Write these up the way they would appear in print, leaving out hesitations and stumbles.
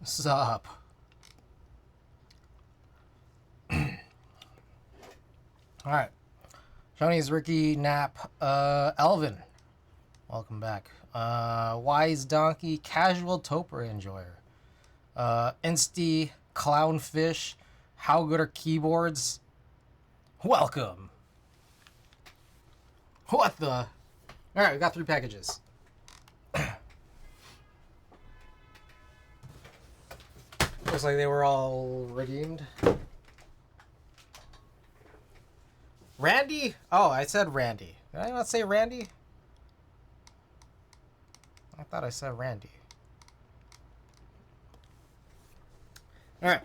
Sup? Alright. Shoney's Ricky, Nap, Elvin. Welcome back. Wise Donkey, Casual Toper Enjoyer. Insty, Clownfish, How Good Are Keyboards? Welcome. What the? Alright, we got 3 packages. Looks like they were all redeemed. Randy? Oh, I said Randy. Did I not say Randy? I thought I said Randy. Alright.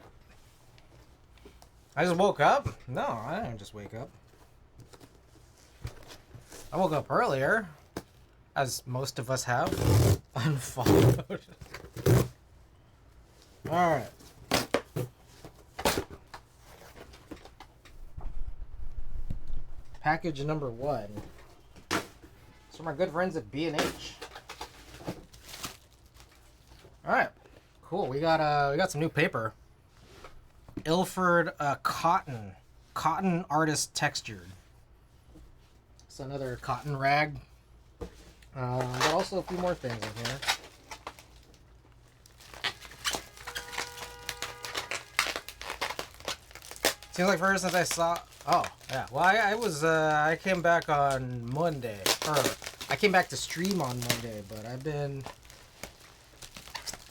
I just woke up? No, I didn't just wake up. I woke up earlier, as most of us have. Unfollowed. Alright. Package number 1. It's from our good friends at B&H. Alright. Cool. We got some new paper. Ilford cotton artist textured. It's another cotton rag. But also a few more things in here. Seems like first since I saw. Oh yeah. Well, I came back on Monday, or I came back to stream on Monday, but I've been.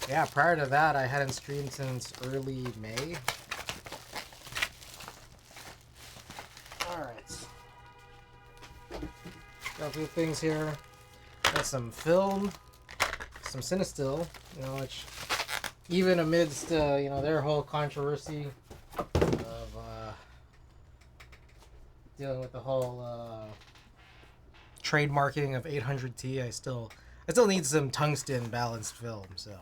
Yeah, prior to that, I hadn't streamed since early May. Alright. Got a few things here. Got some film, some Cinestill, which even amidst, their whole controversy of dealing with the whole trademarking of 800T, I still need some tungsten balanced film, so.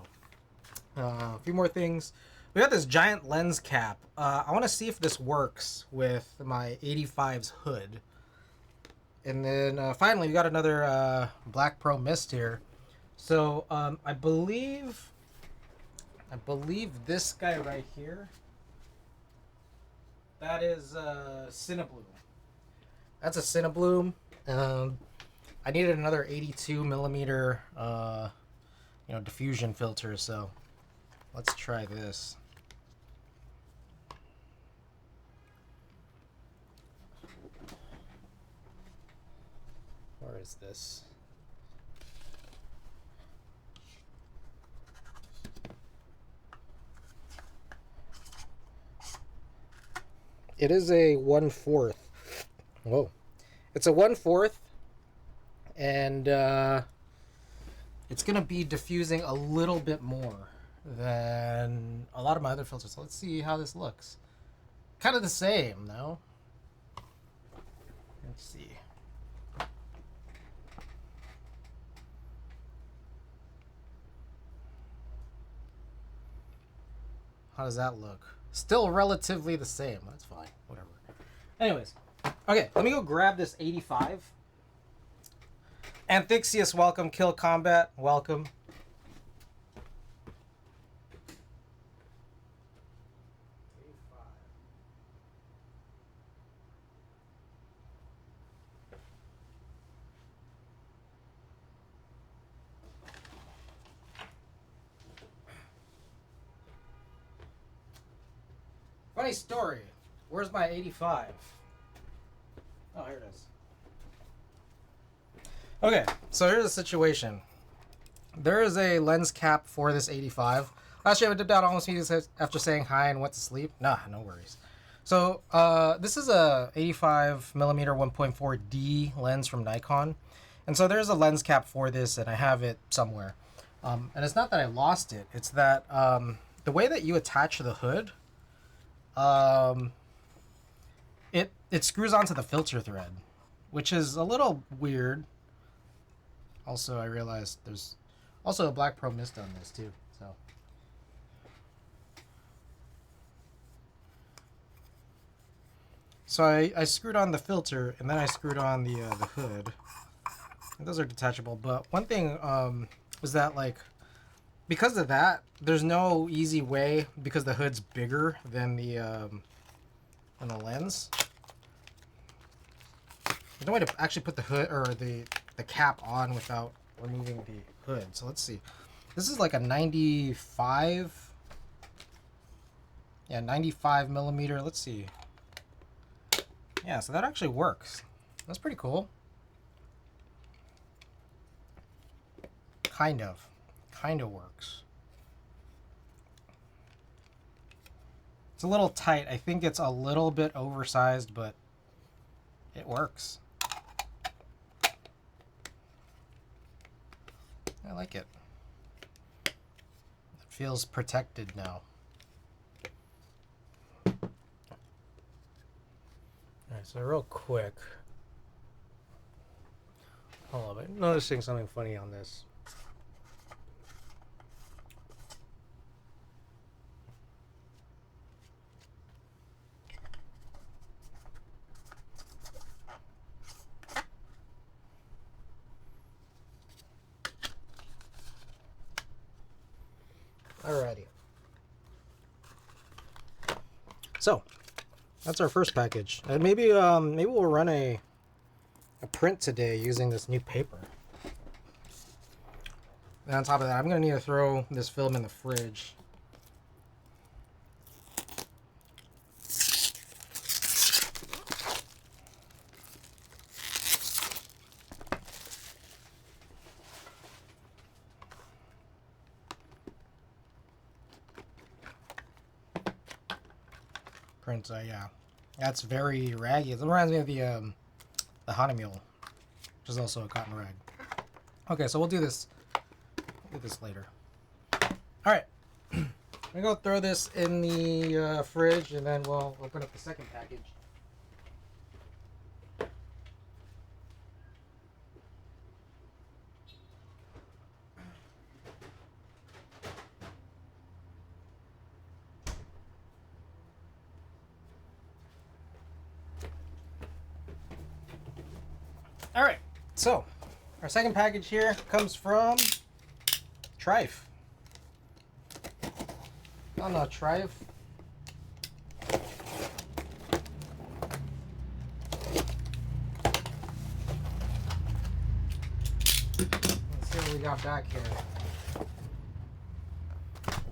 A few more things. We got this giant lens cap. I want to see if this works with my 85's hood. And then finally, we got another Black Pro Mist here. So I believe this guy right here. That is Cinebloom. That's a Cinebloom. I needed another 82 millimeter, diffusion filter. So. Let's try this. Where is this? It is a 1/4. Whoa. It's a 1/4. And it's going to be diffusing a little bit more than a lot of my other filters. So let's see how this looks. Kind of the same, though. Let's see. How does that look? Still relatively the same. That's fine. Whatever. Anyways. Okay, let me go grab this 85. Anthixius, welcome. Kill Combat, welcome. Funny story. Where's my 85? Oh, here it is. Okay, so here's the situation. There is a lens cap for this 85. Last year I dipped out almost immediately after saying hi and went to sleep. Nah, no worries. So this is a 85 millimeter 1.4D lens from Nikon. And so there's a lens cap for this, and I have it somewhere. And it's not that I lost it. It's that the way that you attach the hood, it screws onto the filter thread, which is a little weird. Also, I realized there's also a Black Pro Mist on this too. So I screwed on the filter, and then I screwed on the hood. And those are detachable. But one thing was that, like, because of that, there's no easy way, because the hood's bigger than the lens. There's no way to actually put the hood or the cap on without removing the hood. So let's see. This is like a 95. Yeah, 95 millimeter. Let's see. Yeah, so that actually works. That's pretty cool. Kind of works. It's a little tight. I think it's a little bit oversized, but it works. I like it. It feels protected now. Alright, so real quick. Hold on, I'm noticing something funny on this. Alrighty. So, that's our first package. And maybe we'll run a print today using this new paper. And on top of that, I'm gonna need to throw this film in the fridge. Print, yeah, that's very raggy. It reminds me of the Hana Mule, which is also a cotton rag. Okay, so we'll do this. We'll do this later. All right, I'm gonna go throw this in the fridge, and then we'll open up the second package. All right, so our second package here comes from Trife. Oh no, Trife. Let's see what we got back here.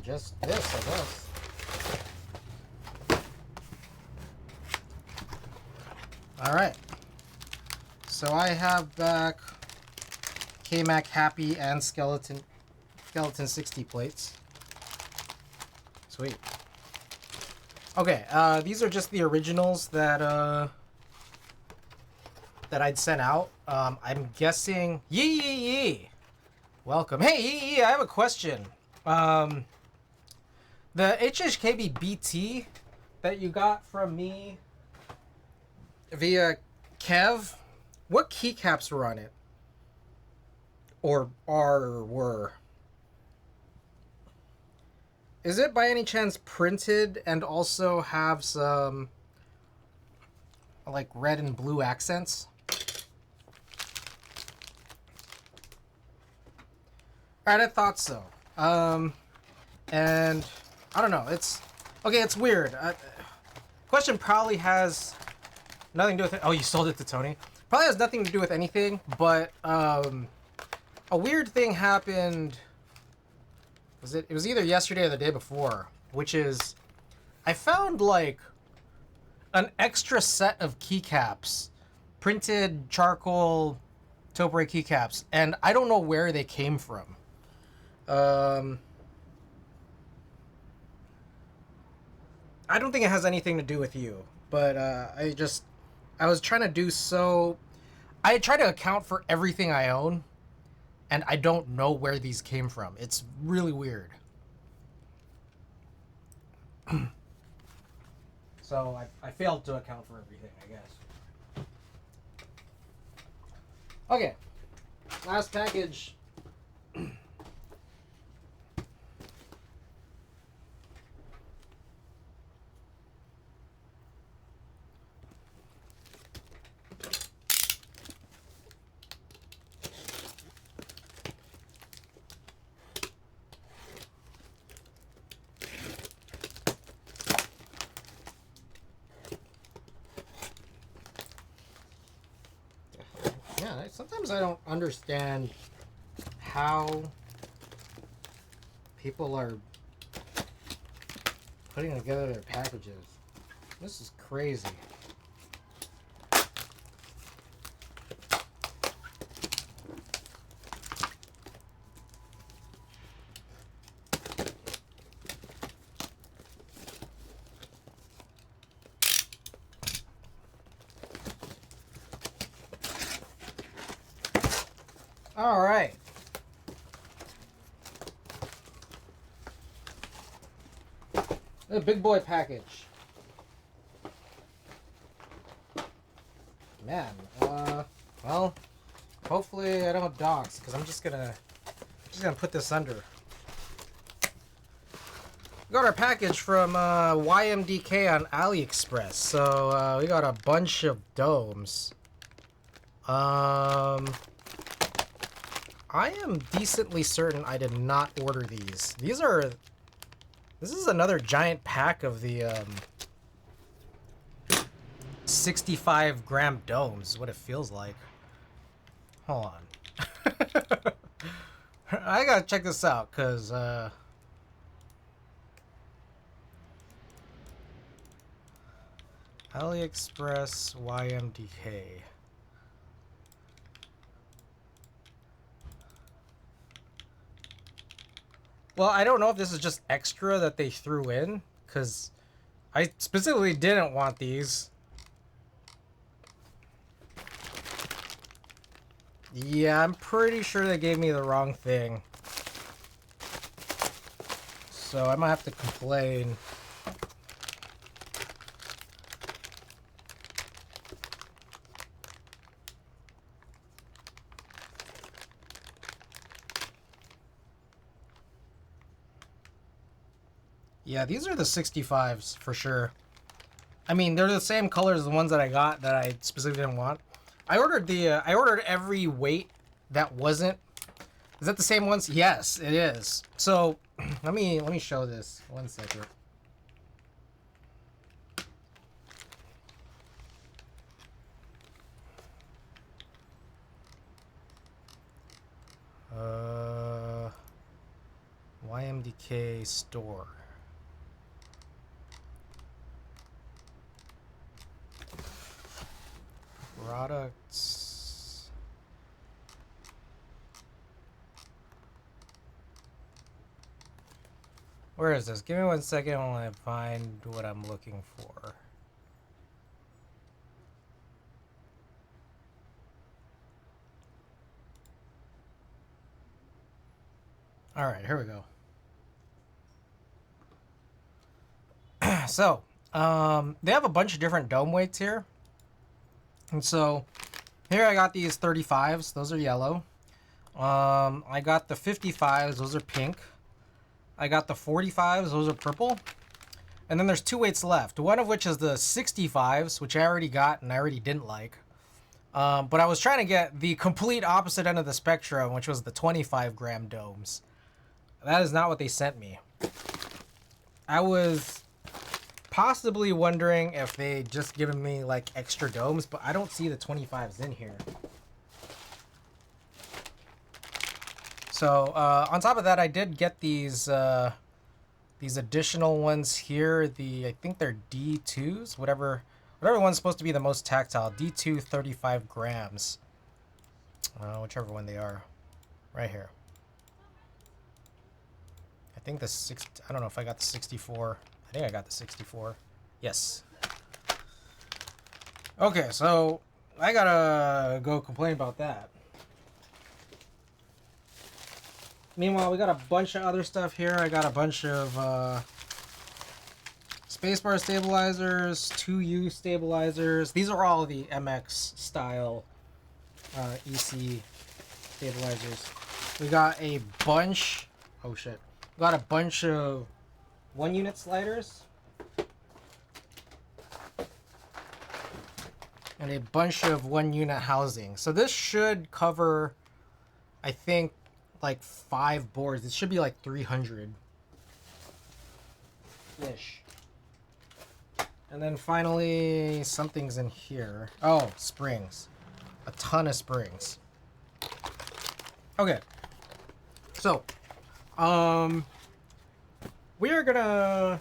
Just this, I guess. All right. So I have back K-Mac Happy and Skeleton 60 plates. Sweet. Okay, these are just the originals that I'd sent out. I'm guessing. Yee! Welcome. Hey, Yee! I have a question. The HHKB BT that you got from me via Kev. What keycaps were on it? Or were? Is it by any chance printed and also have some like red and blue accents? Alright, I thought so. And I don't know. It's okay. It's weird. Question probably has nothing to do with it. Oh, you sold it to Tony. Probably has nothing to do with anything, but a weird thing happened. It was either yesterday or the day before, which is I found like an extra set of keycaps, printed charcoal Topre keycaps, and I don't know where they came from. I don't think it has anything to do with you, but I was trying to do so. I try to account for everything I own, and I don't know where these came from. It's really weird. So I failed to account for everything, I guess. Okay, last package. Sometimes I don't understand how people are putting together their packages. This is crazy. All right. A big boy package. Man, well, hopefully I don't dox, because I'm just gonna put this under. We got our package from YMDK on AliExpress. So we got a bunch of domes. I am decently certain I did not order these. This is another giant pack of the 65 gram domes, is what it feels like. Hold on. I gotta check this out, because AliExpress YMDK. Well, I don't know if this is just extra that they threw in, because I specifically didn't want these. Yeah, I'm pretty sure they gave me the wrong thing. So I might have to complain. Yeah, these are the 65s for sure. I mean, they're the same colors as the ones that I got that I specifically didn't want. I ordered I ordered every weight that wasn't. Is that the same ones? Yes, it is. So let me show this. 1 second. YMDK store. Products. Where is this? Give me 1 second while I find what I'm looking for. All right, here we go. So, they have a bunch of different dome weights here. And so, here I got these 35s. Those are yellow. I got the 55s. Those are pink. I got the 45s. Those are purple. And then there's 2 weights left. One of which is the 65s, which I already got and I already didn't like. But I was trying to get the complete opposite end of the spectrum, which was the 25 gram domes. That is not what they sent me. I was possibly wondering if they just given me like extra domes, but I don't see the 25s in here. So on top of that, I did get these additional ones here. I think they're D2s, whatever one's supposed to be the most tactile. D2 35 grams, whichever one they are, right here. I think I don't know if I got the 64. I think I got the 64. Yes. Okay, so I gotta go complain about that. Meanwhile, we got a bunch of other stuff here. I got a bunch of spacebar stabilizers, 2U stabilizers. These are all the MX style EC stabilizers. We got a bunch. Oh shit. We got a bunch of 1 unit sliders. And a bunch of 1 unit housing. So this should cover, I think, like 5 boards. It should be like 300-ish. And then finally, something's in here. Oh, springs. A ton of springs. Okay. So, we're gonna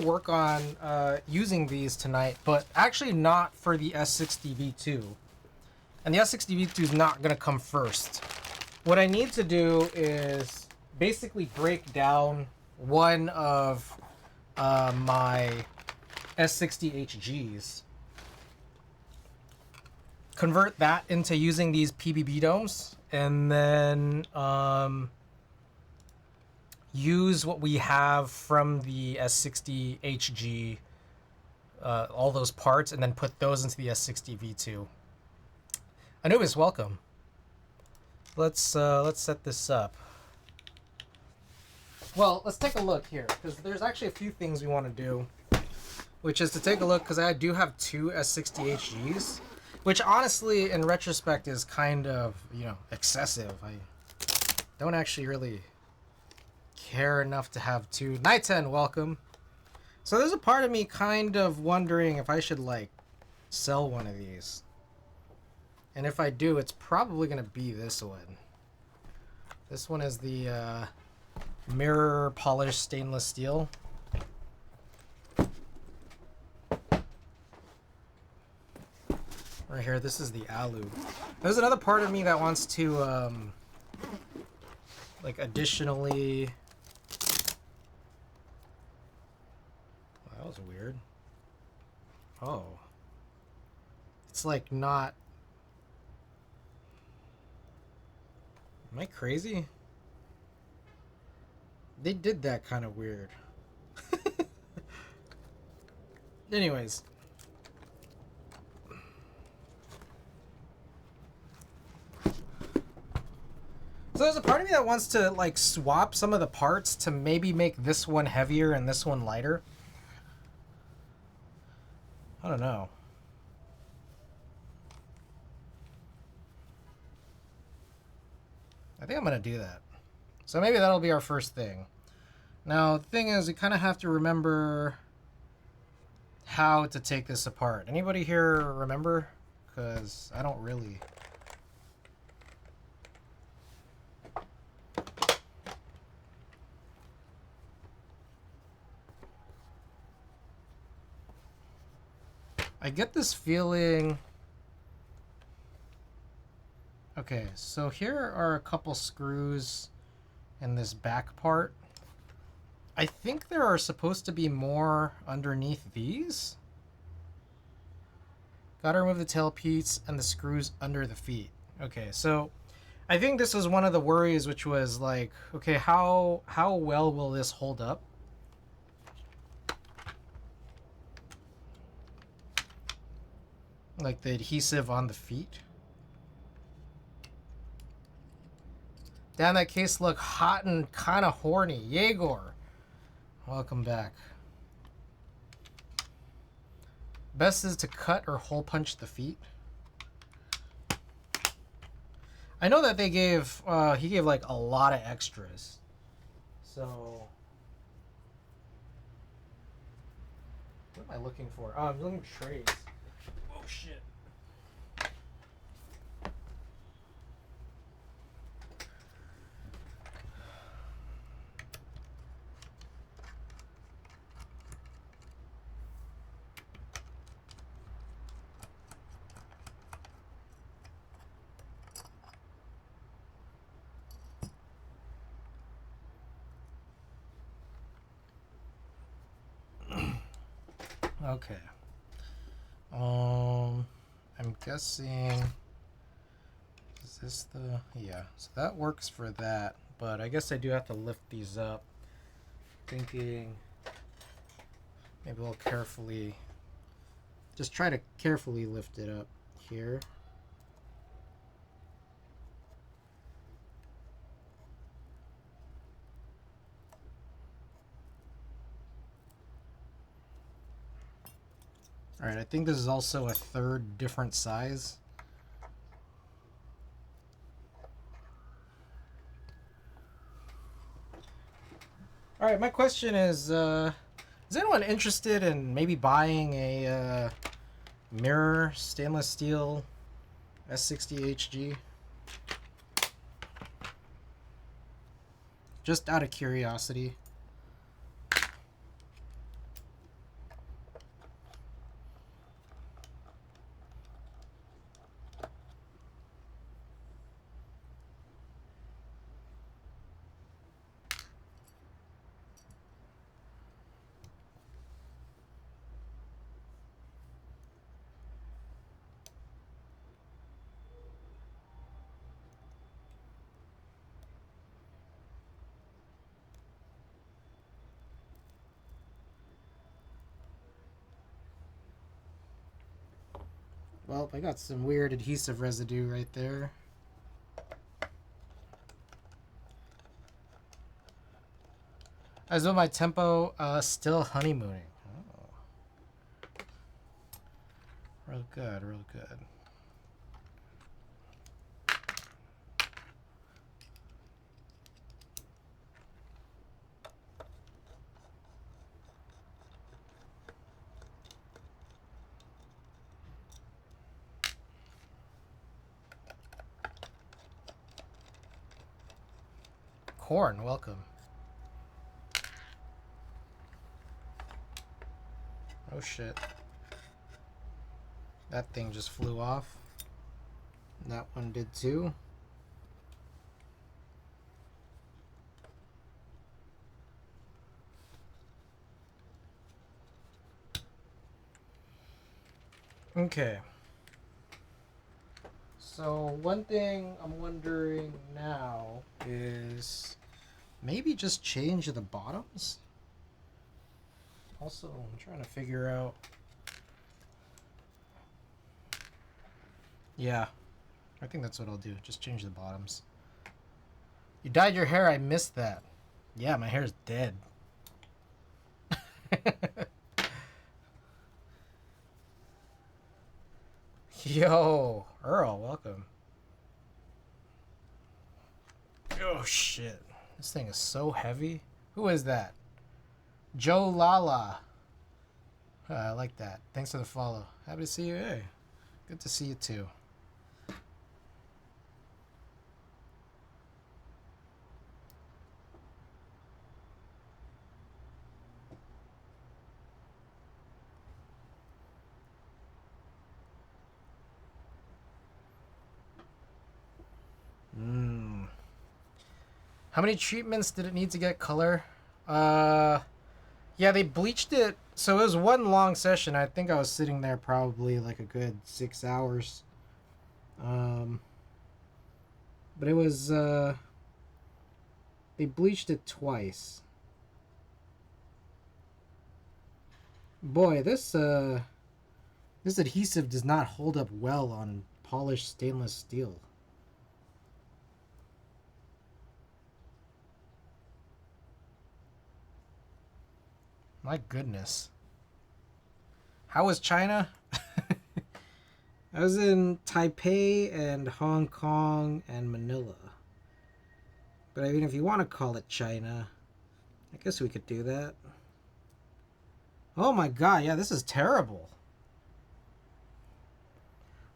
work on using these tonight, but actually not for the S60 V2. And the S60 V2 is not gonna come first. What I need to do is basically break down one of my S60 HGs, convert that into using these PBB domes, and then use what we have from the S60 HG, all those parts, and then put those into the S60 V2. Anubis, welcome. Let's set this up. Well, let's take a look here, because there's actually a few things we want to do, which is to take a look, because I do have two S60 HGs, which honestly, in retrospect, is kind of, you know, excessive. I don't actually really care enough to have two. Night 10, welcome. So there's a part of me kind of wondering if I should, like, sell one of these. And if I do, it's probably going to be this one. This one is the mirror polished stainless steel. Right here, this is the alu. There's another part of me that wants to, like, additionally... Wow, that was weird. Oh. It's, like, not... Am I crazy? They did that kind of weird. Anyways. So there's a part of me that wants to, like, swap some of the parts to maybe make this one heavier and this one lighter. I don't know. I think I'm going to do that. So maybe that'll be our first thing. Now, the thing is, we kind of have to remember how to take this apart. Anybody here remember? Because I don't really. I get this feeling... Okay, so here are a couple screws in this back part. I think there are supposed to be more underneath these. Gotta remove the tailpiece and the screws under the feet. Okay, so I think this was one of the worries, which was like, okay, how well will this hold up? Like the adhesive on the feet. Damn, that case look hot and kind of horny. Yegor, welcome back. Best is to cut or hole punch the feet. I know that they gave, he gave like a lot of extras. So, what am I looking for? Oh, I'm looking for trays. Oh shit. Okay. I'm guessing, is this the, yeah, so that works for that, but I guess I do have to lift these up. Thinking maybe we'll carefully, just try to carefully lift it up here. Alright, I think this is also a third different size. Alright, my question is anyone interested in maybe buying a mirror stainless steel S60 HG. Just out of curiosity. Well, I got some weird adhesive residue right there. As though my tempo still honeymooning. Oh. Real good, real good. Corn, welcome. Oh shit. That thing just flew off. And that one did too. Okay. So one thing I'm wondering now is maybe just change the bottoms. Also, I'm trying to figure out. Yeah, I think that's what I'll do. Just change the bottoms. You dyed your hair. I missed that. Yeah, my hair's dead. Yo, Earl, welcome. Oh shit, this thing is so heavy. Who is that? Joe Lala. I like that. Thanks for the follow. Happy to see you. Hey, good to see you too. How many treatments did it need to get color? Yeah, they bleached it. So it was one long session. I think I was sitting there probably like a good 6 hours. But it was, they bleached it twice. Boy, this adhesive does not hold up well on polished stainless steel. My goodness. How was China? I was in Taipei and Hong Kong and Manila. But I mean, if you want to call it China, I guess we could do that. Oh my god, yeah, this is terrible.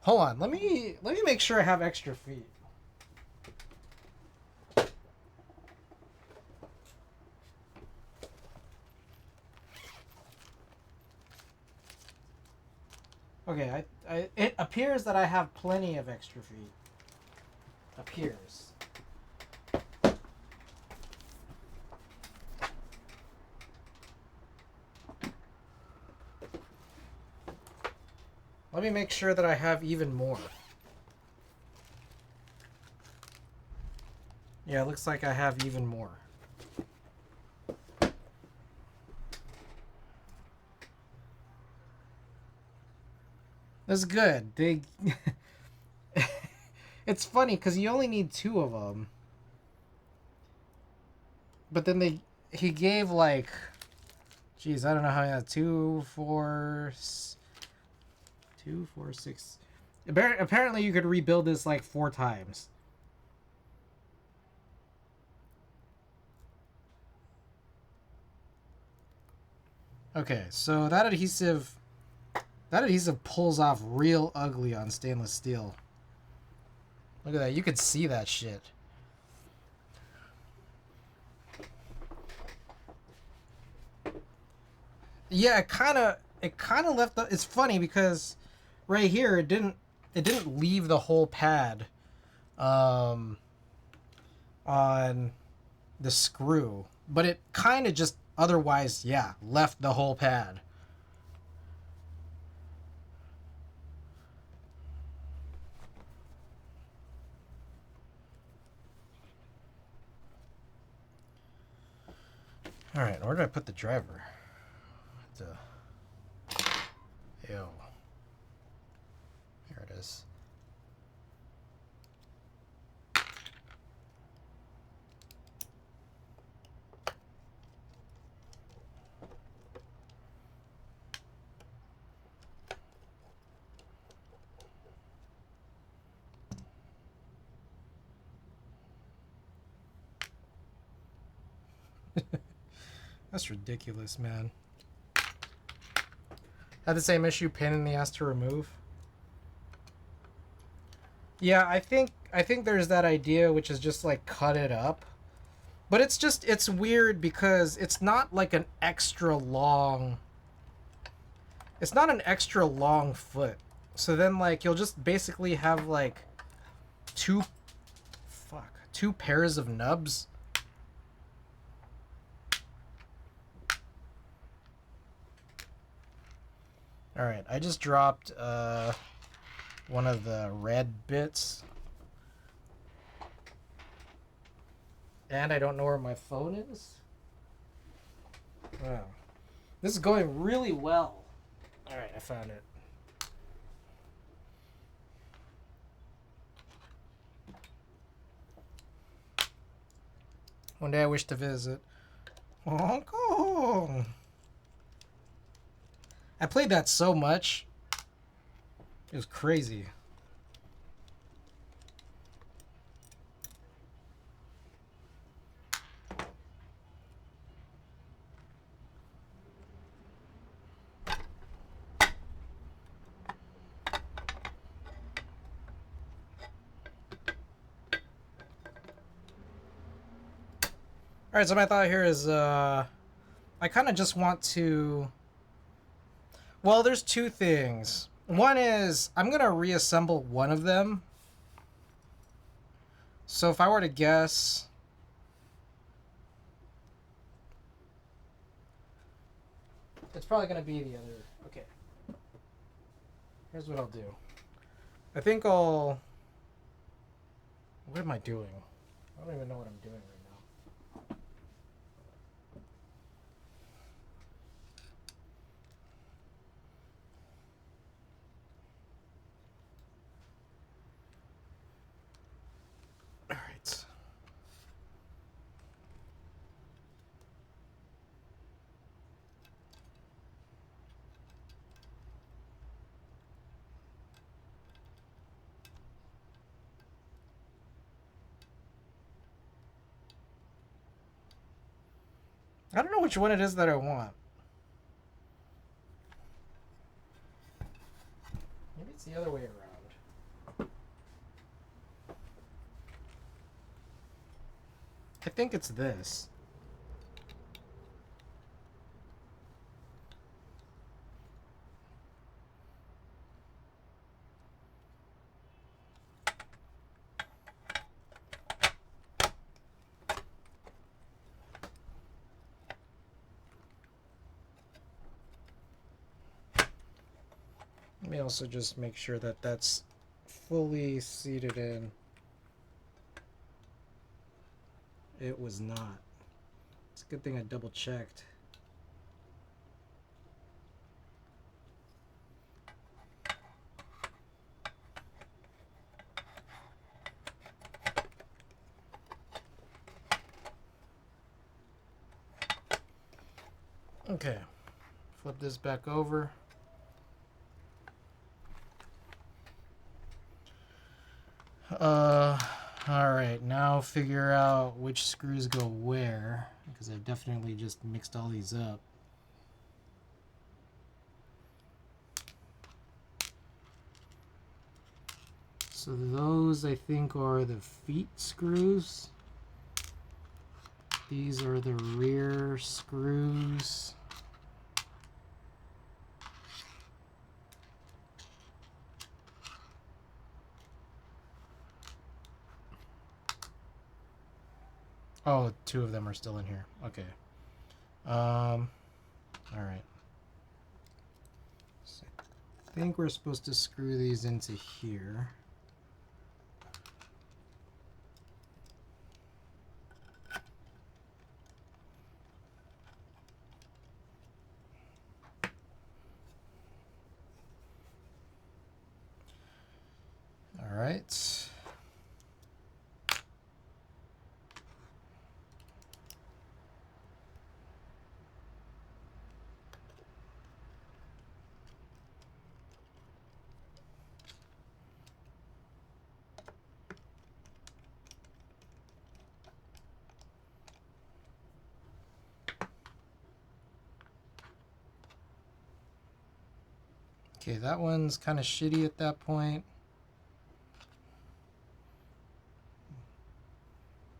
Hold on, let me make sure I have extra feet. Okay, it appears that I have plenty of extra feet. Appears. Let me make sure that I have even more. Yeah, it looks like I have even more. That's good. They It's funny because you only need 2 of them. But then he gave like, geez, I don't know how many. 2, 4, 6. Apparently you could rebuild this like 4 times. Okay, so that adhesive pulls off real ugly on stainless steel. Look at that. You could see that shit. Yeah, it kind of left the, it's funny because right here it didn't leave the whole pad on the screw, but it kind of just otherwise, yeah, left the whole pad. All right, where did I put the driver? Ew. Here it is. That's ridiculous, man. Had the same issue, pain in the ass to remove. Yeah, I think there's that idea which is just like cut it up. But it's weird because it's not like an extra long, it's not an extra long foot. So then like you'll just basically have like two pairs of nubs. All right, I just dropped one of the red bits. And I don't know where my phone is. Wow. This is going really well. All right, I found it. One day I wish to visit Hong Kong. I played that so much. It was crazy. All right, so my thought here is I kind of just want to, well, there's two things. One is I'm going to reassemble one of them. So if I were to guess, it's probably going to be the other. Okay. Here's what I'll do. I think I'll, what am I doing? I don't even know what I'm doing right now. All right. I don't know which one it is that I want. Maybe it's the other way around. I think it's this. Let me also just make sure that that's fully seated in. It was not. It's a good thing I double checked. Okay, flip this back over. All right, now figure out which screws go where, because I've definitely just mixed all these up. So those I think are the feet screws. These are the rear screws. Oh, two of them are still in here. Okay. All right. So I think we're supposed to screw these into here. All right. Okay, that one's kind of shitty at that point.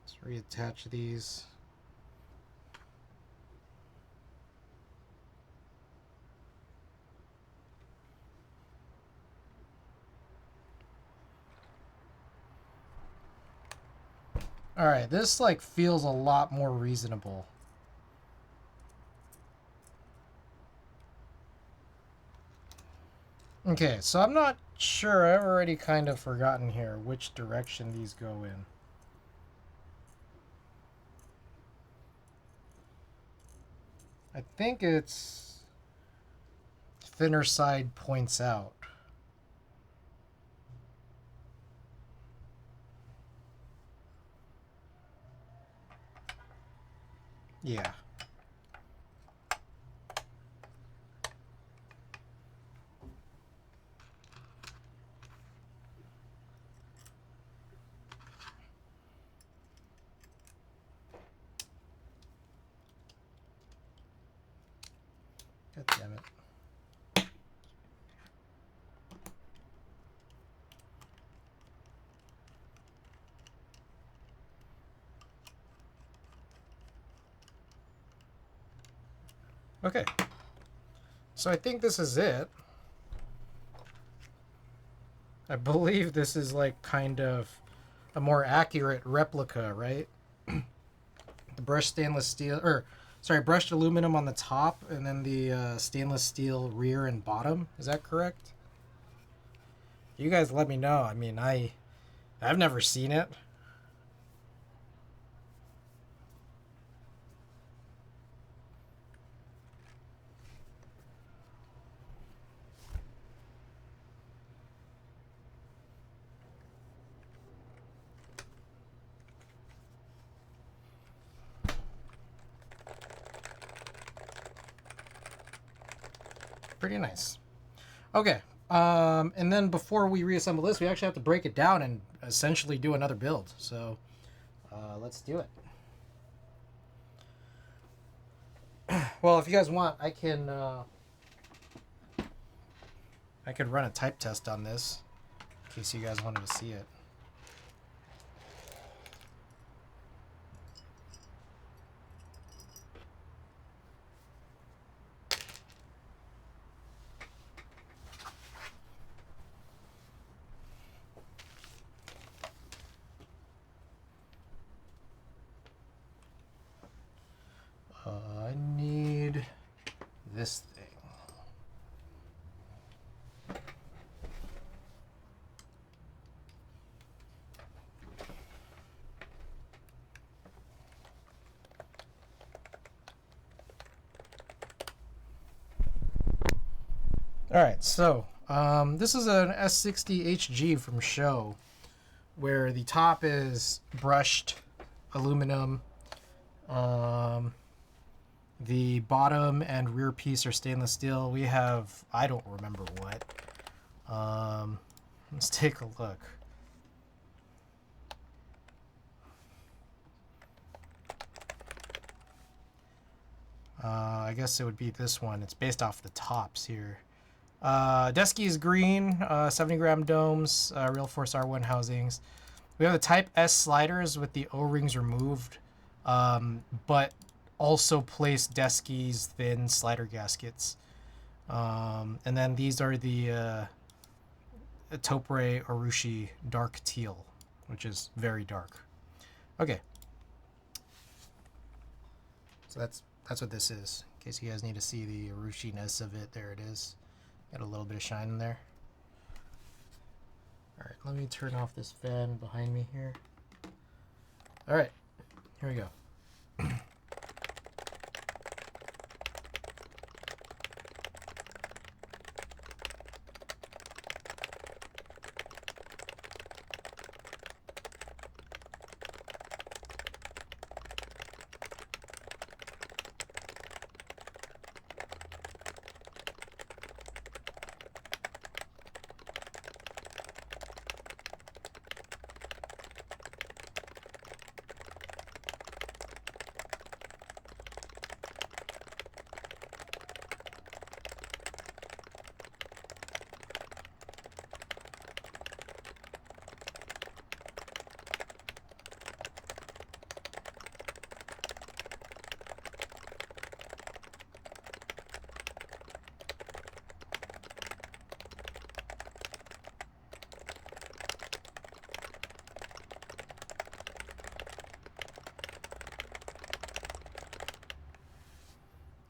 Let's reattach these. All right, this like feels a lot more reasonable. Okay, so I'm not sure. I've already kind of forgotten here which direction these go in. I think it's thinner side points out. Yeah. God damn it. Okay. So I think this is it. I believe this is like kind of a more accurate replica, right? The brushed stainless steel, or sorry, brushed aluminum on the top, and then the stainless steel rear and bottom. Is that correct? You guys let me know. I mean, I've never seen it. Pretty nice. Okay. And then before we reassemble this, we actually have to break it down and essentially do another build. So let's do it. Well, if you guys want, I could run a type test on this in case you guys wanted to see it. I need this thing. All right, so this is an S60 HG from Show, where the top is brushed aluminum. The bottom and rear piece are stainless steel. We have, I don't remember what. Let's take a look. I guess it would be this one. It's based off the tops here. Desky is green, 70-gram domes, real force R1 housings. We have the Type S sliders with the O-rings removed, but also place Desky's thin slider gaskets. And then these are the Topre Urushi dark teal, which is very dark. Okay. So that's what this is. In case you guys need to see the Urushi-ness of it, there it is. Got a little bit of shine in there. Alright, let me turn off this fan behind me here. Alright, here we go.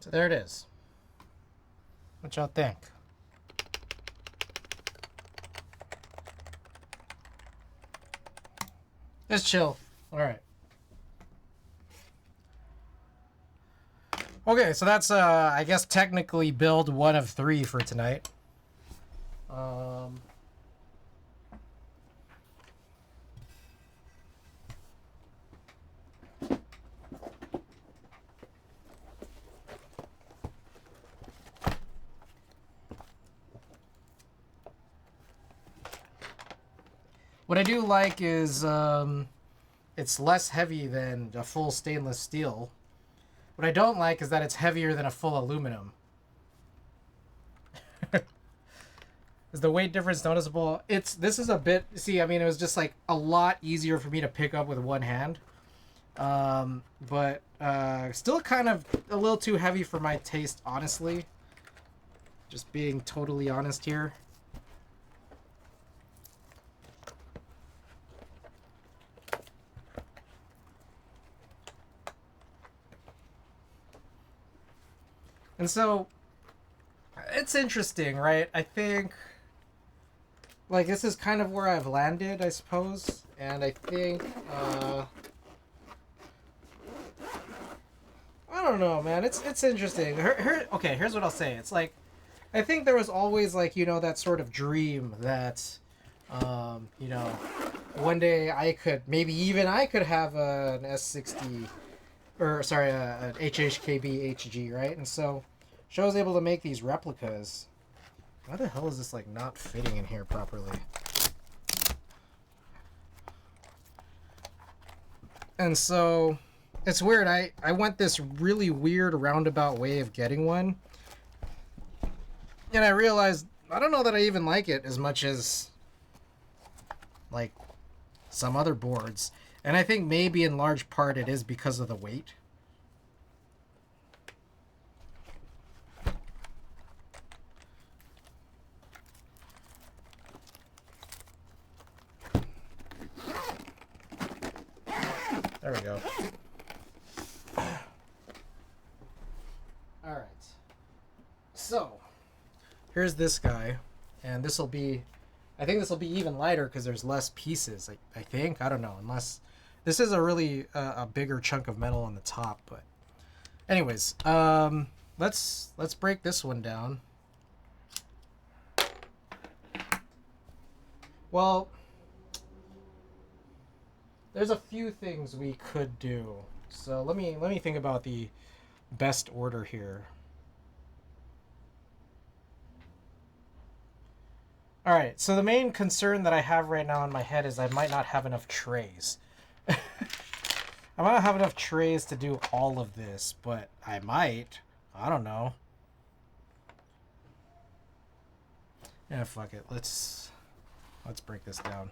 So there it is. What y'all think? Just chill. Alright. Okay, so that's I guess technically build 1 of 3 for tonight. What I do like is it's less heavy than a full stainless steel. What I don't like is that it's heavier than a full aluminum. Is the weight difference noticeable? This is a bit, see, I mean, it was just like a lot easier for me to pick up with one hand. But still kind of a little too heavy for my taste, honestly. Just being totally honest here. And so, it's interesting, right? I think, like, this is kind of where I've landed, I suppose. And I think, I don't know, man. It's interesting. Okay, here's what I'll say. It's like, I think there was always, like, you know, that sort of dream that, you know, one day maybe even I could have an S60, or, sorry, an HHKB HG, right? And so, Show was able to make these replicas. Why the hell is this, like, not fitting in here properly? And so, it's weird. I went this really weird roundabout way of getting one. And I realized, I don't know that I even like it as much as, like, some other boards. And I think maybe in large part it is because of the weight. There we go. Alright. So, here's this guy. And this will be, I think this will be even lighter because there's less pieces. I think. I don't know. Unless, this is a really, a bigger chunk of metal on the top. But, anyways, let's break this one down. Well, there's a few things we could do. So let me think about the best order here. All right, so the main concern that I have right now in my head is I might not have enough trays. I might not have enough trays to do all of this, but I might. I don't know. Yeah, fuck it. Let's break this down.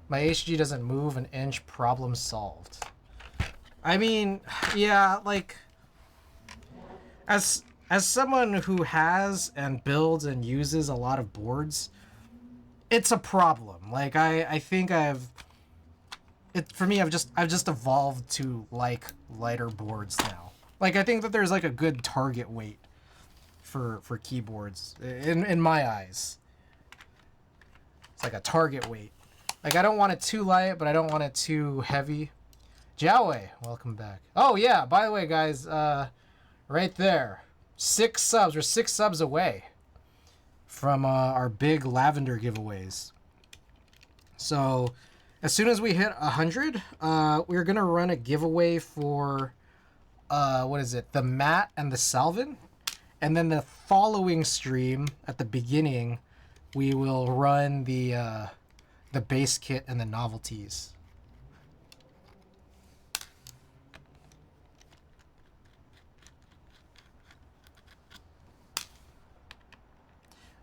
My HG doesn't move an inch. Problem solved. I mean, yeah, like as someone who has and builds and uses a lot of boards, it's a problem. Like I think for me I've just evolved to like lighter boards now. Like I think that there's like a good target weight for keyboards in my eyes. It's like a target weight. Like I don't want it too light, but I don't want it too heavy. Jiaowei, welcome back. Oh yeah, by the way guys, right there, 6 subs. We're 6 subs away from our big lavender giveaways. So as soon as we hit 100, we're gonna run a giveaway for what is it, the mat and the salvin, and then the following stream at the beginning we will run the base kit and the novelties.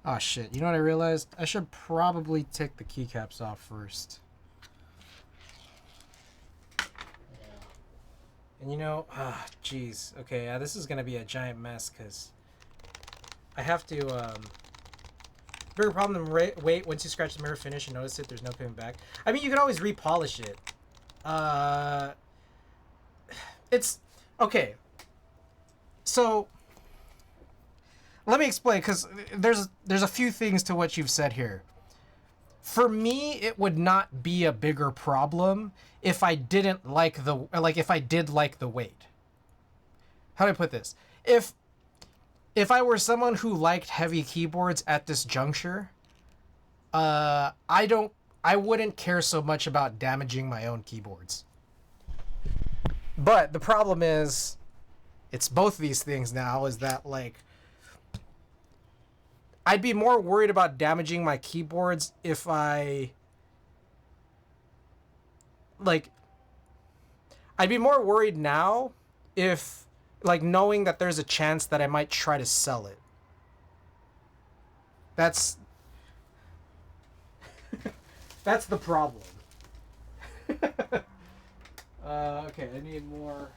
Oh shit, you know what I realized? I should probably take the keycaps off first. Yeah. And you know, jeez. Okay, this is gonna be a giant mess because I have to, bigger problem than wait, once you scratch the mirror finish and notice it, there's no coming back. I mean, you can always repolish it. It's, okay. So, let me explain, because there's a few things to what you've said here. For me, it would not be a bigger problem if I didn't like if I did like the weight. How do I put this? If I were someone who liked heavy keyboards at this juncture, I wouldn't care so much about damaging my own keyboards. But the problem is, it's both these things now, is that like I'd be more worried about damaging my keyboards if I'd be more worried now if, like, knowing that there's a chance that I might try to sell it. That's the problem. Okay, I need more.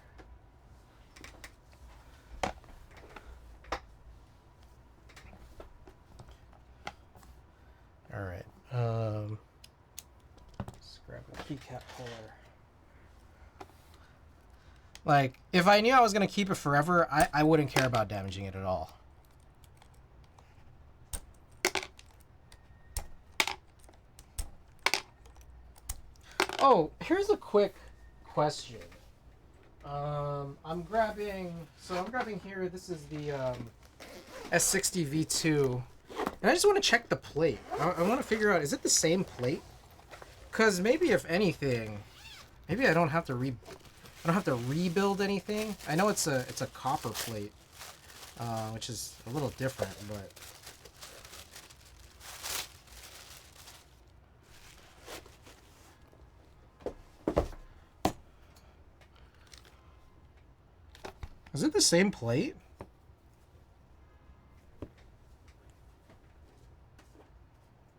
All right. Let's grab a keycap puller. Like, if I knew I was gonna keep it forever, I wouldn't care about damaging it at all. Oh, here's a quick question. I'm grabbing here. This is the s60 V2. And I just want to check the plate. I want to figure out, is it the same plate? Because maybe, if anything, maybe I don't have to rebuild anything. I know it's a copper plate, which is a little different, but is it the same plate?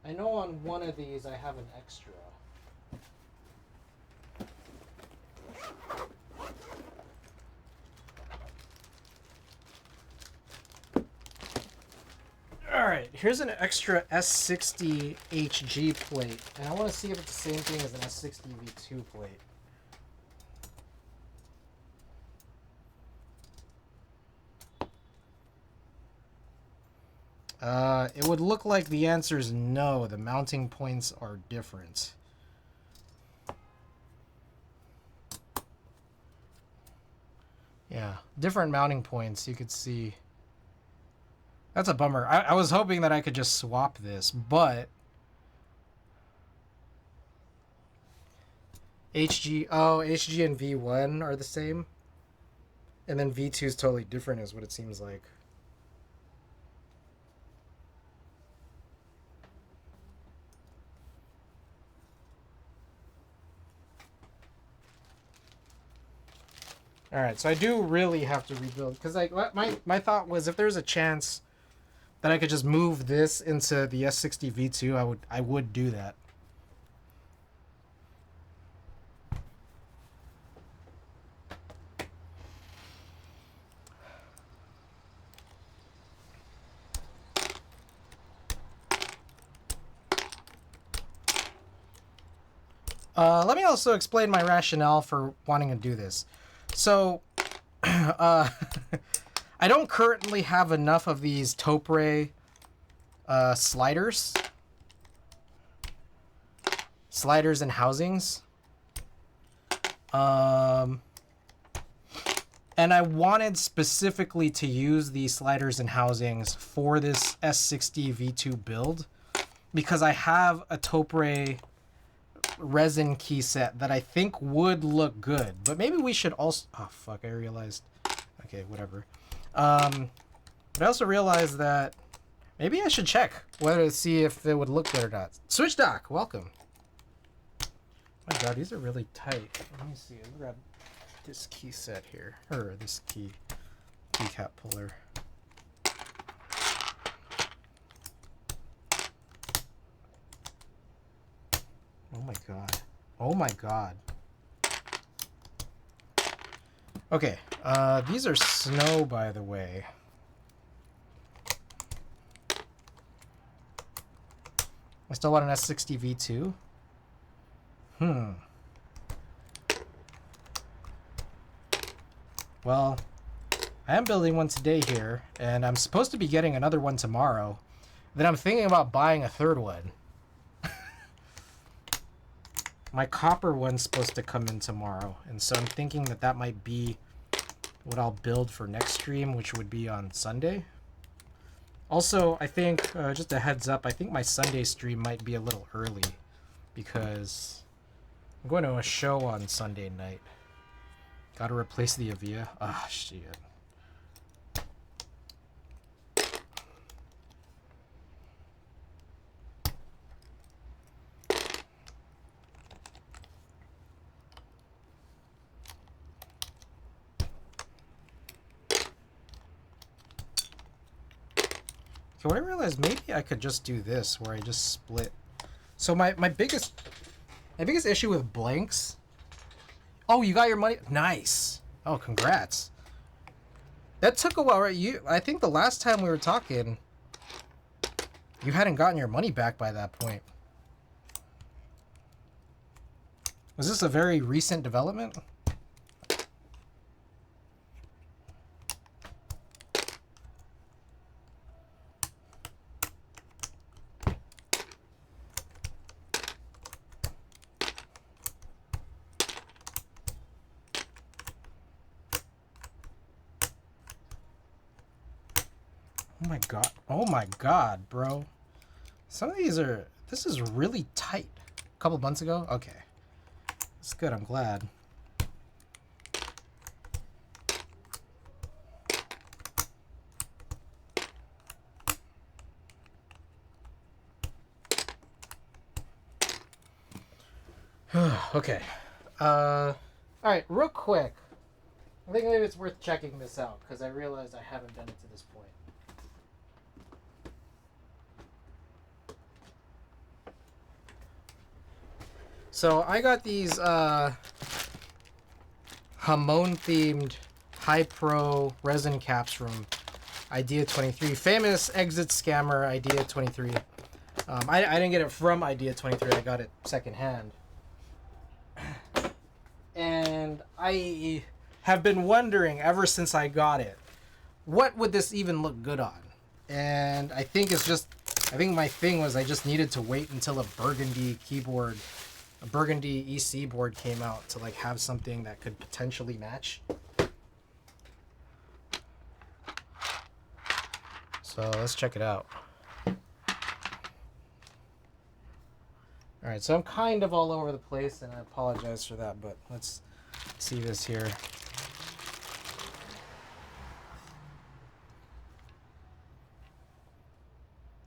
I know on one of these I have an extra. Alright, here's an extra S60 HG plate, and I want to see if it's the same thing as an S60 V2 plate. It would look like the answer is no. The mounting points are different. Yeah, different mounting points. You could see. That's a bummer. I was hoping that I could just swap this, but HG and V1 are the same, and then V2 is totally different, is what it seems like. All right, so I do really have to rebuild because like my thought was if there's a chance that I could just move this into the S60 V2, I would do that. Let me also explain my rationale for wanting to do this. So, I don't currently have enough of these Topre sliders and housings. And I wanted specifically to use these sliders and housings for this S60 V2 build because I have a Topre resin key set that I think would look good, but maybe we should also, oh fuck, I realized, okay, whatever. But I also realized that maybe I should check whether to see if it would look good or not. Switch dock, welcome. My god, these are really tight. Let me see, I'll grab this key set here, or this keycap puller. Oh my god. Oh my god. Okay, these are snow, by the way. I still want an S60 V2. Well, I am building one today here, and I'm supposed to be getting another one tomorrow. Then I'm thinking about buying a third one. My copper one's supposed to come in tomorrow, and so I'm thinking that that might be what I'll build for next stream, which would be on Sunday. Also, I think, just a heads up, I think my Sunday stream might be a little early because I'm going to a show on Sunday night. Gotta replace the Avia. Ah, shit. So what I realized, maybe I could just do this where I just split. So my biggest issue with blanks. Oh, you got your money? Nice. Oh, congrats. That took a while, right? I think the last time we were talking, you hadn't gotten your money back by that point. Was this a very recent development? Oh my god. Oh my god, bro. Some of these are... This is really tight. A couple months ago? Okay. That's good, I'm glad. Okay. Alright, real quick. I think maybe it's worth checking this out, because I realized I haven't done it to this point. So I got these Hamon-themed high pro resin caps from Idea 23. Famous exit scammer Idea 23. I didn't get it from Idea 23. I got it secondhand. And I have been wondering ever since I got it, what would this even look good on? And I think my thing was I just needed to wait until a burgundy keyboard, a burgundy EC board came out to like have something that could potentially match. So let's check it out. All right, so I'm kind of all over the place, and I apologize for that, but let's see this here.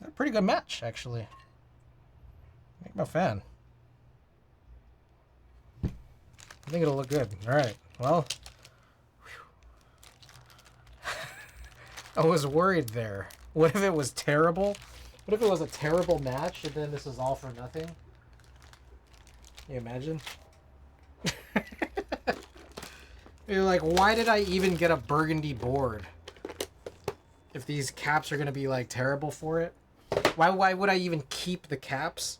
A pretty good match, actually. I'm a fan. I think it'll look good. All right, well, I was worried there. What if it was terrible? What if it was a terrible match and then this is all for nothing? Can you imagine? You're like, why did I even get a burgundy board? If these caps are going to be like terrible for it? Why would I even keep the caps?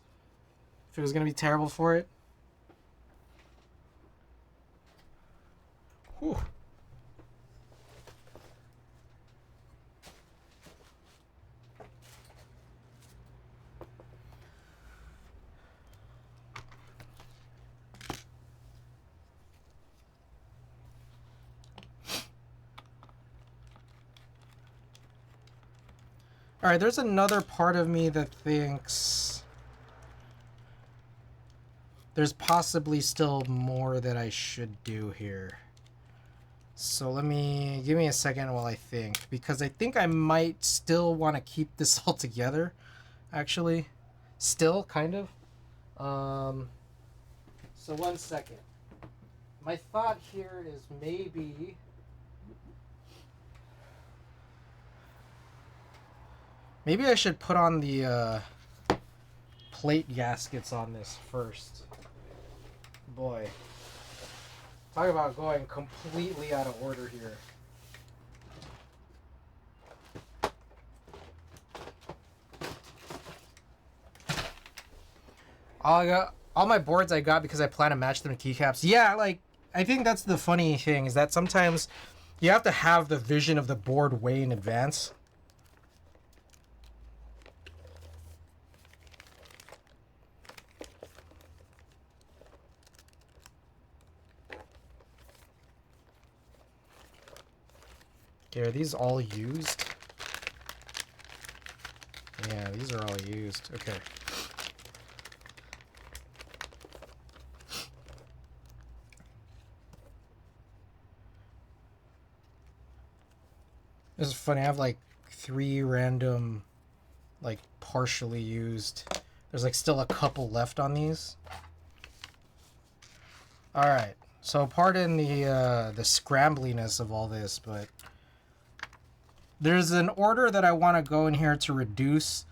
If it was going to be terrible for it? Whew. Alright, there's another part of me that thinks there's possibly still more that I should do here. So give me a second while I think, because I think I might still want to keep this all together, actually. Still, kind of. So 1 second. My thought here is maybe I should put on the plate gaskets on this first. Boy. Talk about going completely out of order here. All my boards I got because I plan to match them to keycaps. Yeah, like, I think that's the funny thing, is that sometimes you have to have the vision of the board way in advance. Okay, are these all used? Yeah, these are all used. Okay. This is funny. I have like 3 random, like, partially used. There's like still a couple left on these. All right. So pardon the scrambliness of all this, but there's an order that I want to go in here to reduce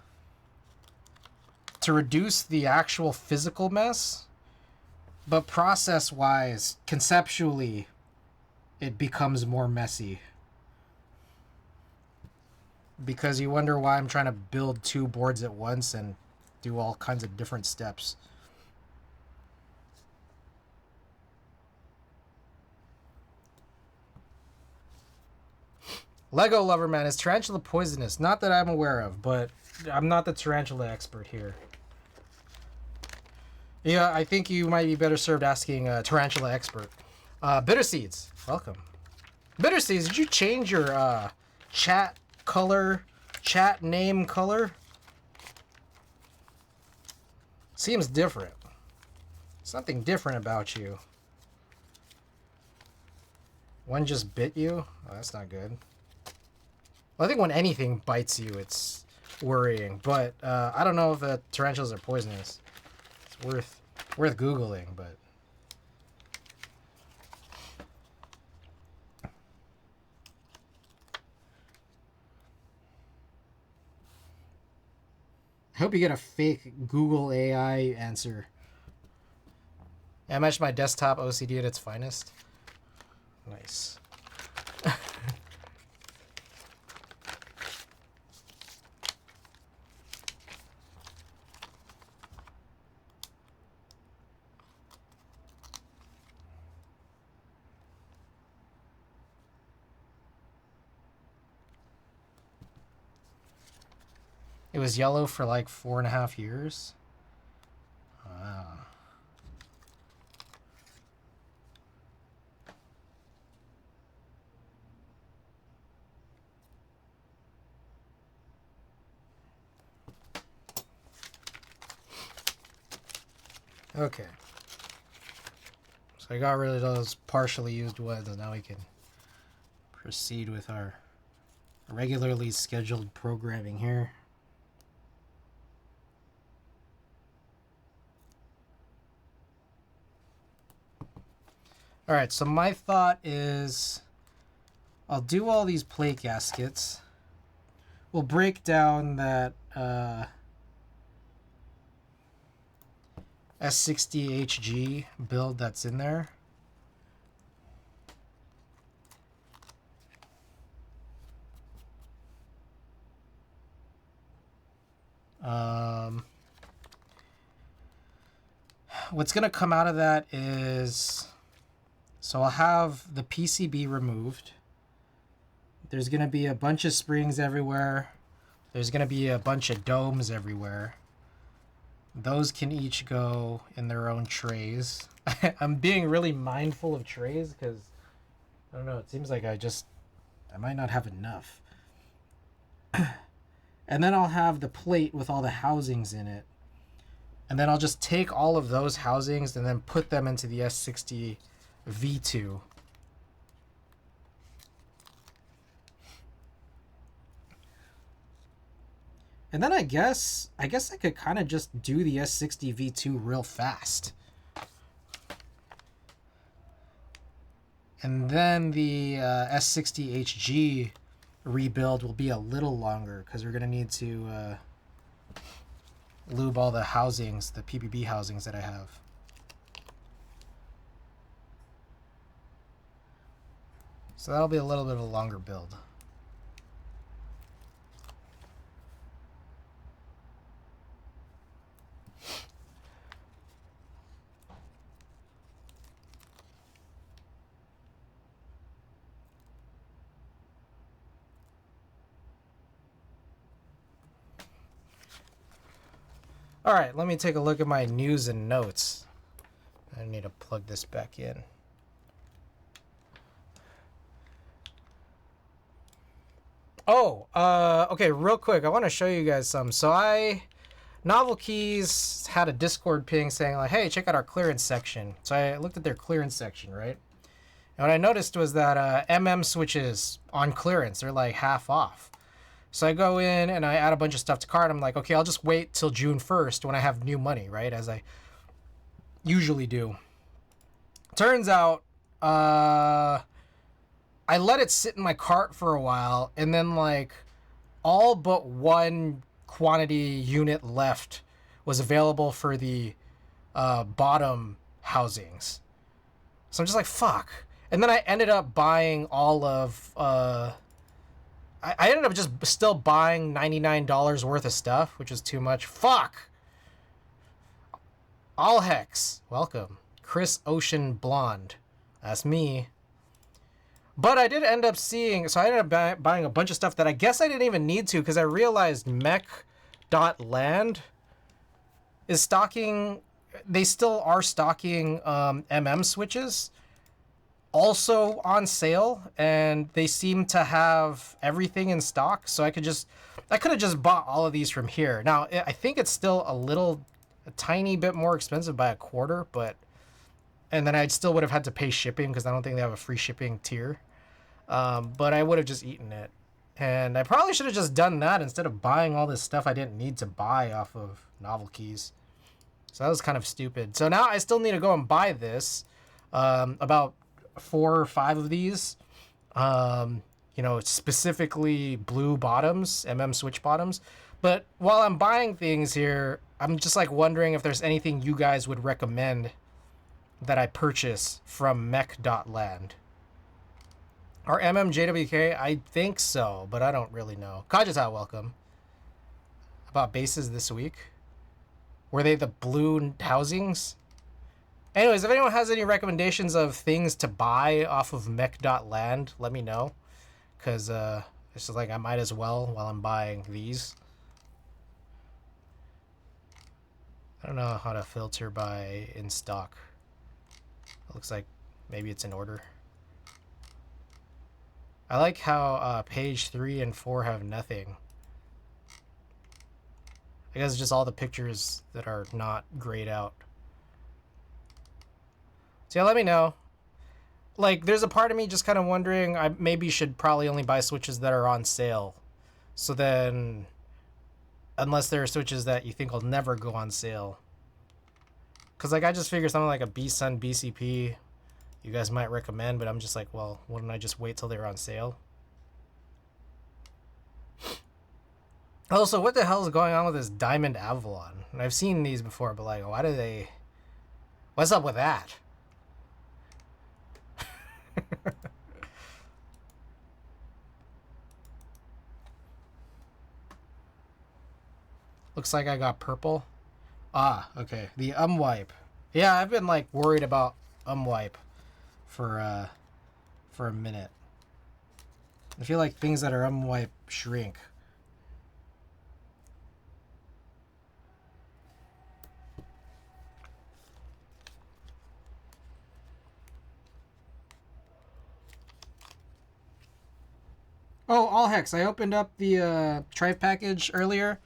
the actual physical mess, but process-wise, conceptually, it becomes more messy. Because you wonder why I'm trying to build 2 boards at once and do all kinds of different steps. Lego lover man, is tarantula poisonous? Not that I'm aware of, but I'm not the tarantula expert here. Yeah, I think you might be better served asking a tarantula expert. Bitter Seeds, welcome. Bitter Seeds, did you change your chat color, chat name color? Seems different. Something different about you. One just bit you? Oh, that's not good. Well, I think when anything bites you, it's worrying. But I don't know if the tarantulas are poisonous. It's worth Googling, but... I hope you get a fake Google AI answer. I matched my desktop OCD at its finest. Nice. It was yellow for like 4.5 years. Wow. Okay. So I got rid of those partially used ones, and now we can proceed with our regularly scheduled programming here. All right, so my thought is I'll do all these plate gaskets. we'll break down that s60 HG build that's in there. What's going to come out of that is, so I'll have the PCB removed. There's going to be a bunch of springs everywhere. There's going to be a bunch of domes everywhere. Those can each go in their own trays. I'm being really mindful of trays because, I don't know, it seems like I might not have enough. And then I'll have the plate with all the housings in it. And then I'll just take all of those housings and then put them into the s60 V2. And then I guess I could kind of just do the s60 V2 real fast. And then the s60 HG rebuild will be a little longer because we're going to need to lube all the housings, the PPB housings that I have. So that'll be a little bit of a longer build. All right, let me take a look at my news and notes. I need to plug this back in. Oh, okay, real quick, I want to show you guys some. So Novel Keys had a Discord ping saying like, hey, check out our clearance section. So I looked at their clearance section, right? And what I noticed was that switches on clearance, they're like half off. So I go in and I add a bunch of stuff to cart. I'm like, okay, I'll just wait till June 1st when I have new money, right? As I usually do. Turns out, I let it sit in my cart for a while, and then like all but one quantity unit left was available for the bottom housings. So I'm just like, fuck. And then I ended up buying all of I ended up just still buying $99 worth of stuff, which is too much. Fuck. All Hex, welcome. Chris Ocean Blonde, that's me. But I did end up seeing, so I ended up buying a bunch of stuff that I guess I didn't even need to because I realized mech.land is stocking, they still are stocking switches also on sale, and they seem to have everything in stock, so I could have just bought all of these from here. Now, I think it's still a tiny bit more expensive by a quarter, and then I still would have had to pay shipping because I don't think they have a free shipping tier. But I would have just eaten it. And I probably should have just done that instead of buying all this stuff I didn't need to buy off of Novel Keys. So that was kind of stupid. So now I still need to go and buy this, about 4 or 5 of these, specifically blue bottoms, switch bottoms. But while I'm buying things here, I'm just like wondering if there's anything you guys would recommend that I purchase from mech.land. Or JWK? I think so, but I don't really know. Kajita, welcome. About bases this week. Were they the blue housings? Anyways, if anyone has any recommendations of things to buy off of mech.land, let me know. Because it's just like I might as well while I'm buying these. I don't know how to filter by in stock. It looks like maybe it's in order. I like how page 3 and 4 have nothing. I guess it's just all the pictures that are not grayed out. So yeah, let me know. Like, there's a part of me just kind of wondering, I maybe should probably only buy switches that are on sale. So then, unless there are switches that you think will never go on sale. Because, like, I just figure something like a B-Sun BCP you guys might recommend, but I'm just like, well, wouldn't I just wait till they're on sale? Also, what the hell is going on with this Diamond Avalon? And I've seen these before, but like, why do they... What's up with that? Looks like I got purple. Ah, okay. The wipe. Yeah, I've been like worried about wipe for a minute. I feel like things that are wipe shrink. Oh, all hex. I opened up the Trife package earlier.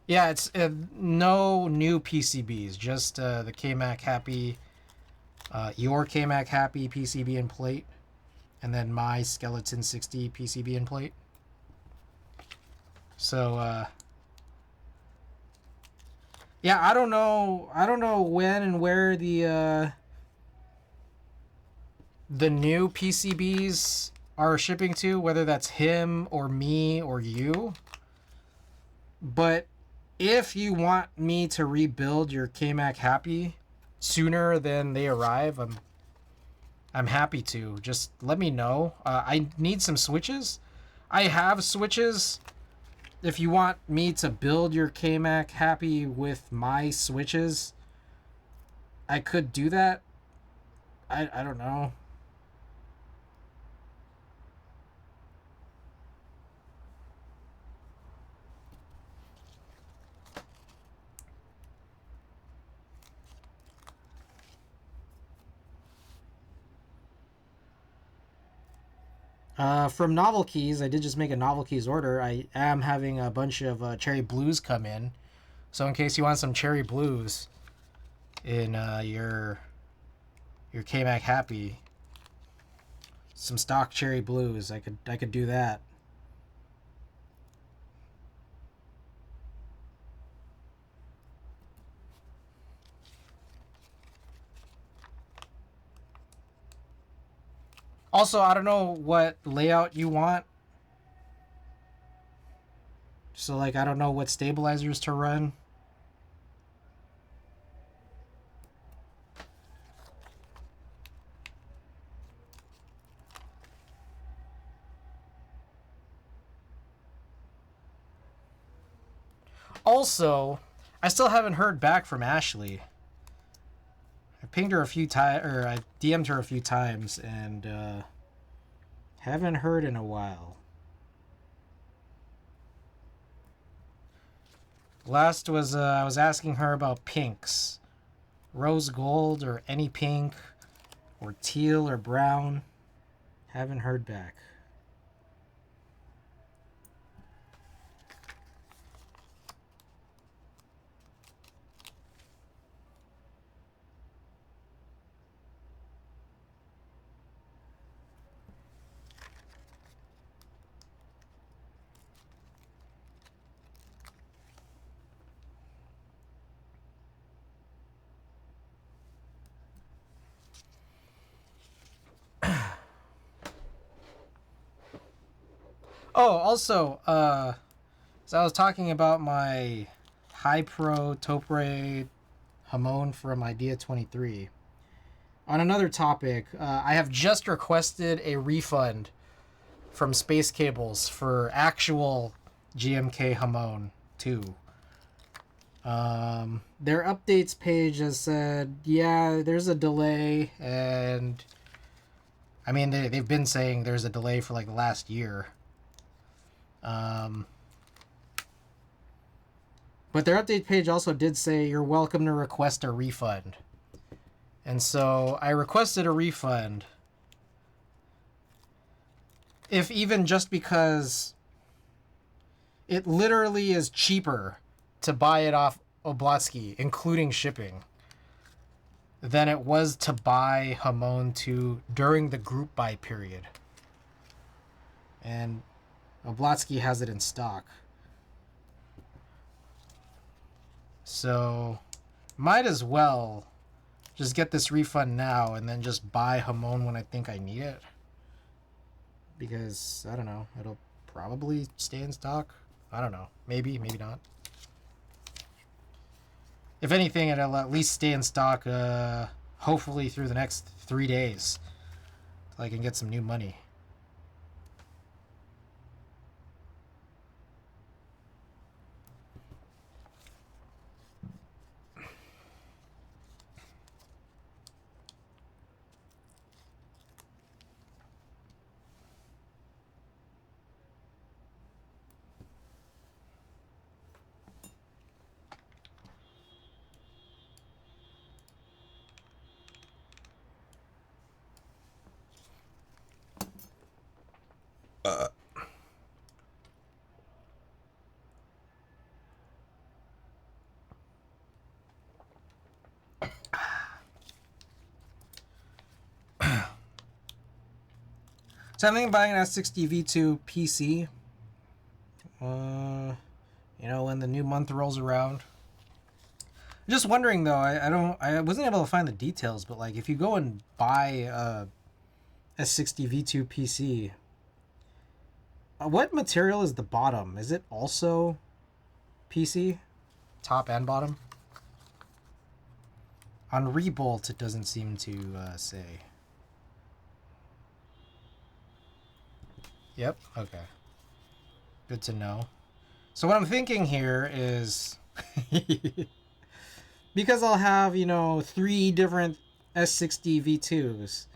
Yeah, it's no new PCBs, just the KMac Happy, your KMac Happy PCB and plate, and then my Skeleton 60 PCB and plate. So, yeah, I don't know when and where the new PCBs are shipping to, whether that's him or me or you. But if you want me to rebuild your KMac Happy sooner than they arrive, I'm happy to. Just let me know. I need some switches. I have switches. If you want me to build your KMac Happy with my switches, I could do that. I don't know. From Novel Keys, I did just make a Novel Keys order. I am having a bunch of Cherry Blues come in. So in case you want some Cherry Blues in your KMac Happy, some stock Cherry Blues, I could do that. Also, I don't know what layout you want. So, like, I don't know what stabilizers to run. Also, I still haven't heard back from Ashley. I pinged her a few times, or I DM'd her a few times, and haven't heard in a while. Last was I was asking her about pinks, rose gold or any pink, or teal or brown. Haven't heard back. Oh, also, so I was talking about my High Pro Topre Hamon from Idea 23. On another topic, I have just requested a refund from Space Cables for actual GMK Hamon 2. Their updates page has said, yeah, there's a delay, and I mean, they've been saying there's a delay for like the last year. But their update page also did say you're welcome to request a refund. And so I requested a refund. If even just because it literally is cheaper to buy it off Oblatsky, including shipping, than it was to buy Hamon 2 during the group buy period. And Oblatsky has it in stock. So, might as well just get this refund now and then just buy Hamon when I think I need it. Because, I don't know, it'll probably stay in stock. I don't know. Maybe, maybe not. If anything, it'll at least stay in stock, hopefully through the next 3 days. So I can get some new money. So I'm thinking buying an s60 V2 PC. You know, when the new month rolls around. Just wondering though, I wasn't able to find the details, but like if you go and buy a s60 V2 PC, what material is the bottom? Is it also PC? Top and bottom? On Rebolt, it doesn't seem to say. Yep, okay. Good to know. So what I'm thinking here is... because I'll have, you know, 3 different S60 V2s.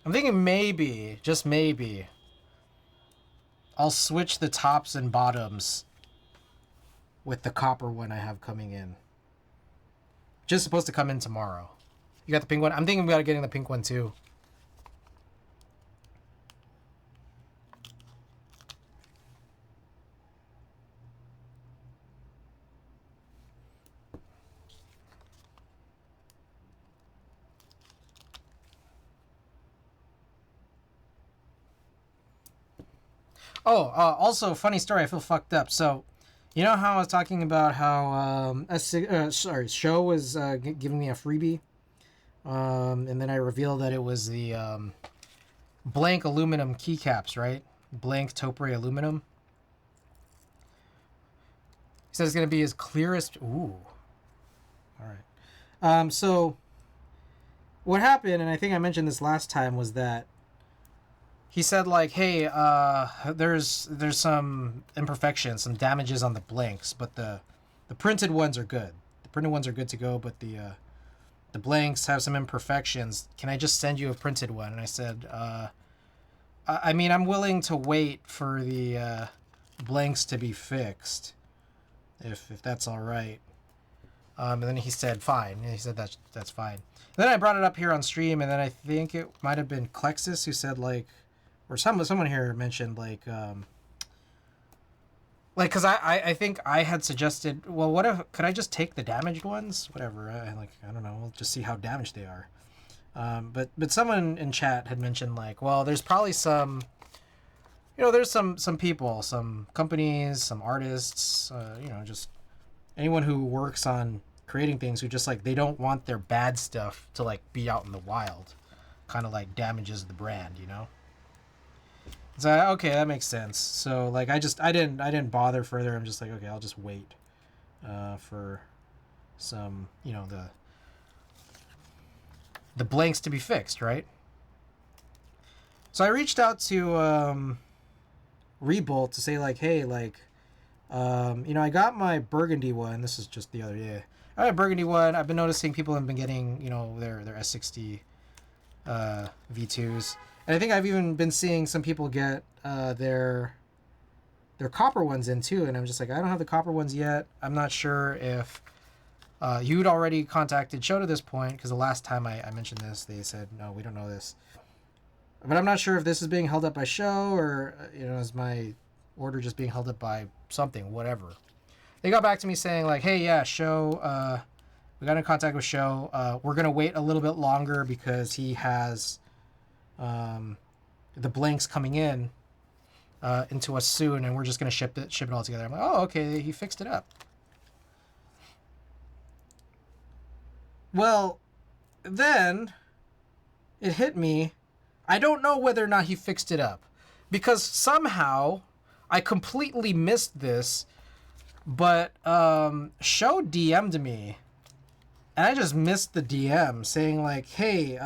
I'm thinking maybe, just maybe, I'll switch the tops and bottoms with the copper one I have coming in. Just supposed to come in tomorrow. You got the pink one? I'm thinking about getting the pink one too. Oh, also, funny story. I feel fucked up. So, you know how I was talking about how Show was giving me a freebie, and then I revealed that it was the blank aluminum keycaps, right? Blank Topre aluminum. He says it's gonna be as clear as. Ooh. All right. So, what happened, and I think I mentioned this last time, was that he said like, hey, there's some imperfections, some damages on the blanks, but the printed ones are good. The printed ones are good to go, but the blanks have some imperfections. Can I just send you a printed one? And I said, I mean, I'm willing to wait for the blanks to be fixed, if that's all right. And then he said, fine. And he said that's fine. And then I brought it up here on stream, and then I think it might have been Klexus who said like, or someone here mentioned like because I think I had suggested, well, what if, could I just take the damaged ones? Whatever. I don't know. We'll just see how damaged they are. But someone in chat had mentioned like, well, there's probably some, you know, there's some people, some companies, some artists, you know, just anyone who works on creating things who just like, they don't want their bad stuff to like be out in the wild. Kind of like damages the brand, you know? So okay, that makes sense. So like I didn't bother further. I'm just like, okay, I'll just wait for some, you know, the blanks to be fixed, right? So I reached out to Rebolt to say like, hey, like you know, I got my burgundy one. This is just the other day. I got a burgundy one. I've been noticing people have been getting, you know, their S60 V2s. And I think I've even been seeing some people get their copper ones in too. And I'm just like, I don't have the copper ones yet. I'm not sure if you'd already contacted Show to this point, because the last time I mentioned this, they said, no, we don't know this. But I'm not sure if this is being held up by Show, or, you know, is my order just being held up by something, whatever. They got back to me saying like, hey, yeah, Show, we got in contact with Show. We're going to wait a little bit longer because he has the blanks coming in into us soon, and we're just going to ship it all together. I'm like, oh, okay, he fixed it up. Well, then it hit me. I don't know whether or not he fixed it up, because somehow I completely missed this, but Show DM'd me, and I just missed the DM saying like, "Hey,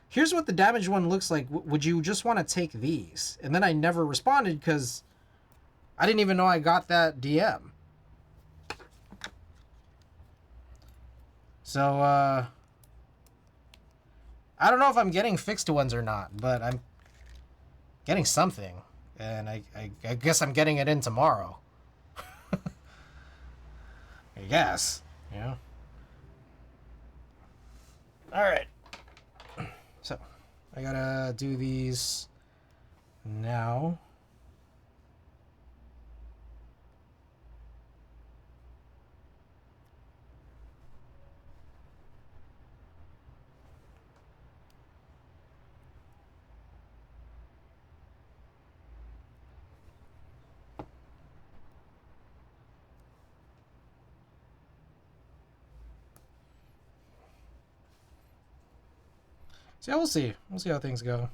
here's what the damaged one looks like. Would you just want to take these?" And then I never responded because I didn't even know I got that DM. So I don't know if I'm getting fixed ones or not, but I'm getting something, and I guess I'm getting it in tomorrow. I guess, you know. All right. So I gotta do these now. So yeah, we'll see. We'll see how things go.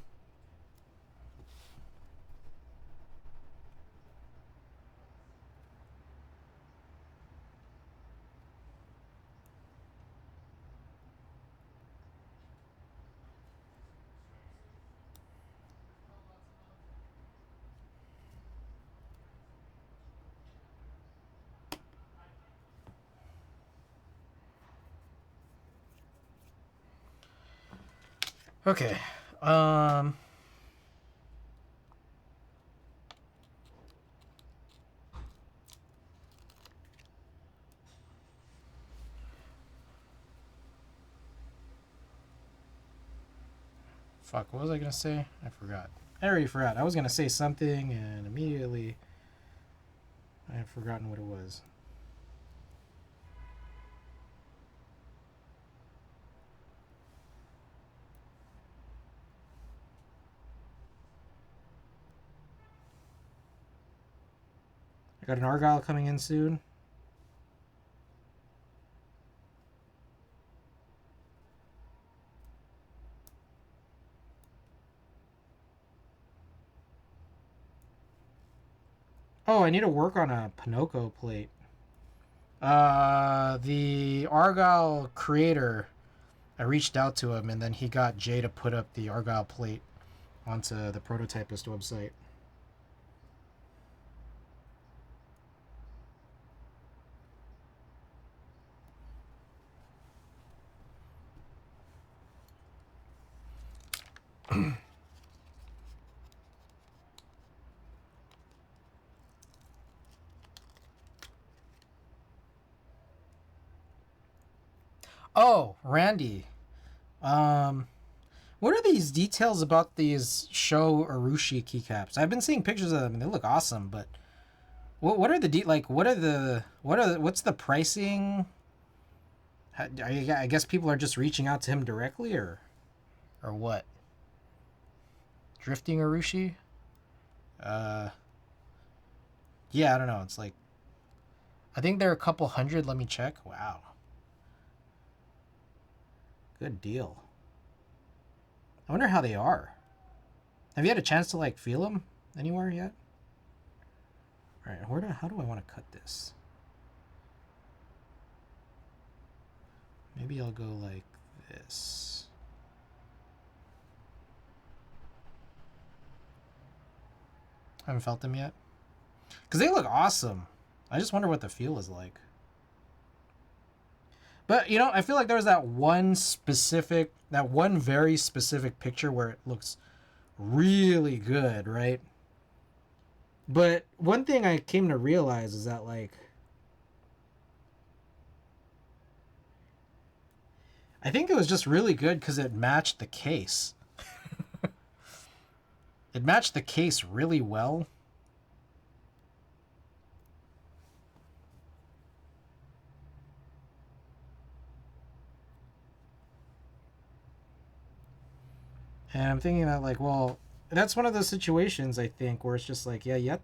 Okay. Fuck, what was I gonna say? I forgot. I already forgot. I was gonna say something and immediately I have forgotten what it was. I got an Argyle coming in soon. Oh, I need to work on a Pinocchio plate. The Argyle creator, I reached out to him and then he got Jay to put up the Argyle plate onto the prototypist website. Oh, Randy. Um, what are these details about these Show Arushi keycaps? I've been seeing pictures of them and they look awesome, but what are the like? What's the pricing? I guess people are just reaching out to him directly, or what? Drifting Arushi? Uh, yeah, I don't know. It's like I think they're a couple hundred. Let me check. Wow, good deal. I wonder how they are. Have you had a chance to like feel them anywhere yet? All right, how do I want to cut this? Maybe I'll go like this. I haven't felt them yet. Because they look awesome. I just wonder what the feel is like. But, you know, I feel like there was that one very specific picture where it looks really good, right? But one thing I came to realize is that, like, I think it was just really good because it matched the case. It matched the case really well. And I'm thinking that, like, well, that's one of those situations, I think, where it's just like, yeah, you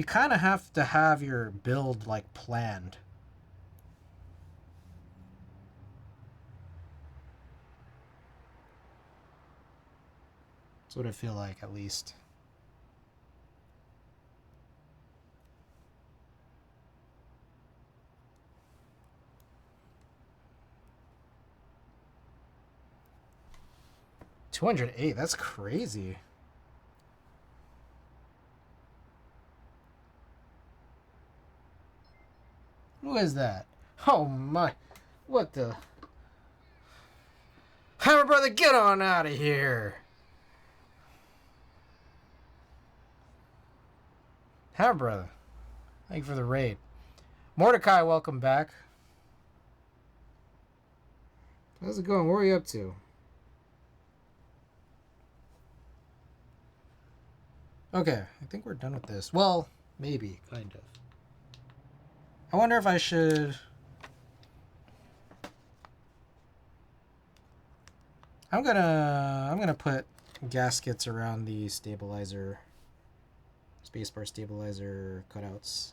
kind of have to have your build, like, planned. That's what I feel like, at least. 208. That's crazy. Who is that? Oh my. What the? Hammer brother, get on out of here. Hammer brother. Thank you for the raid. Mordecai, welcome back. How's it going? What are you up to? Okay, I think we're done with this. Well, maybe, kind of. I wonder if I should... I'm gonna put gaskets around the stabilizer, spacebar stabilizer cutouts.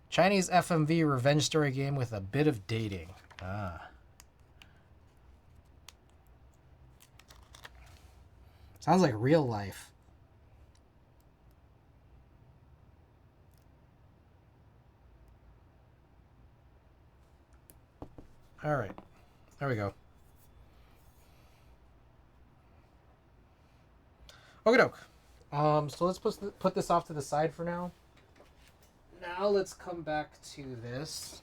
Chinese FMV revenge story game with a bit of dating. Ah. Sounds like real life. All right, there we go. Okie doke. So let's put this off to the side for now. Now let's come back to this.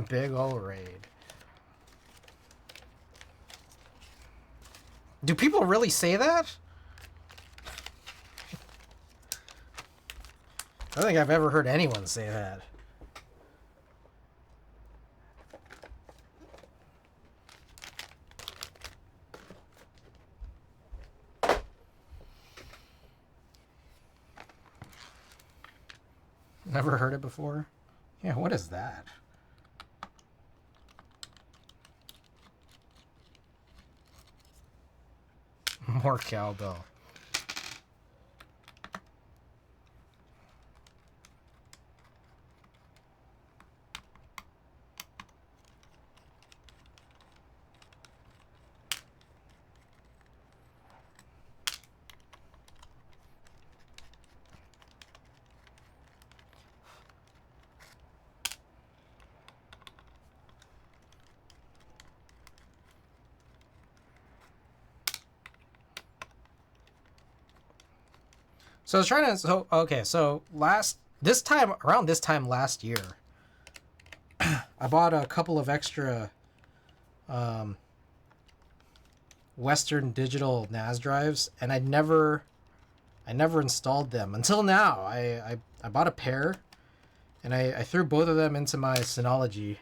Big ol' raid. Do people really say that? I don't think I've ever heard anyone say that. Never heard it before? Yeah, what is that? More cowbell. So I was trying to, so around this time last year, I bought a couple of extra Western Digital NAS drives, and I never installed them until now. I bought a pair, and I threw both of them into my Synology,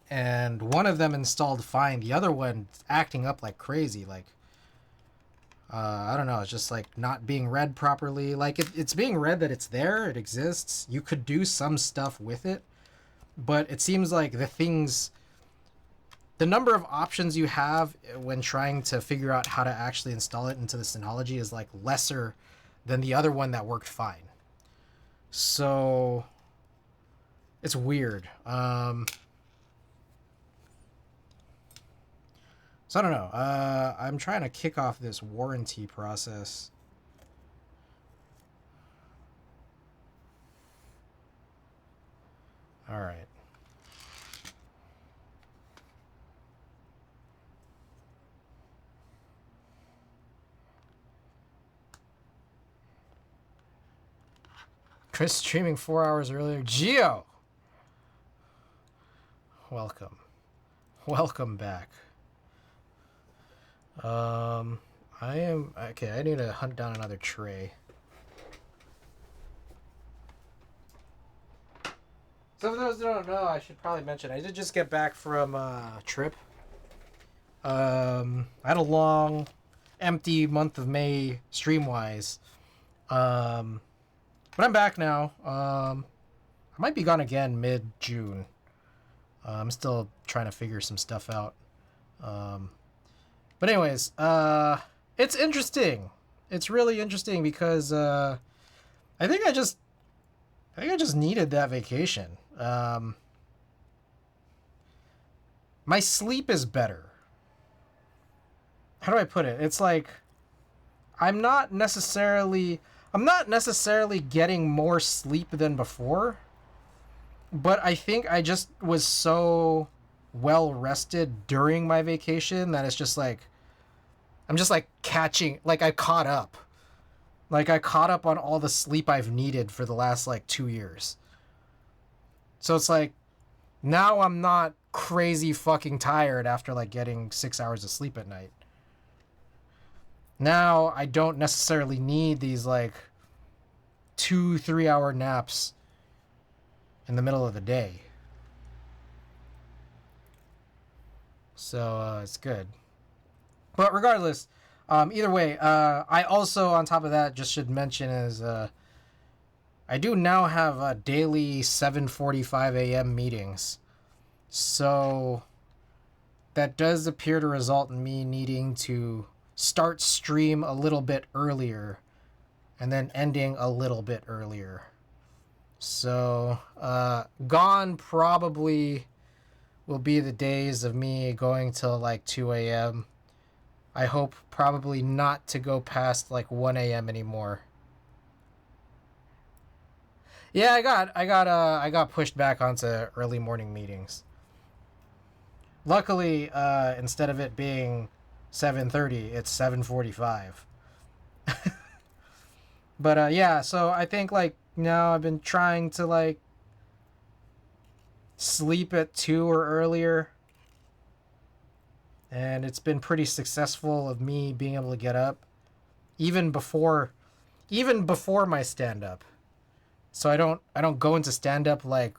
and one of them installed fine. The other one acting up like crazy, like I don't know, it's just like not being read properly. Like it's being read that it's there, it exists. You could do some stuff with it, but it seems like the number of options you have when trying to figure out how to actually install it into the Synology is like lesser than the other one that worked fine. So it's weird. So I don't know. I'm trying to kick off this warranty process. All right. Chris streaming 4 hours earlier. Geo! Welcome. Welcome back. Okay, I need to hunt down another tray. So for those who don't know, I should probably mention, I did just get back from a trip. I had a long, empty month of May stream-wise. But I'm back now. I might be gone again mid-June. I'm still trying to figure some stuff out. But anyways, it's interesting. It's really interesting because I think I just needed that vacation. My sleep is better. How do I put it? It's like I'm not necessarily getting more sleep than before, But I think I just was so well rested during my vacation that it's just like I'm just like catching, like I caught up. Like I caught up on all the sleep I've needed for the last like 2 years. So it's like now I'm not crazy fucking tired after like getting 6 hours of sleep at night. Now I don't necessarily need these like 2-3 hour naps in the middle of the day. So it's good. But regardless, either way, I also on top of that just should mention is I do now have daily 7:45 a.m. meetings. So that does appear to result in me needing to start stream a little bit earlier and then ending a little bit earlier. So gone probably will be the days of me going till like 2 a.m. I hope probably not to go past like 1 a.m. anymore. Yeah, I got pushed back onto early morning meetings. Luckily, instead of it being 7:30, it's 7:45. But yeah, so I think like now I've been trying to like sleep at 2 or earlier, and it's been pretty successful of me being able to get up even before my stand up. So I don't go into stand up like,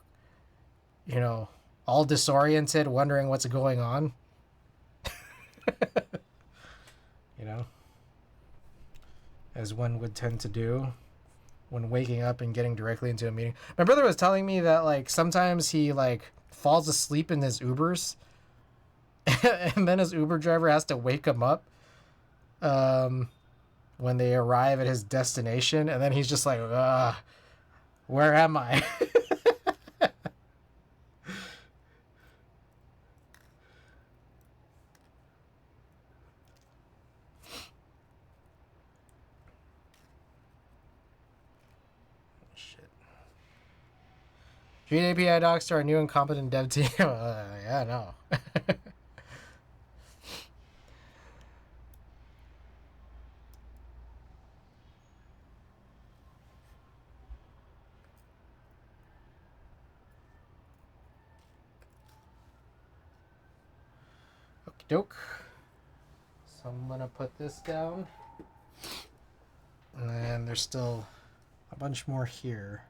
you know, all disoriented wondering what's going on. You know, as one would tend to do when waking up and getting directly into a meeting. My brother was telling me that like sometimes he like falls asleep in his Ubers and then his Uber driver has to wake him up when they arrive at his destination, and then he's just like, where am I? Shit. Treat API docs to our new incompetent dev team. Yeah, no. Okie doke. So I'm gonna put this down. And then there's still a bunch more here.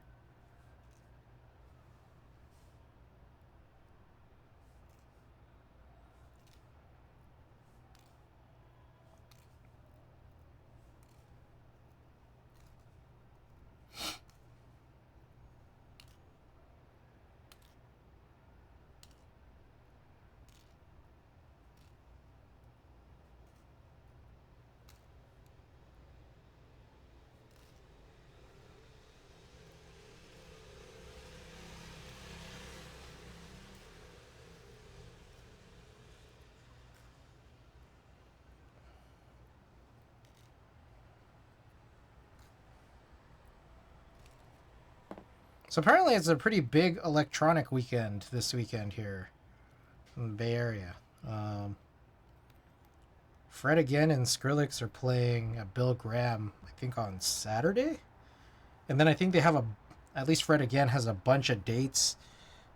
So apparently it's a pretty big electronic weekend this weekend here in the Bay Area. Fred again and Skrillex are playing at Bill Graham, I think on Saturday, and then I think they have at least Fred again has a bunch of dates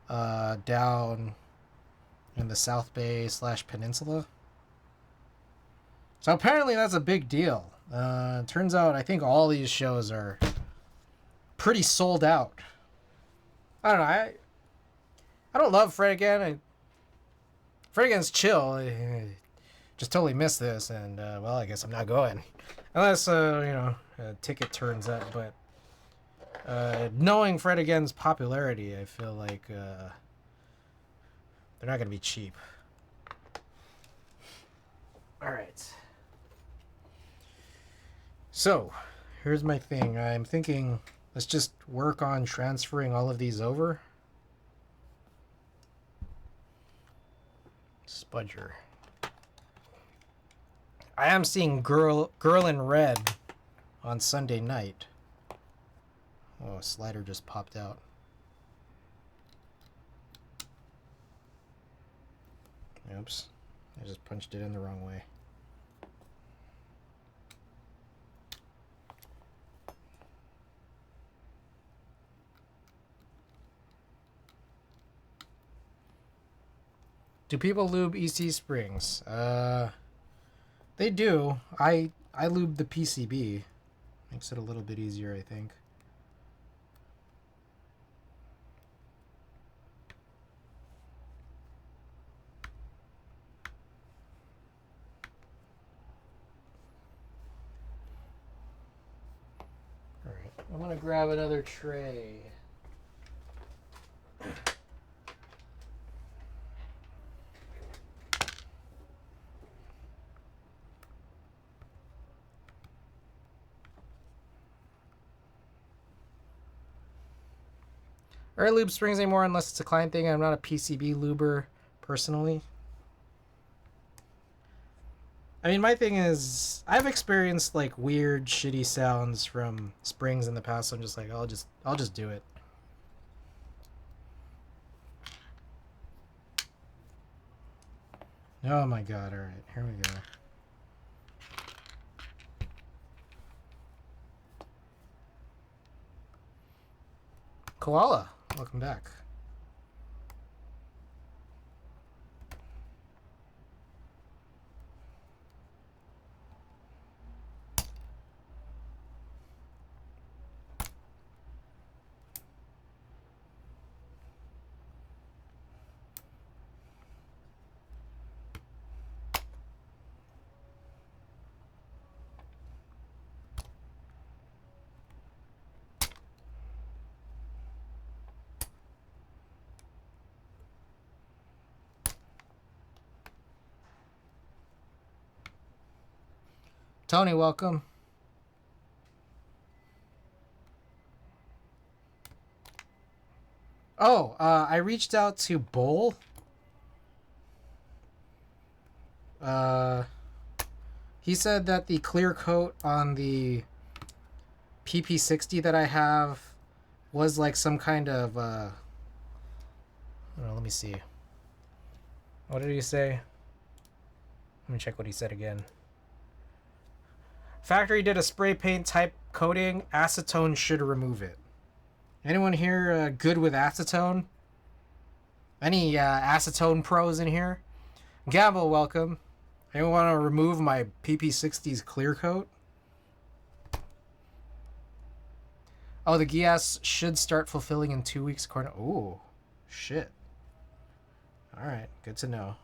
down in the South Bay / Peninsula. So apparently that's a big deal. Turns out I think all these shows are pretty sold out. I don't know. I don't love Fred again. Fred again's chill. I just totally missed this, and well, I guess I'm not going unless a ticket turns up. But knowing Fred again's popularity, I feel like they're not gonna be cheap. All right. So here's my thing. I'm thinking let's just work on transferring all of these over. Spudger. I am seeing Girl in Red on Sunday night. Oh, a slider just popped out. Oops. I just punched it in the wrong way. Do people lube EC springs? They do. I lube the PCB. Makes it a little bit easier, I think. Alright, I'm gonna grab another tray. I lube springs anymore unless it's a client thing. I'm not a PCB luber personally. I mean, my thing is, I've experienced like weird, shitty sounds from springs in the past. So I'm just like, I'll just do it. Oh my god! All right, here we go. Koala, welcome back. Tony, welcome. Oh, I reached out to Bull. He said that the clear coat on the PP60 that I have was like some kind of, I don't know, let me see. What did he say? Let me check what he said again. Factory did a spray paint type coating. Acetone should remove it. Anyone here good with acetone? Any acetone pros in here? Gamble, welcome. Anyone want to remove my PP60's clear coat? Oh, the GIAS should start fulfilling in 2 weeks. Ooh, shit. All right, good to know.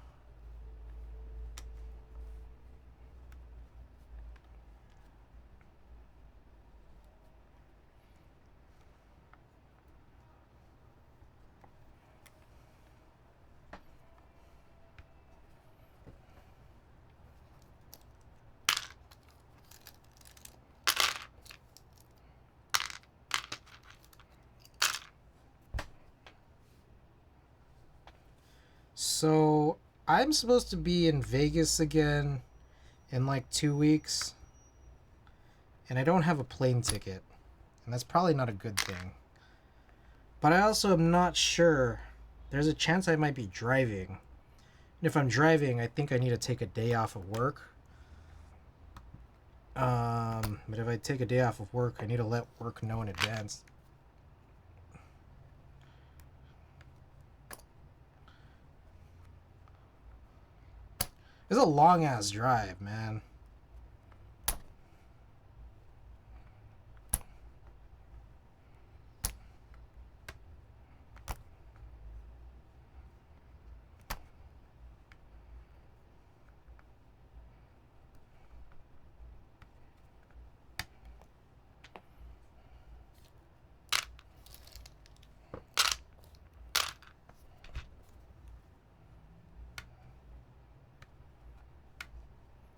So I'm supposed to be in Vegas again in like 2 weeks, and I don't have a plane ticket, and that's probably not a good thing. But I also am not sure. There's a chance I might be driving. And if I'm driving, I think I need to take a day off of work. But if I take a day off of work, I need to let work know in advance. It's a long ass drive, man.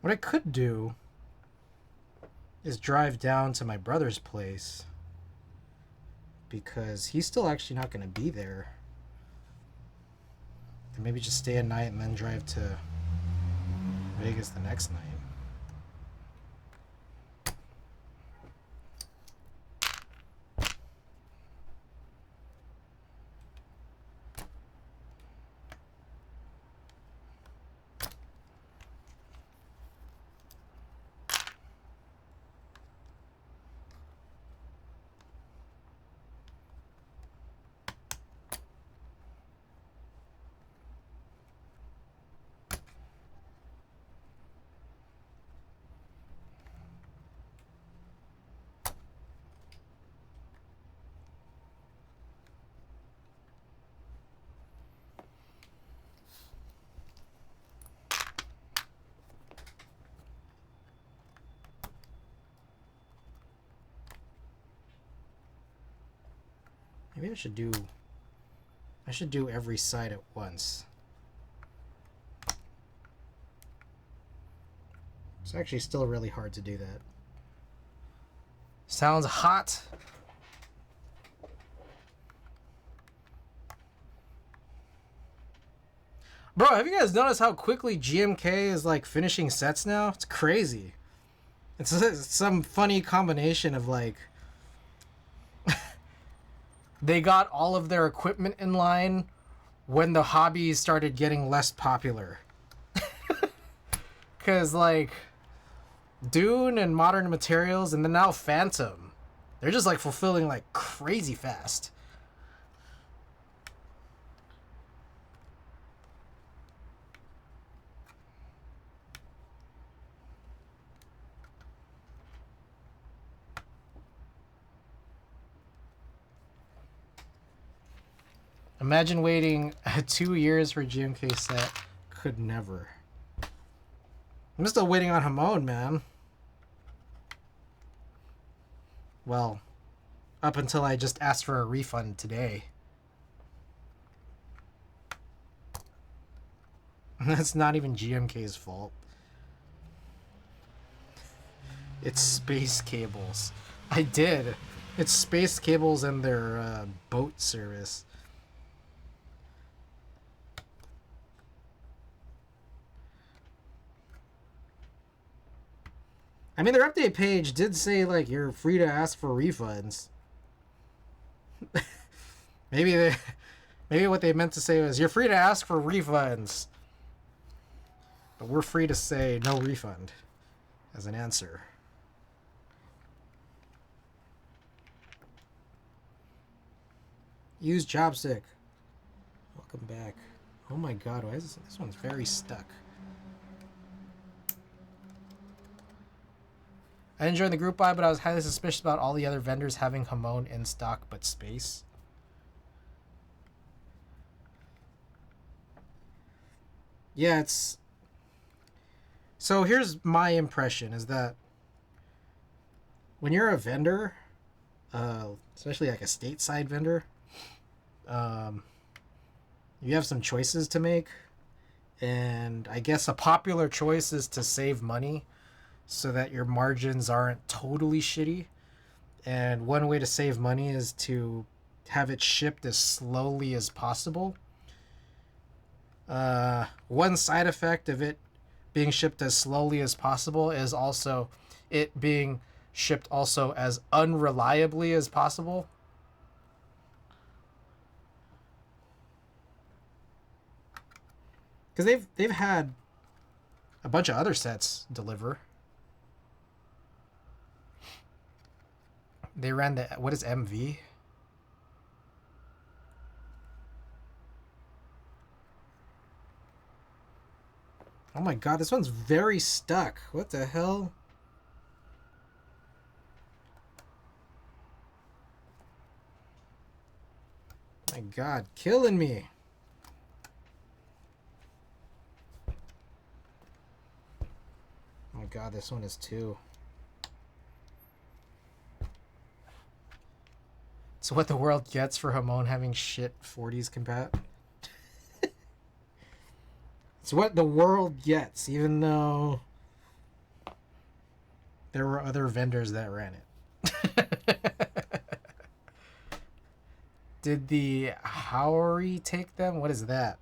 What I could do is drive down to my brother's place, because he's still actually not going to be there. And maybe just stay a night and then drive to Vegas the next night. Maybe I should do every side at once. It's actually still really hard to do that. Sounds hot. Bro, have you guys noticed how quickly GMK is like finishing sets now? It's crazy. It's some funny combination of like they got all of their equipment in line when the hobby started getting less popular. Cause like Dune and Modern Materials and then now Phantom, they're just like fulfilling like crazy fast. Imagine waiting 2 years for a GMK set. Could never. I'm still waiting on Hamon, man. Well, up until I just asked for a refund today. That's not even GMK's fault. It's Space Cables. I did. It's Space Cables and their boat service. I mean, their update page did say, like, you're free to ask for refunds. maybe what they meant to say was, you're free to ask for refunds. But we're free to say no refund as an answer. Use chopstick. Welcome back. Oh my god, why is this one's very stuck. I enjoyed the group buy, but I was highly suspicious about all the other vendors having Hamon in stock but space. Yeah, it's... So here's my impression, is that when you're a vendor, especially like a stateside vendor, you have some choices to make. And I guess a popular choice is to save money so that your margins aren't totally shitty. And one way to save money is to have it shipped as slowly as possible. One side effect of it being shipped as slowly as possible is also it being shipped also as unreliably as possible. Because they've had a bunch of other sets deliver. They ran the... What is MV? Oh my god, this one's very stuck. What the hell? My god, killing me. Oh my god, this one is too. It's what the world gets for Hamon having shit 40s compat. It's what the world gets, even though there were other vendors that ran it. Did the Howery take them? What is that?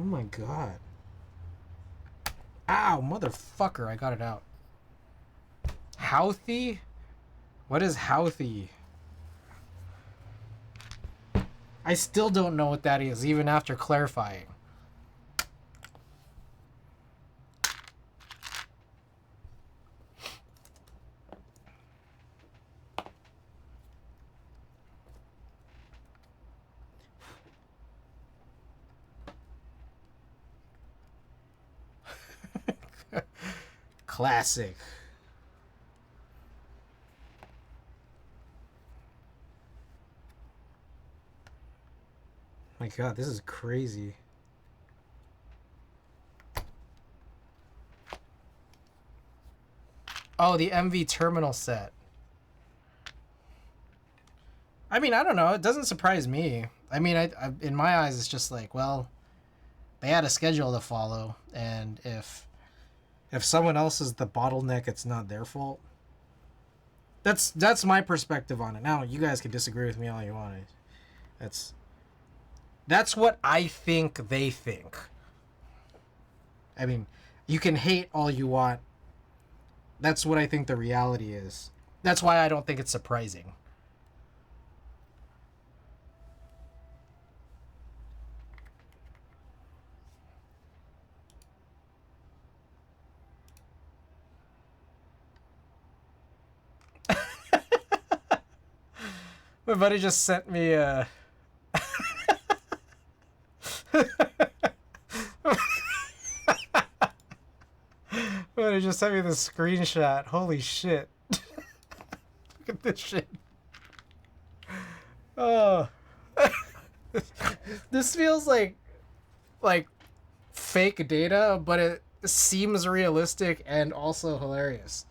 Oh my god. Ow, motherfucker, I got it out. Houthie? What is Houthie? I still don't know what that is, even after clarifying. Classic. My god, this is crazy. Oh, the MV terminal set. I mean, I don't know. It doesn't surprise me. I mean, I in my eyes, it's just like, well, they had a schedule to follow, and if someone else is the bottleneck, it's not their fault. That's my perspective on it. Now, you guys can disagree with me all you want. That's that's what I think they think. I mean, you can hate all you want. That's what I think the reality is. That's why I don't think it's surprising. My buddy just sent me a. My buddy just sent me the screenshot. Holy shit! Look at this shit. Oh, this feels like fake data, but it seems realistic and also hilarious.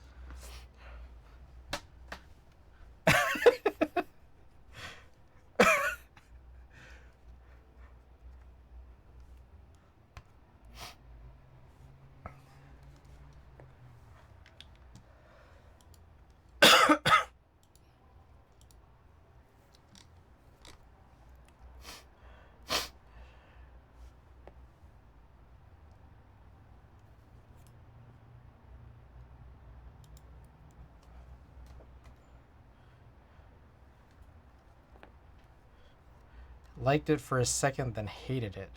Liked it for a second, then hated it.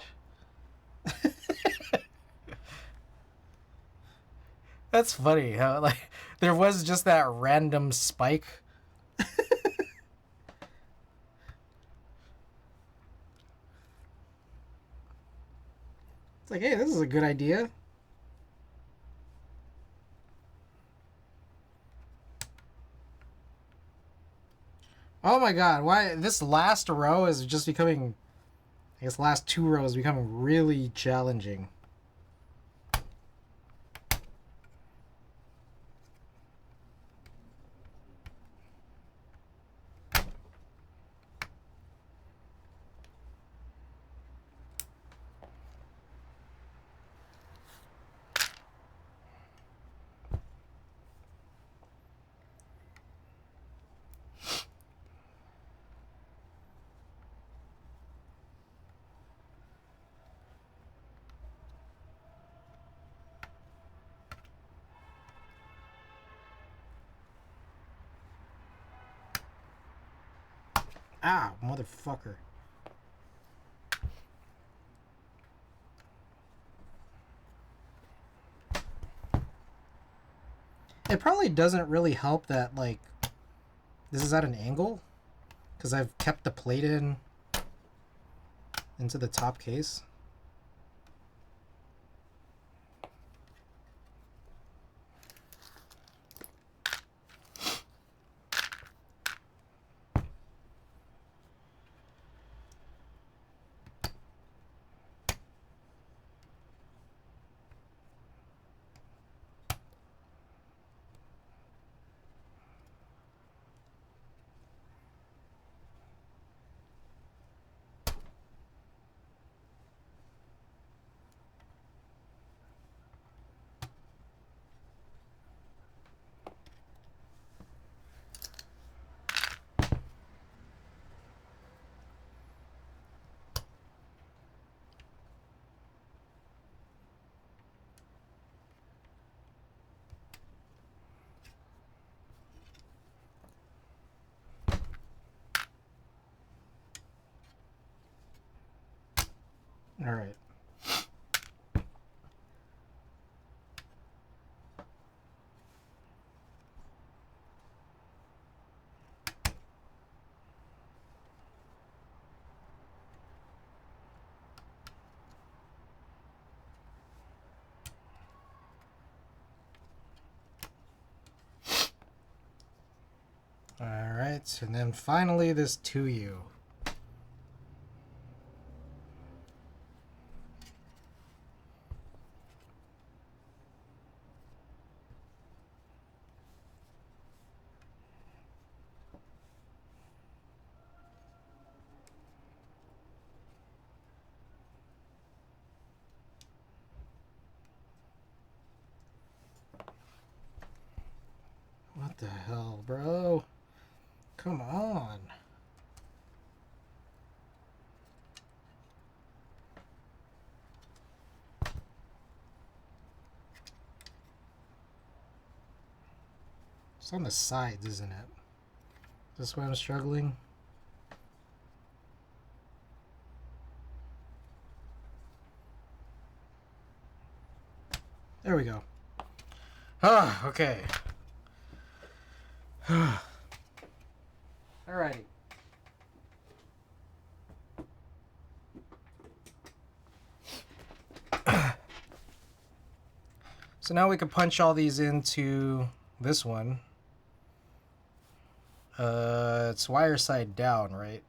That's funny how like there was just that random spike. It's like, hey, this is a good idea. Oh my god, why this last row is just becoming, I guess last two rows becoming really challenging. Ah, motherfucker. It probably doesn't really help that, like, this is at an angle, because I've kept the plate into the top case. All right. All right, and then finally this 2U. the hell, bro? Come on. It's on the sides, isn't it? Is this why I'm struggling? There we go. Ah, okay. Alrighty. So now we can punch all these into this one. It's wire side down, right?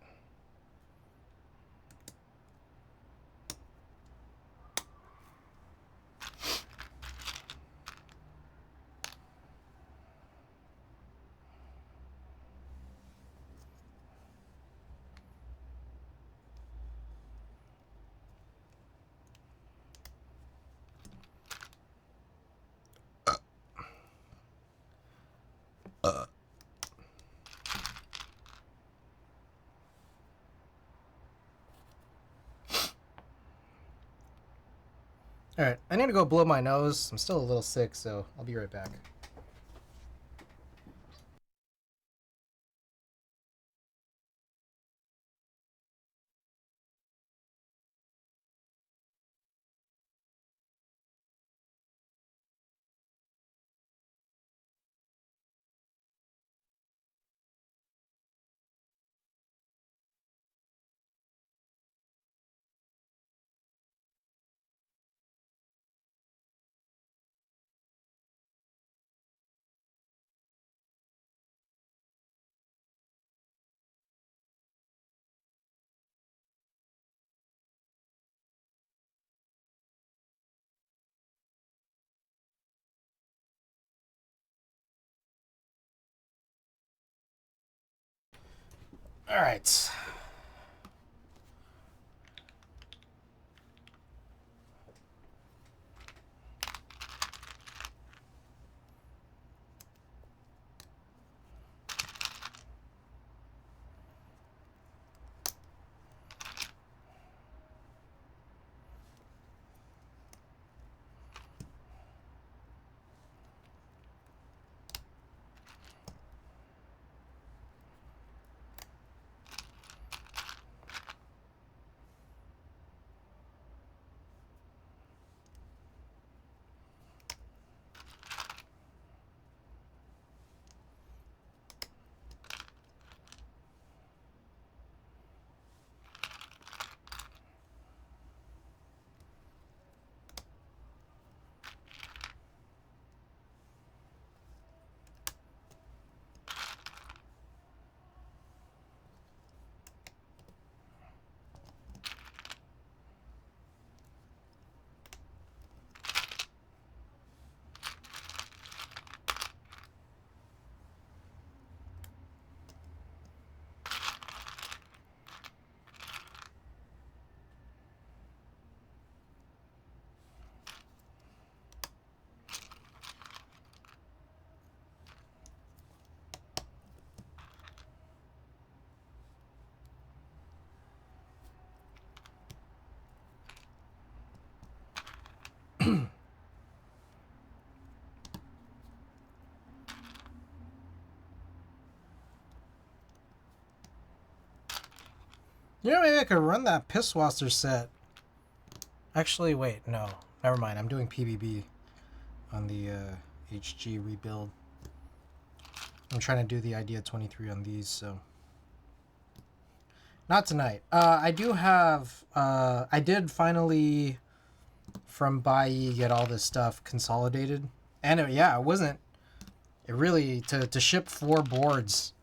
Alright, I need to go blow my nose. I'm still a little sick, so I'll be right back. Alright. You know, maybe I could run that Pisswasser set. Actually, wait, no. Never mind, I'm doing PBB on the HG rebuild. I'm trying to do the Idea 23 on these, so... Not tonight. I do have... I did finally, from Bai, get all this stuff consolidated. And yeah, it wasn't... It really... To ship 4 boards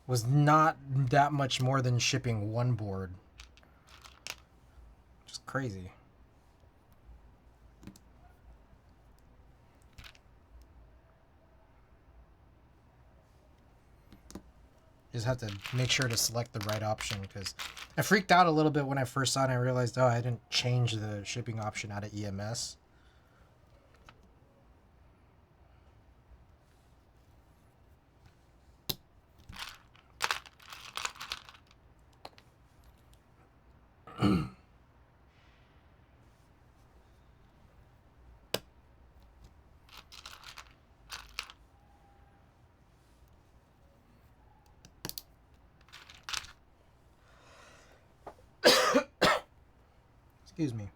was not that much more than shipping 1 board. Just crazy. Just have to make sure to select the right option, because I freaked out a little bit when I first saw it and I realized, oh, I didn't change the shipping option out of EMS. Excuse me.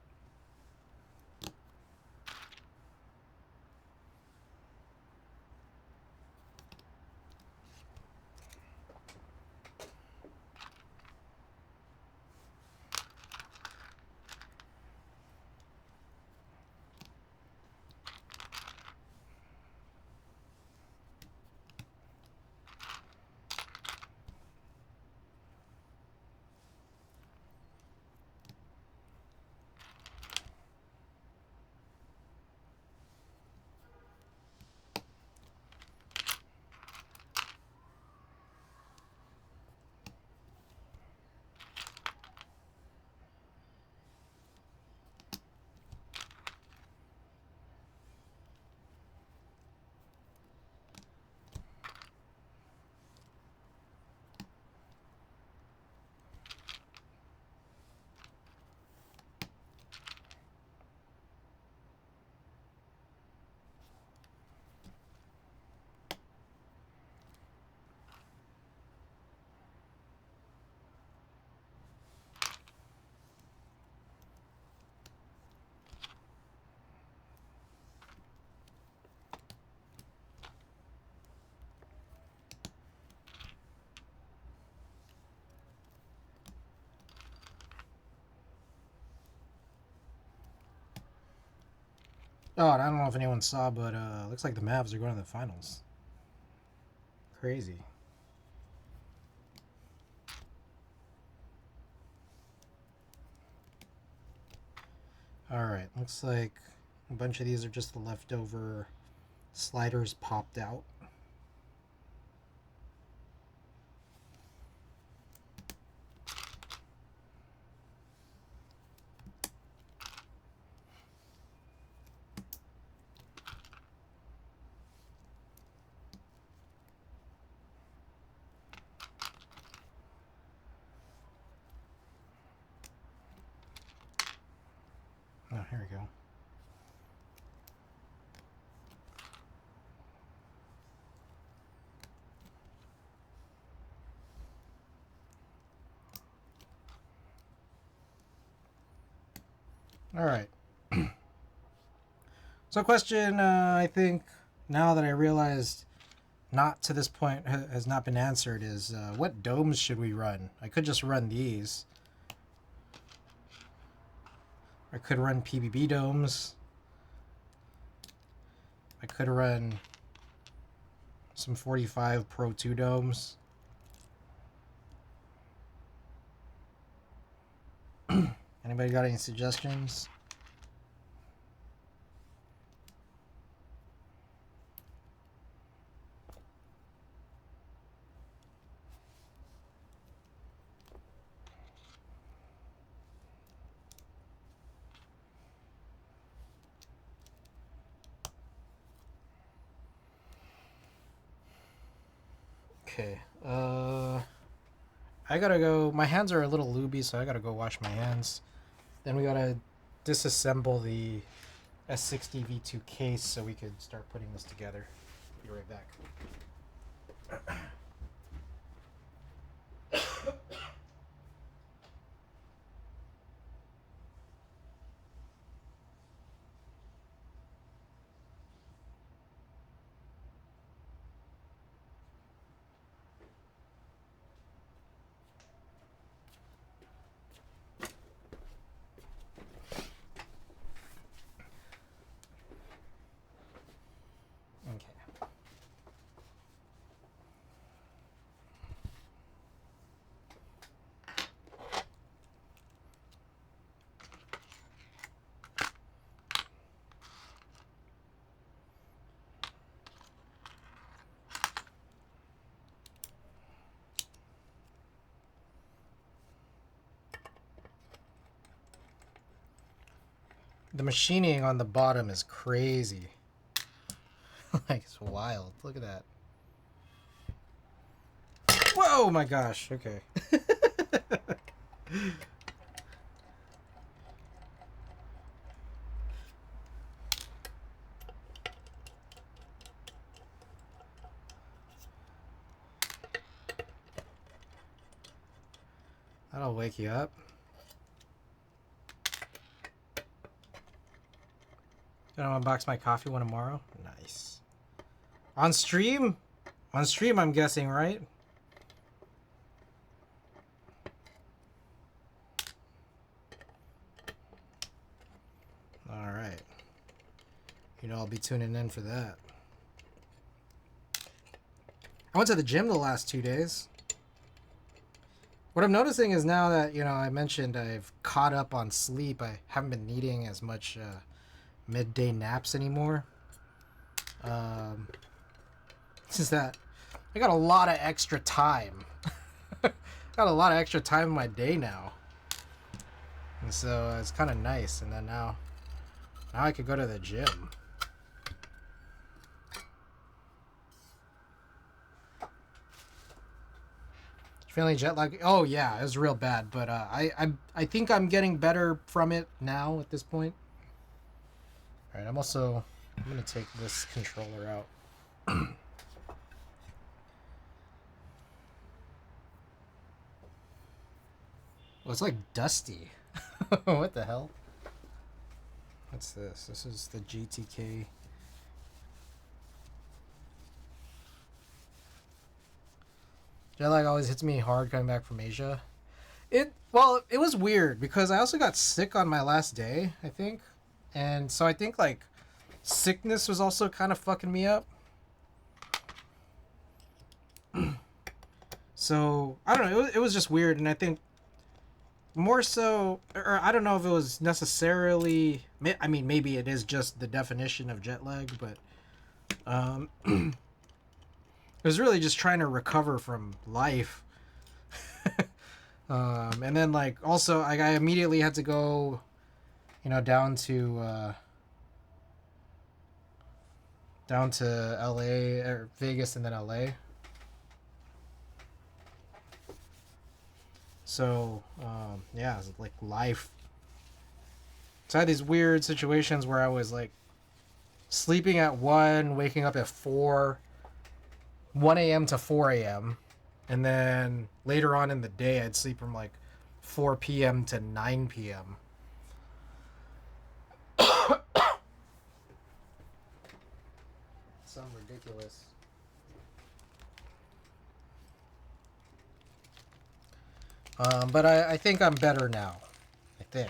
Oh, and I don't know if anyone saw, but looks like the Mavs are going to the finals. Crazy. Alright, looks like a bunch of these are just the leftover sliders popped out. Oh, here we go. All right. So, question I think now that I realized not to this point has not been answered is what domes should we run? I could just run these. I could run PBB domes. I could run some 45 Pro 2 domes. Anybody got any suggestions? Okay. I gotta go. My hands are a little looby, so I gotta go wash my hands. Then we gotta disassemble the s60 V2 case so we could start putting this together. Be right back. Okay. The machining on the bottom is crazy. Like, it's wild. Look at that. Whoa, my gosh. Okay. That'll wake you up. Gonna unbox my coffee one tomorrow. Nice. On stream? On stream, I'm guessing, right? All right. You know, I'll be tuning in for that. I went to the gym the last 2 days. What I'm noticing is now that, you know, I mentioned I've caught up on sleep, I haven't been needing as much midday naps anymore. Since that, I got a lot of extra time. Got a lot of extra time in my day now. And so it's kind of nice. And then now I could go to the gym. Feeling jet lag? Oh yeah, it was real bad. But I think I'm getting better from it now at this point. All right, I'm gonna take this controller out. Well, it's like dusty. What the hell? What's this? This is the GTK. Jet lag always hits me hard coming back from Asia. It was weird because I also got sick on my last day, I think. And so I think like sickness was also kind of fucking me up. So I don't know, it was just weird, and I think more so, or I don't know if it was necessarily, I mean maybe it is just the definition of jet lag, but it was really just trying to recover from life. And then like also I immediately had to go, you know, down to LA or Vegas and then LA. So yeah, it's like life. So I had these weird situations where I was like sleeping at 1, waking up at 4, 1 a.m. to 4 a.m. And then later on in the day, I'd sleep from like 4 p.m. to 9 p.m. Sounds ridiculous. But I think I'm better now. I think.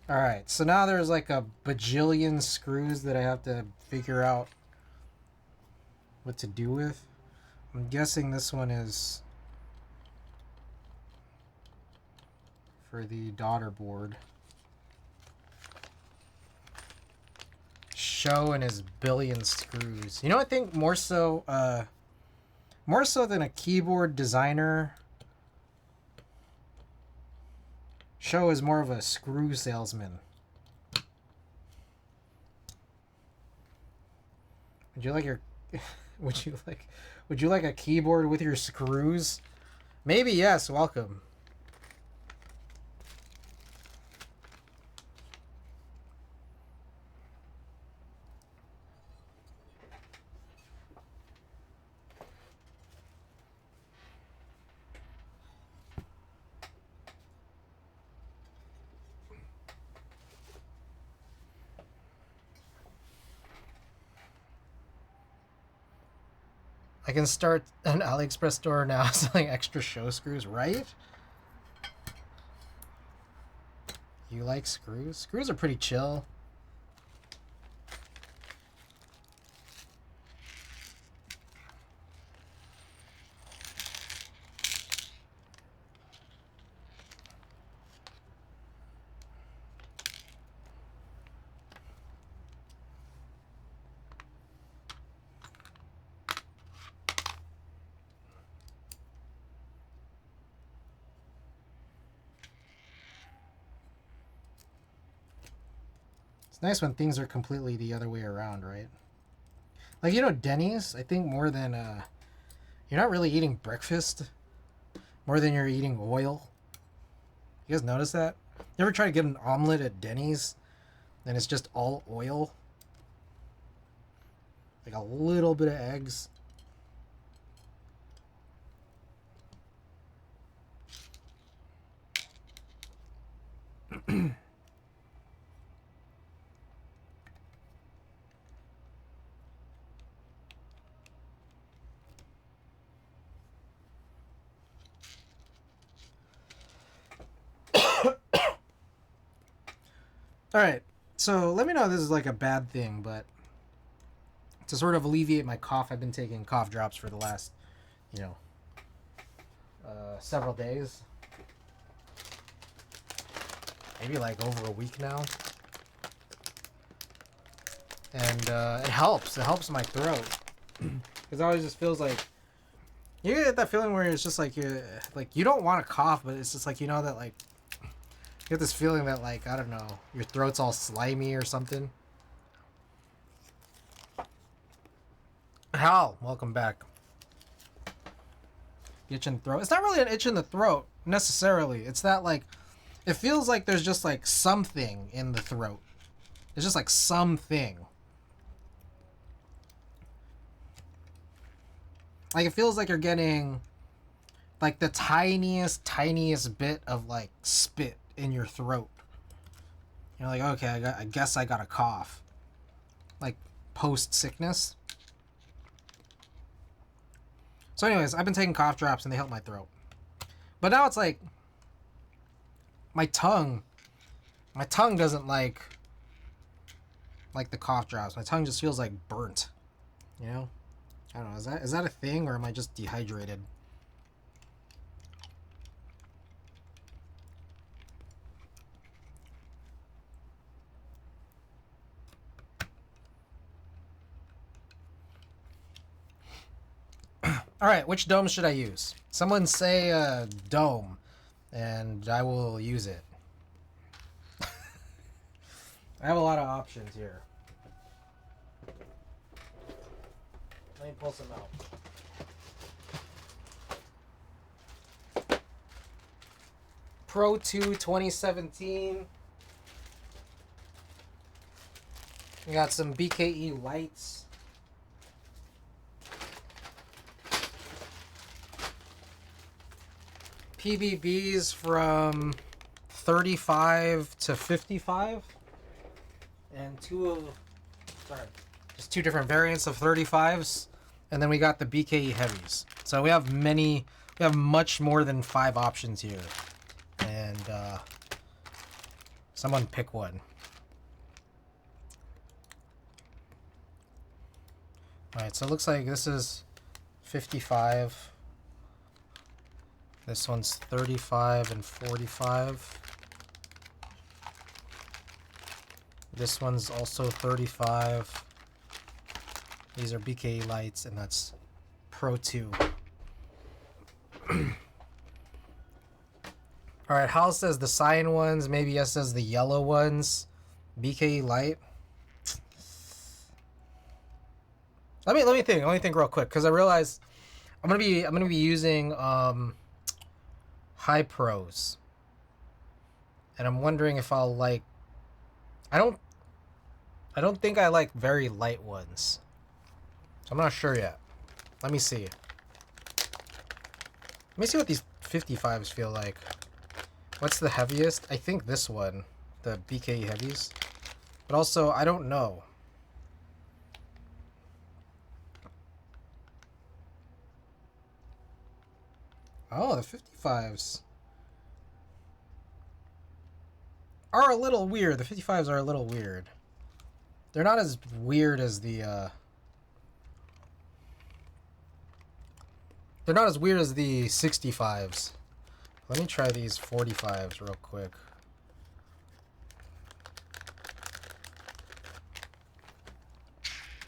Alright, so now there's like a bajillion screws that I have to figure out what to do with. I'm guessing this one is for the daughter board. Show and his billion screws. You know, I think more so than a keyboard designer, Show is more of a screw salesman. Would you like your would you like a keyboard with your screws? Maybe yes, welcome. I can start an AliExpress store now selling extra show screws, right? You like screws? Screws are pretty chill. It's nice when things are completely the other way around, right? Like, you know, Denny's, I think more than, you're not really eating breakfast more than you're eating oil. You guys notice that? You ever try to get an omelet at Denny's and it's just all oil? Like a little bit of eggs. All right. So let me know if this is like a bad thing, but to sort of alleviate my cough, I've been taking cough drops for the last, you know, several days. Maybe like over a week now. And it helps. It helps my throat. Because it always just feels like you get that feeling where it's just like you don't want to cough, but it's just like you know that like you get this feeling that like I don't know, your throat's all slimy or something. Hal, welcome back. Itch in the throat. It's not really an itch in the throat necessarily. It's that like it feels like there's just like something in the throat. It's just like something. Like it feels like you're getting like the tiniest bit of like spit in your throat. You're like, okay, I guess I got a cough. Like post sickness. So anyways, I've been taking cough drops and they help my throat. But now it's like my tongue doesn't like the cough drops. My tongue just feels like burnt. You know? I don't know, is that a thing or am I just dehydrated? Alright, which dome should I use? Someone say dome, and I will use it. I have a lot of options here. Let me pull some out. Pro 2 2017. We got some BKE lights. PBBs from 35 to 55. And just two different variants of 35s. And then we got the BKE heavies. So we have much more than 5 options here. And someone pick one. Alright, so it looks like this is 55. This one's 35 and 45. This one's also 35. These are BKE lights, and that's Pro 2. Alright, Hal says the cyan ones. Maybe S says the yellow ones. BKE light. Let me think. Let me think real quick, because I realized I'm gonna be using high pros, and I'm wondering if I'll like. I don't think I like very light ones, so I'm not sure yet. Let me see. Let me see what these 55s feel like. What's the heaviest? I think this one, the BKE heavies, but also I don't know. Oh, the 55s are a little weird. The 55s are a little weird. They're not as weird as the they're not as weird as the 65s. Let me try these 45s real quick.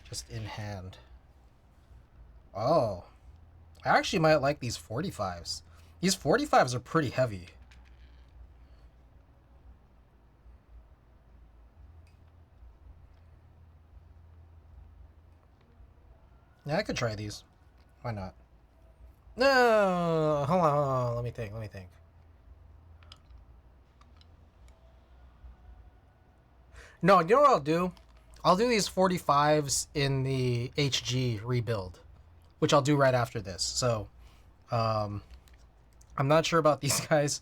Just in hand. Oh. I actually might like these 45s. These 45s are pretty heavy. Yeah, I could try these. Why not? No, hold on. Let me think. No, you know what I'll do? I'll do these 45s in the HG rebuild, which I'll do right after this. So, I'm not sure about these guys,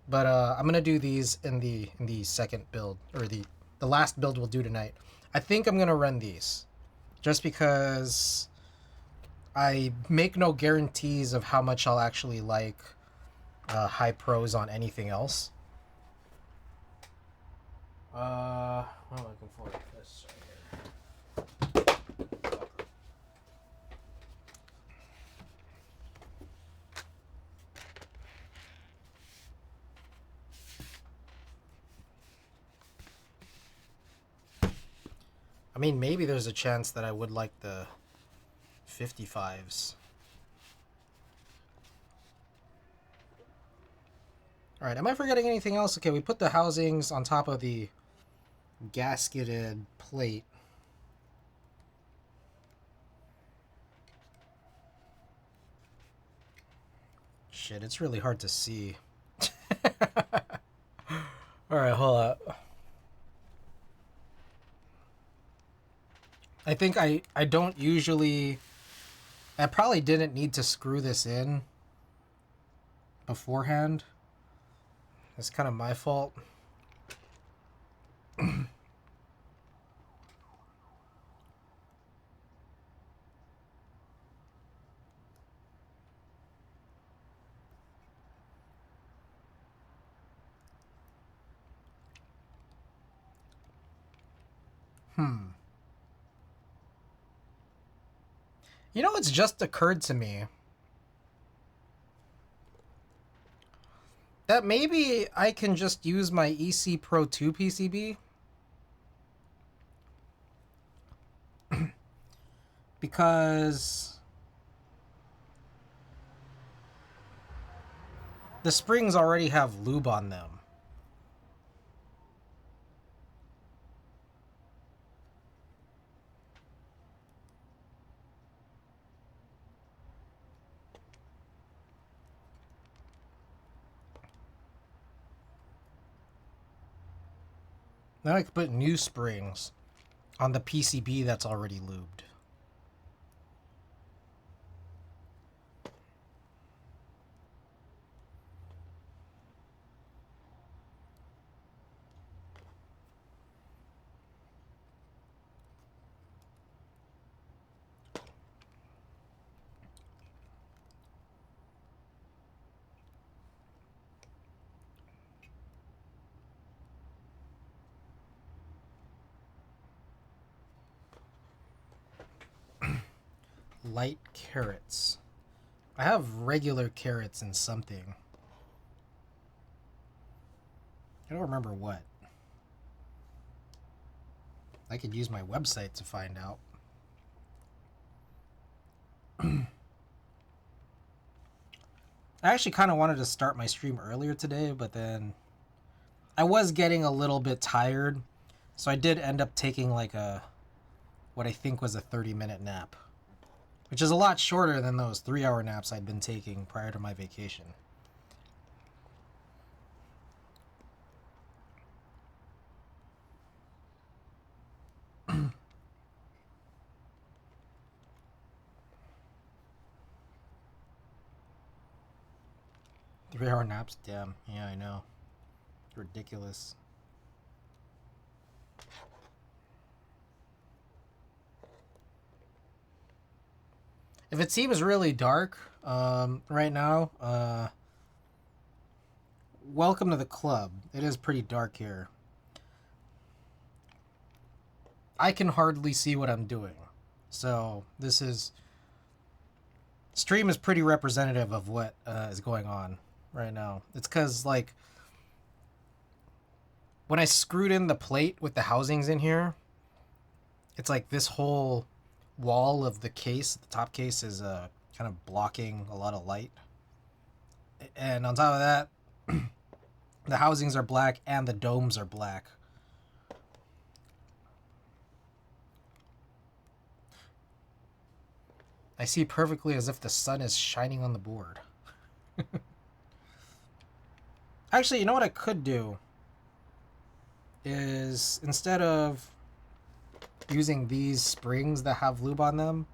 but I'm gonna do these in the second build, or the last build we'll do tonight. I think I'm gonna run these, just because I make no guarantees of how much I'll actually like high pros on anything else. What am I looking for? This right here. I mean, maybe there's a chance that I would like the 55s. Alright, am I forgetting anything else? Okay, we put the housings on top of the gasketed plate. Shit, it's really hard to see. Alright, hold up. I think I don't usually... I probably didn't need to screw this in beforehand. It's kind of my fault. You know what's just occurred to me? That maybe I can just use my EC Pro 2 PCB. Because the springs already have lube on them. Now I can put new springs on the PCB that's already lubed. Light carrots. I have regular carrots and something. I don't remember what. I could use my website to find out. I actually kind of wanted to start my stream earlier today, but then I was getting a little bit tired, so I did end up taking like what I think was a 30-minute nap, which is a lot shorter than those 3-hour naps I'd been taking prior to my vacation. Three-hour naps? Damn. Yeah, I know. It's ridiculous. If it seems really dark right now, welcome to the club. It is pretty dark here. I can hardly see what I'm doing. So this is... Stream is pretty representative of what is going on right now. It's because, like, when I screwed in the plate with the housings in here, it's like this whole wall of the case, the top case, is kind of blocking a lot of light. And on top of that, the housings are black and the domes are black. I see perfectly as if the sun is shining on the board. Actually, you know what I could do? Is instead of using these springs that have lube on them,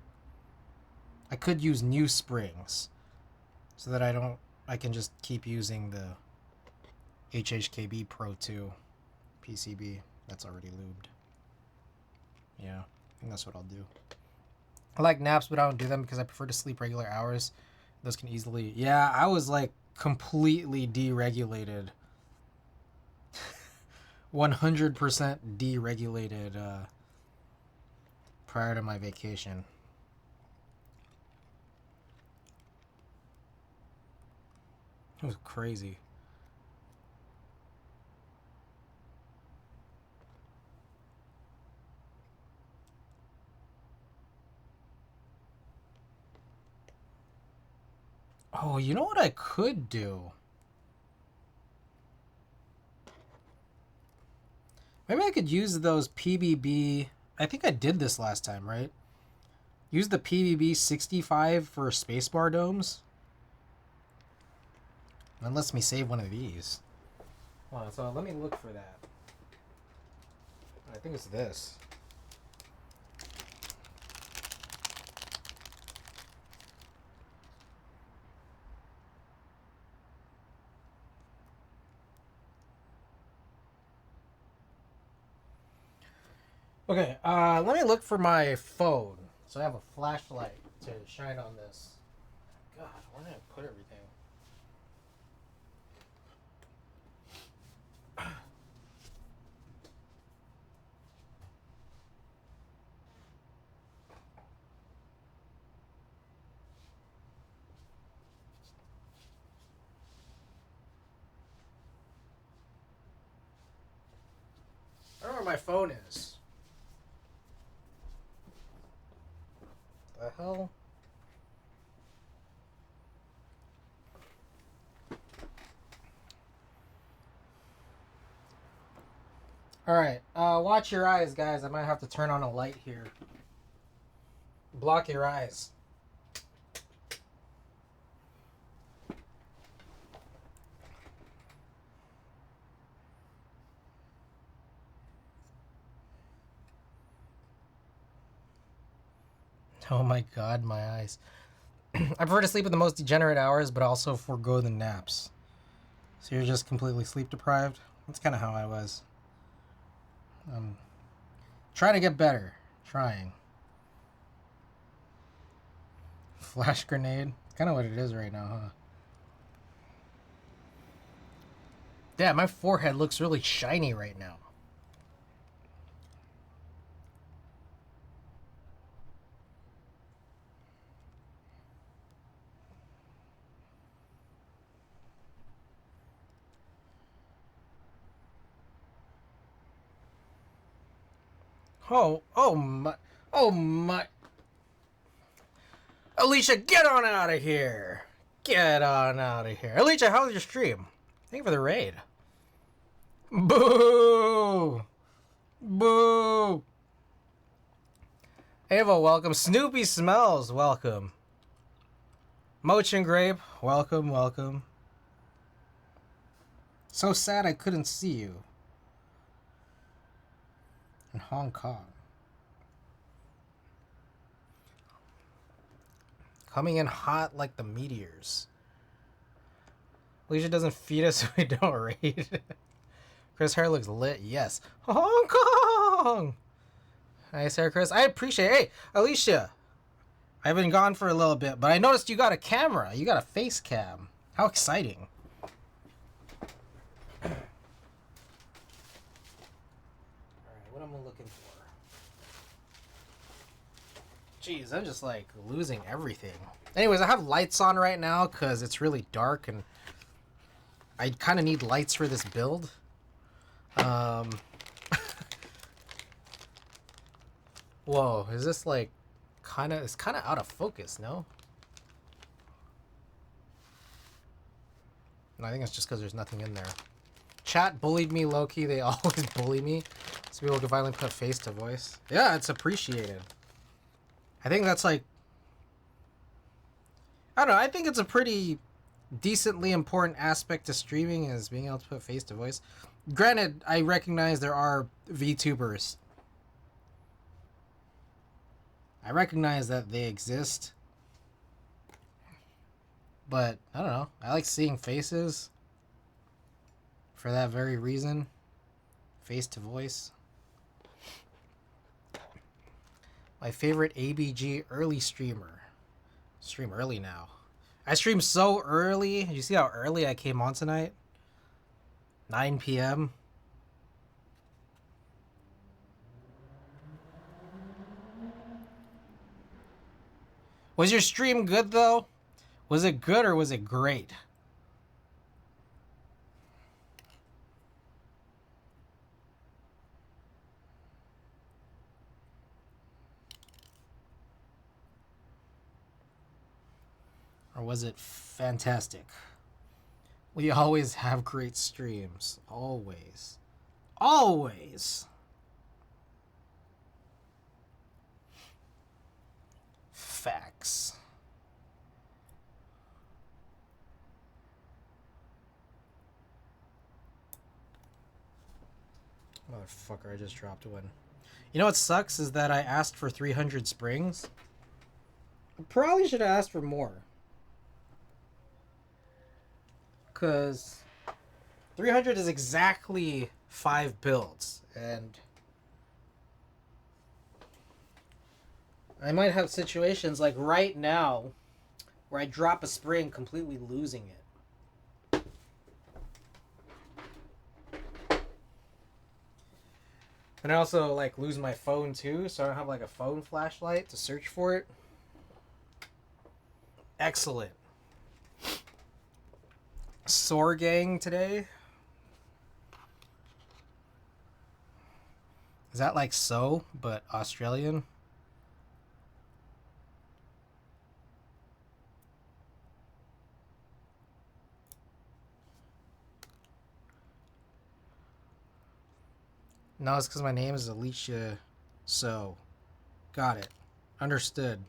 I could use new springs so that I can just keep using the HHKB Pro 2 PCB that's already lubed. Yeah, I think that's what I'll do. I like naps, but I don't do them because I prefer to sleep regular hours. Those can easily... Yeah, I was like completely deregulated 100% deregulated prior to my vacation. It was crazy. Oh, you know what I could do? Maybe I could use those PBB. I think I did this last time, right? Use the PBB 65 for spacebar domes. That lets me save one of these. Hold on, so let me look for that. I think it's this. Okay, let me look for my phone. So I have a flashlight to shine on this. God, where did I put everything? I don't know where my phone is. The hell? Alright, watch your eyes, guys. I might have to turn on a light here. Block your eyes. Oh my god, my eyes. I prefer to sleep at the most degenerate hours, but also forego the naps. So you're just completely sleep deprived? That's kind of how I was. Trying to get better. Trying. Flash grenade. Kind of what it is right now, huh? Yeah, my forehead looks really shiny right now. Oh my. Alicia, get on out of here. Get on out of here. Alicia, how's your stream? Thank you for the raid. Boo! Boo! Ava, welcome. Snoopy Smells, welcome. Mochin Grape, welcome, welcome. So sad I couldn't see you. In Hong Kong. Coming in hot like the meteors. Alicia doesn't feed us so we don't raid. Chris hair looks lit, yes. Hong Kong! Nice hair, Chris. I appreciate it. Hey, Alicia. I've been gone for a little bit, but I noticed you got a camera. You got a face cam. How exciting. Alright, what am I looking for? Jeez, I'm just like losing everything. Anyways, I have lights on right now because it's really dark and I kind of need lights for this build. Whoa, is this like it's kind of out of focus, no? No, I think it's just because there's nothing in there. Chat bullied me low-key. They always bully me. So people can finally put face to voice. Yeah, it's appreciated. I think that's like... I don't know. I think it's a pretty decently important aspect to streaming is being able to put face to voice. Granted, I recognize there are VTubers. I recognize that they exist. But, I don't know. I like seeing faces. For that very reason. Face to voice. My favorite ABG early streamer. Stream early now. I stream so early. You see how early I came on tonight? 9 p.m. Was your stream good though? Was it good or was it great? Or was it fantastic? We always have great streams. Always. Always. Facts. Motherfucker, I just dropped one. You know what sucks is that I asked for 300 springs. I probably should have asked for more. Because 300 is exactly 5 builds. And I might have situations like right now where I drop a spring completely losing it. And I also like lose my phone too, so I don't have like a phone flashlight to search for it. Excellent. Sore gang today. Is that like so, but Australian? No, it's because my name is Alicia. So, got it. Understood.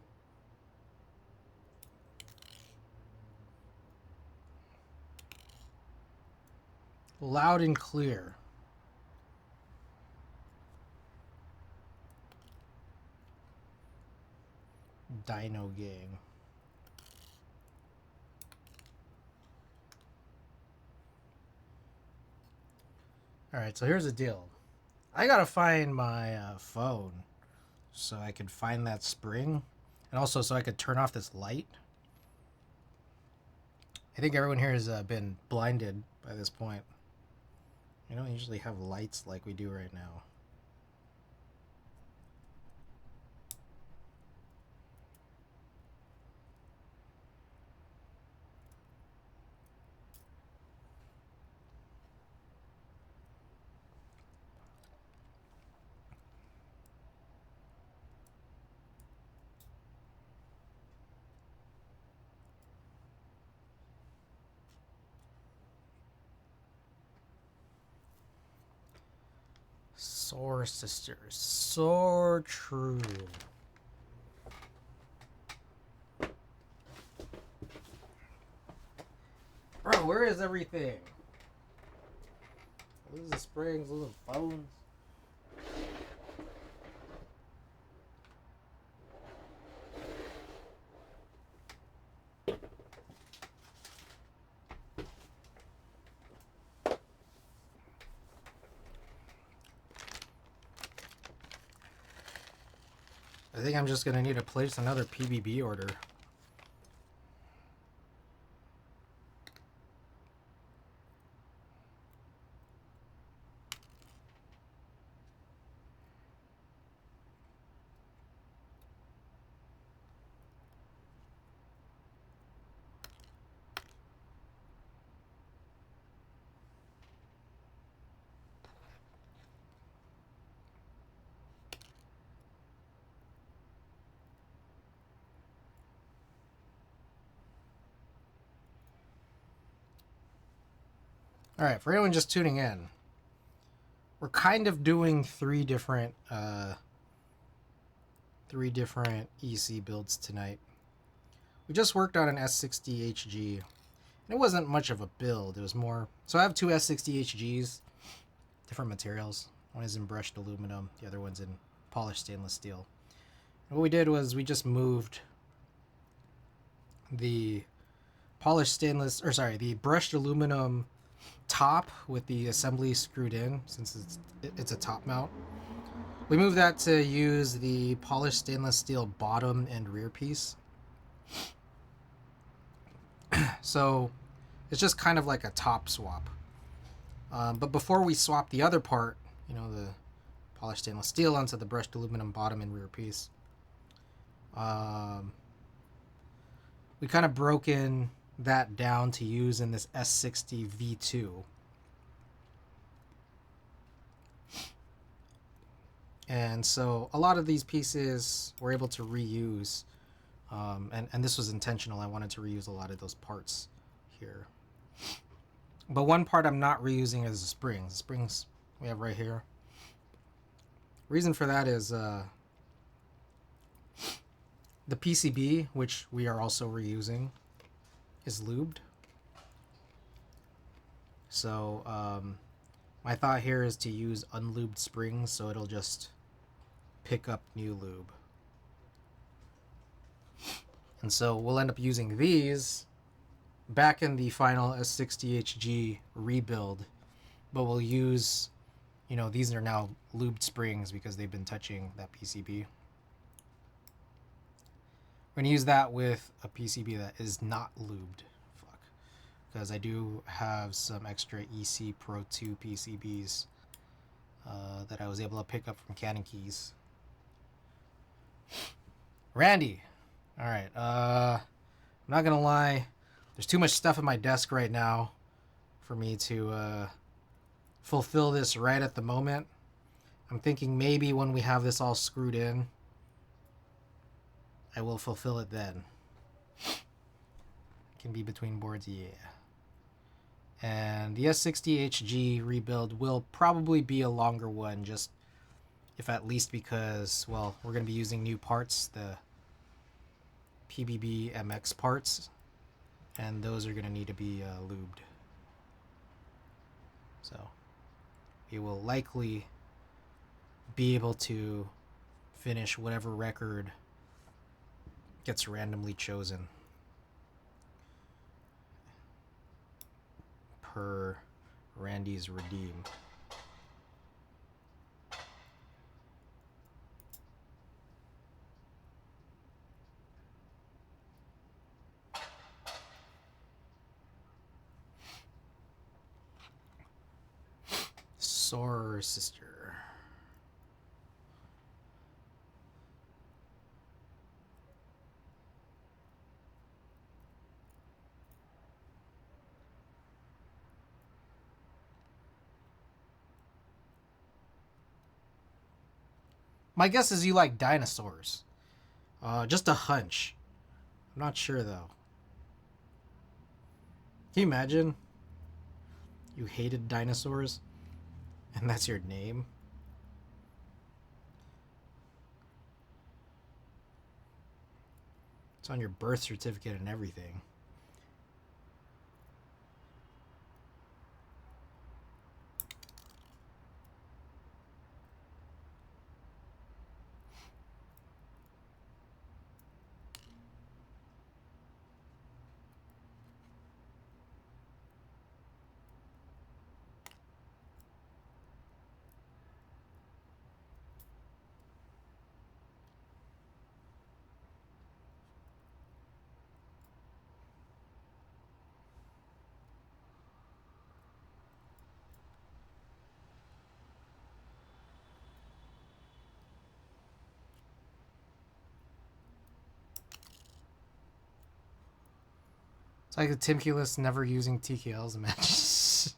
Loud and clear. Dino Gang. Alright, so here's the deal. I gotta find my phone so I could find that spring. And also so I could turn off this light. I think everyone here has been blinded by this point. We don't usually have lights like we do right now. Sore sisters. So true. Bro, where is everything? Lose the springs, lose the phones. I think I'm just gonna need to place another PBB order. Alright, for anyone just tuning in, we're kind of doing three different EC builds tonight. We just worked on an s60 HG. And it wasn't much of a build, it was more... So I have two s60 HGs, different materials. One is in brushed aluminum, the other one's in polished stainless steel. And what we did was we just moved the the brushed aluminum top with the assembly screwed in, since it's a top mount. We moved that to use the polished stainless steel bottom and rear piece. So it's just kind of like a top swap. But before we swap the other part, you know, the polished stainless steel onto the brushed aluminum bottom and rear piece, we kind of broken that down to use in this S60 V2. And so a lot of these pieces we're able to reuse. And this was intentional. I wanted to reuse a lot of those parts here. But one part I'm not reusing is the springs. The springs we have right here. Reason for that is the PCB, which we are also reusing, is lubed. So my thought here is to use unlubed springs so it'll just pick up new lube. And so we'll end up using these back in the final S60HG rebuild, but we'll use, you know, these are now lubed springs because they've been touching that PCB. We're going to use that with a PCB that is not lubed. Fuck. Because I do have some extra EC Pro 2 PCBs that I was able to pick up from Canon Keys. Randy. Alright, I'm not going to lie. There's too much stuff at my desk right now for me to fulfill this right at the moment. I'm thinking maybe when we have this all screwed in, I will fulfill it then. Can be between boards, yeah. And the S60HG rebuild will probably be a longer one, just if at least because, well, we're going to be using new parts, the PBB MX parts, and those are going to need to be lubed. So we will likely be able to finish whatever record gets randomly chosen per Randy's Redeem. Soror sister. My guess is you like dinosaurs. Just a hunch. I'm not sure though. Can you imagine? You hated dinosaurs, and that's your name? It's on your birth certificate and everything. It's like the Timculus never using TKLs in matches.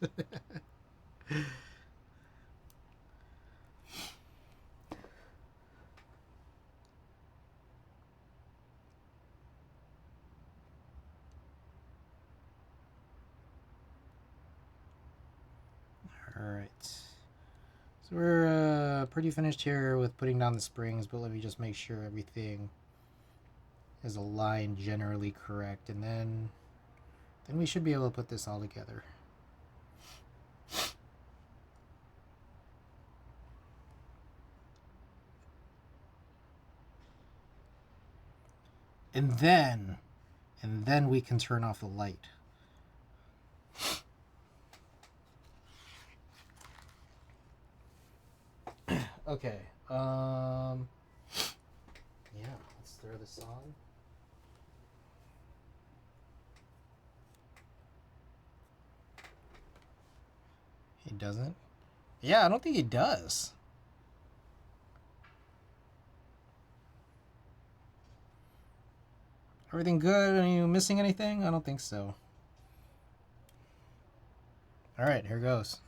Alright. So we're pretty finished here with putting down the springs, but let me just make sure everything is aligned generally correct, and then we should be able to put this all together. And then we can turn off the light. Okay. Yeah, let's throw this on. He doesn't? Yeah, I don't think he does. Everything good? Are you missing anything? I don't think so. Alright, here goes.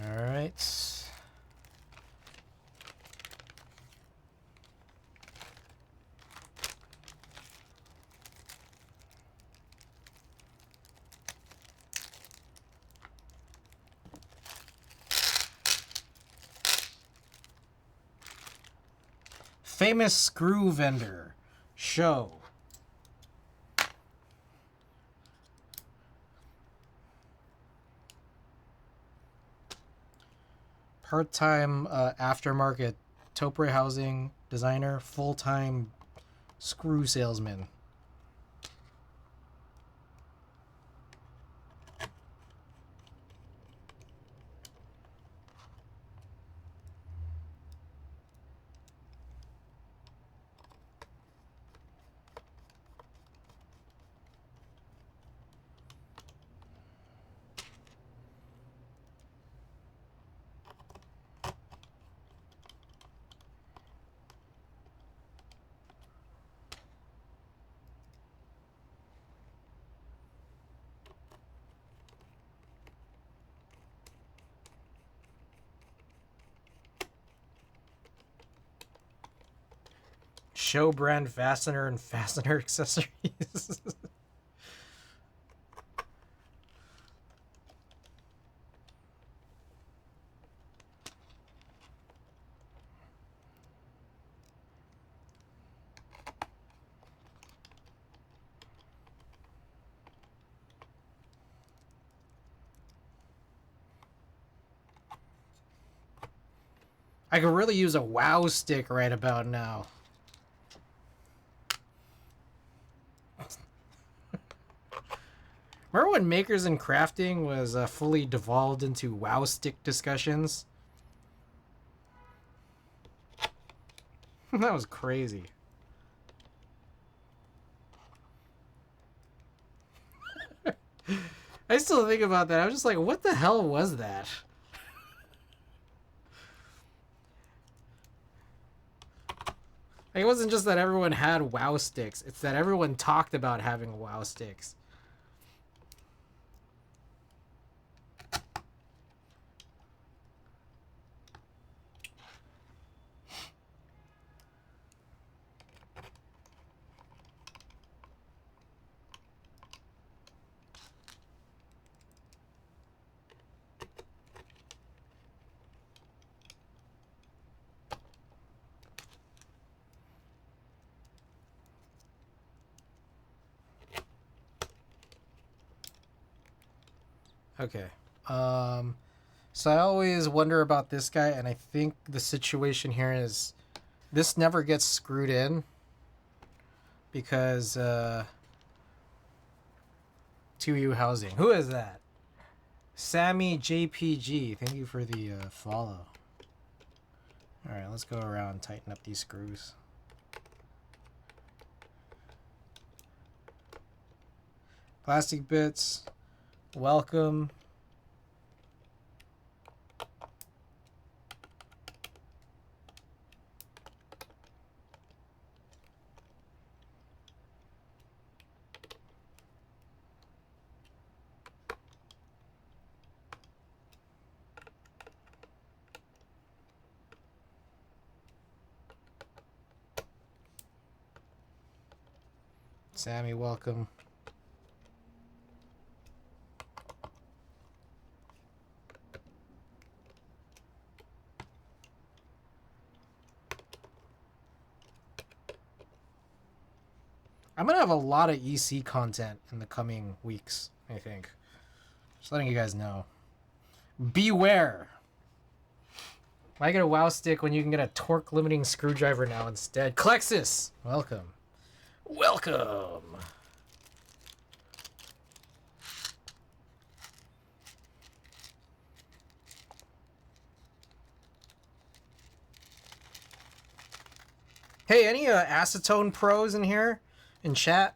Alright. Famous screw vendor. Show. Part-time aftermarket Topre housing designer. Full-time screw salesman. Show brand fastener and fastener accessories. I could really use a wow stick right about now. Remember when Makers and Crafting was fully devolved into wow stick discussions? That was crazy. I still think about that. I was just like, what the hell was that? Like, it wasn't just that everyone had wow sticks. It's that everyone talked about having wow sticks. Okay. So I always wonder about this guy, and I think the situation here is this never gets screwed in because 2U housing. Who is that? Sammy JPG. Thank you for the follow. All right, let's go around and tighten up these screws. Plastic bits. Welcome. Sammy, welcome. I'm gonna have a lot of EC content in the coming weeks, I think. Just letting you guys know. Beware! Why get a wow stick when you can get a torque limiting screwdriver now instead? Klexus! Welcome. Welcome! Hey, any acetone pros in here? In chat?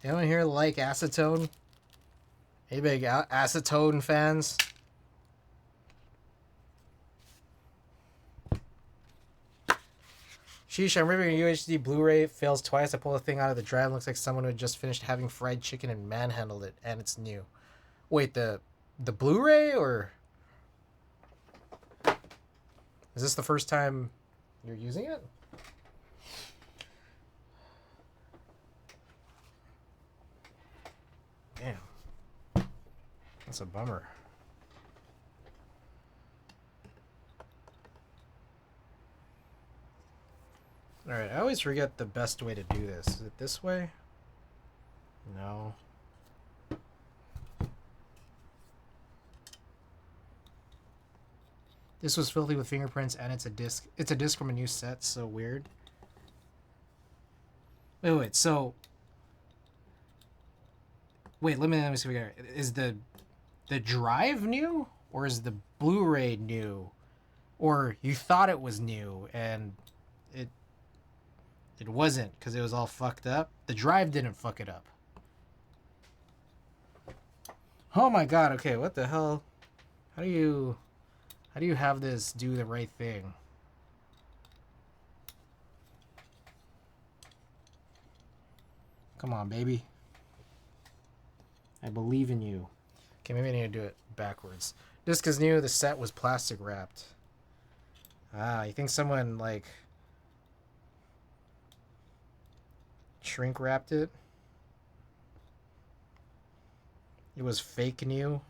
Anyone here like acetone? Hey, big acetone fans. Sheesh, I'm ripping a UHD Blu-ray. Fails twice. I pull the thing out of the drive. Looks like someone who had just finished having fried chicken and manhandled it, and it's new. Wait, the Blu-ray, or is this the first time you're using it? Damn, that's a bummer. Alright, I always forget the best way to do this. Is it this way? No. This was filthy with fingerprints, and it's a disc. It's a disc from a new set. So weird. Wait. So, wait. Let me see. If I is the drive new, or is the Blu-ray new, or you thought it was new and it wasn't because it was all fucked up? The drive didn't fuck it up. Oh my god. Okay. What the hell? How do you have this do the right thing? Come on, baby. I believe in you. Okay, maybe I need to do it backwards. Disc is new. The set was plastic wrapped. Ah, you think someone, like, shrink wrapped it? It was fake new?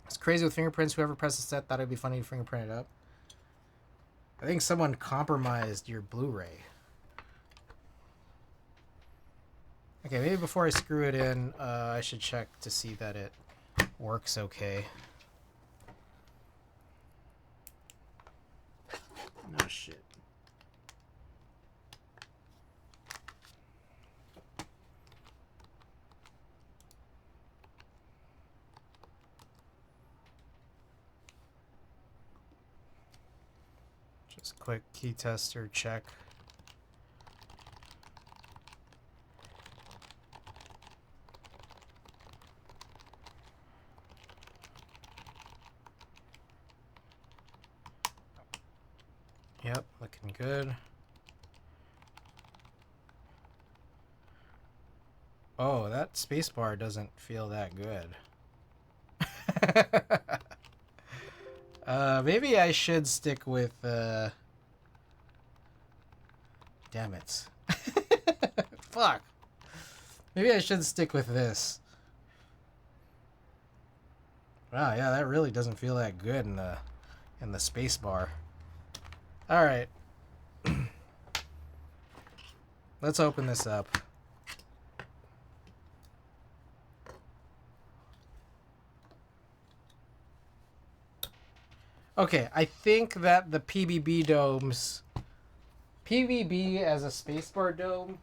It's crazy with fingerprints. Whoever pressed the set thought it'd be funny to fingerprint it up. I think someone compromised your Blu-ray. Okay, maybe before I screw it in, I should check to see that it works okay. No shit. Just quick key tester check. Yep, looking good. Oh, that spacebar doesn't feel that good. Maybe I should stick with, damn it. Fuck. Maybe I should stick with this. Wow, yeah, that really doesn't feel that good in the space bar. All right. Let's open this up. Okay, I think that the PBB domes, PBB as a spacebar dome,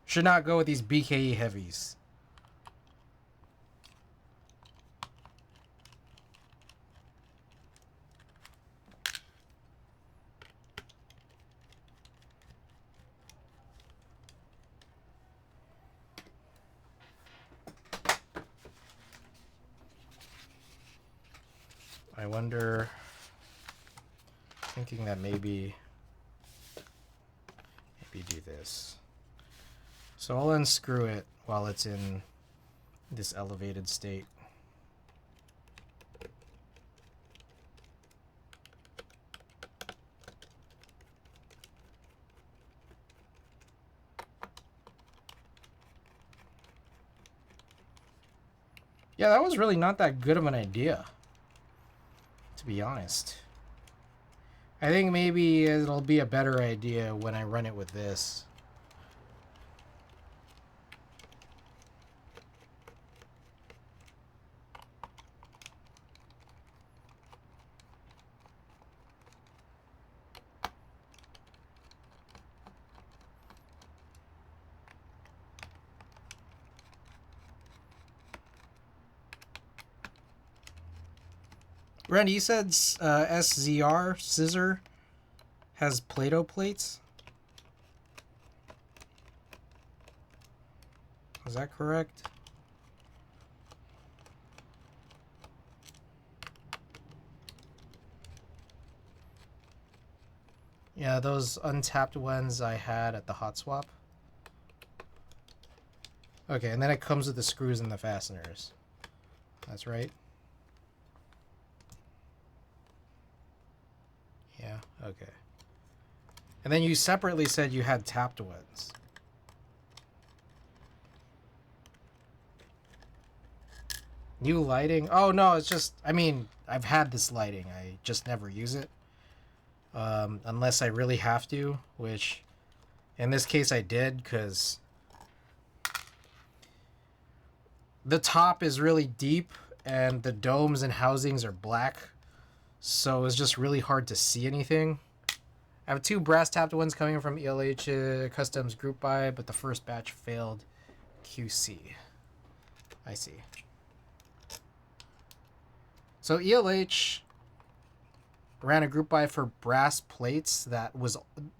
should not go with these BKE heavies. I wonder, thinking that maybe do this. So I'll unscrew it while it's in this elevated state. Yeah, that was really not that good of an idea, to be honest. I think maybe it'll be a better idea when I run it with this. Randy, you said SZR scissor has Play-Doh plates. Is that correct? Yeah, those untapped ones I had at the hot swap. Okay, and then it comes with the screws and the fasteners. That's right. Yeah, okay. And then you separately said you had tapped ones. New lighting? Oh, no, it's just, I mean, I've had this lighting. I just never use it. Unless I really have to, which in this case I did, because the top is really deep and the domes and housings are black. So it's just really hard to see anything. I have 2 brass tapped ones coming from ELH Customs Group Buy, but the first batch failed QC. I see. So ELH ran a group buy for brass plates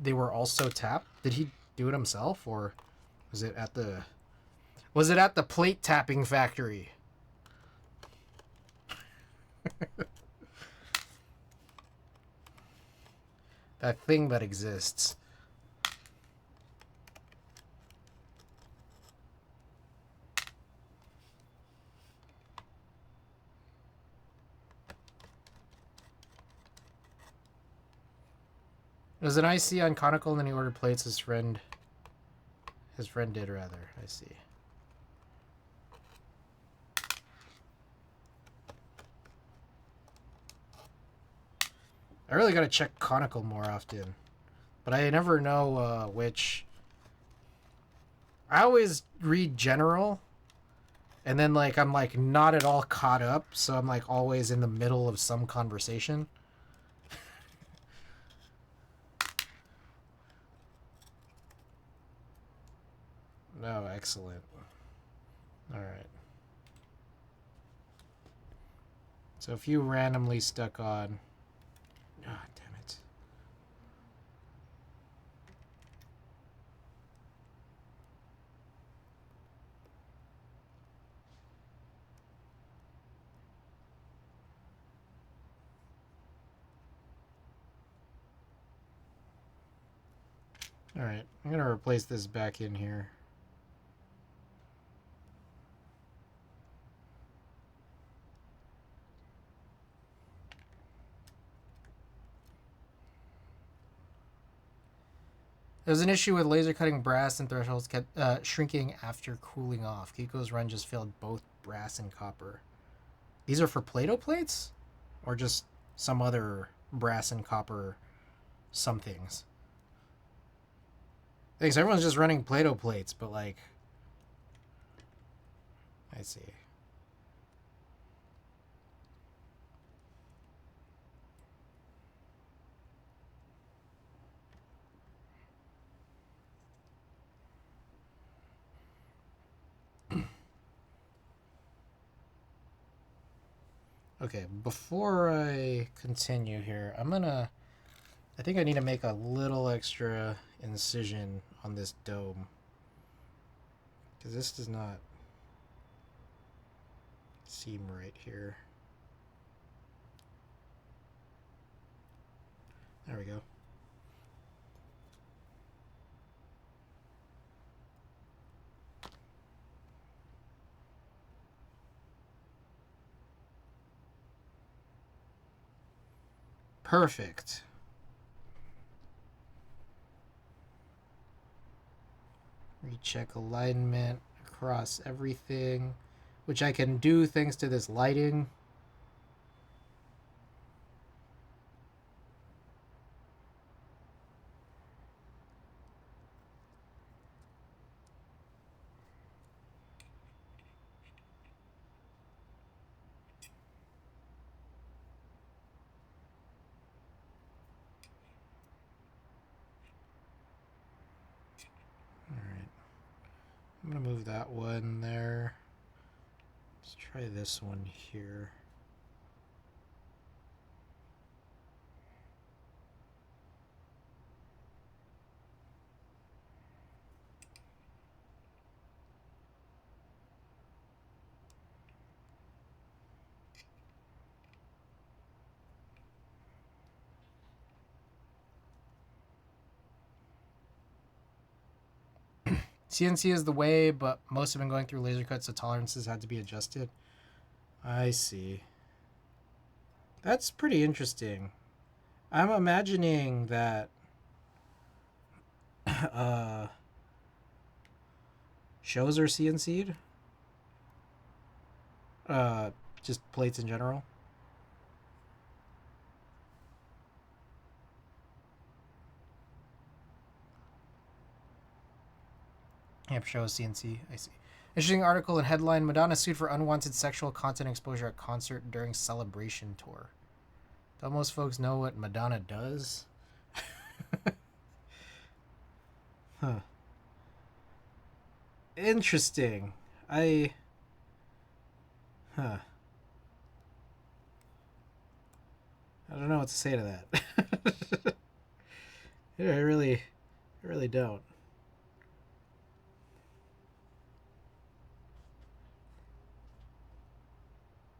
they were also tapped. Did he do it himself, or was it at the plate tapping factory? That thing that exists. There's an IC on conical and then he ordered plates. His friend did rather. I see. I really gotta check conical more often, but I never know which. I always read general, and then like I'm like not at all caught up, so I'm like always in the middle of some conversation. Oh, excellent. All right. So if you randomly stuck on, ah, damn it. All right, I'm gonna replace this back in here. There's an issue with laser cutting brass and thresholds kept shrinking after cooling off. Kiko's run just failed both brass and copper. These are for Play-Doh plates? Or just some other brass and copper somethings? Thanks, everyone's just running Play-Doh plates, but like... I see. Okay, before I continue here, I think I need to make a little extra incision on this dome. Because this does not seem right here. There we go. Perfect. Recheck alignment across everything, which I can do thanks to this lighting. I'm gonna move that one there. Let's try this one here. CNC is the way, but most have been going through laser cuts, so tolerances had to be adjusted. I see. That's pretty interesting. I'm imagining that shows are CNC'd. Just plates in general. Yep, shows CNC. I see. Interesting article and headline: Madonna sued for unwanted sexual content exposure at concert during celebration tour. Don't most folks know what Madonna does? Huh. Interesting. Huh. I don't know what to say to that. Yeah, I really don't.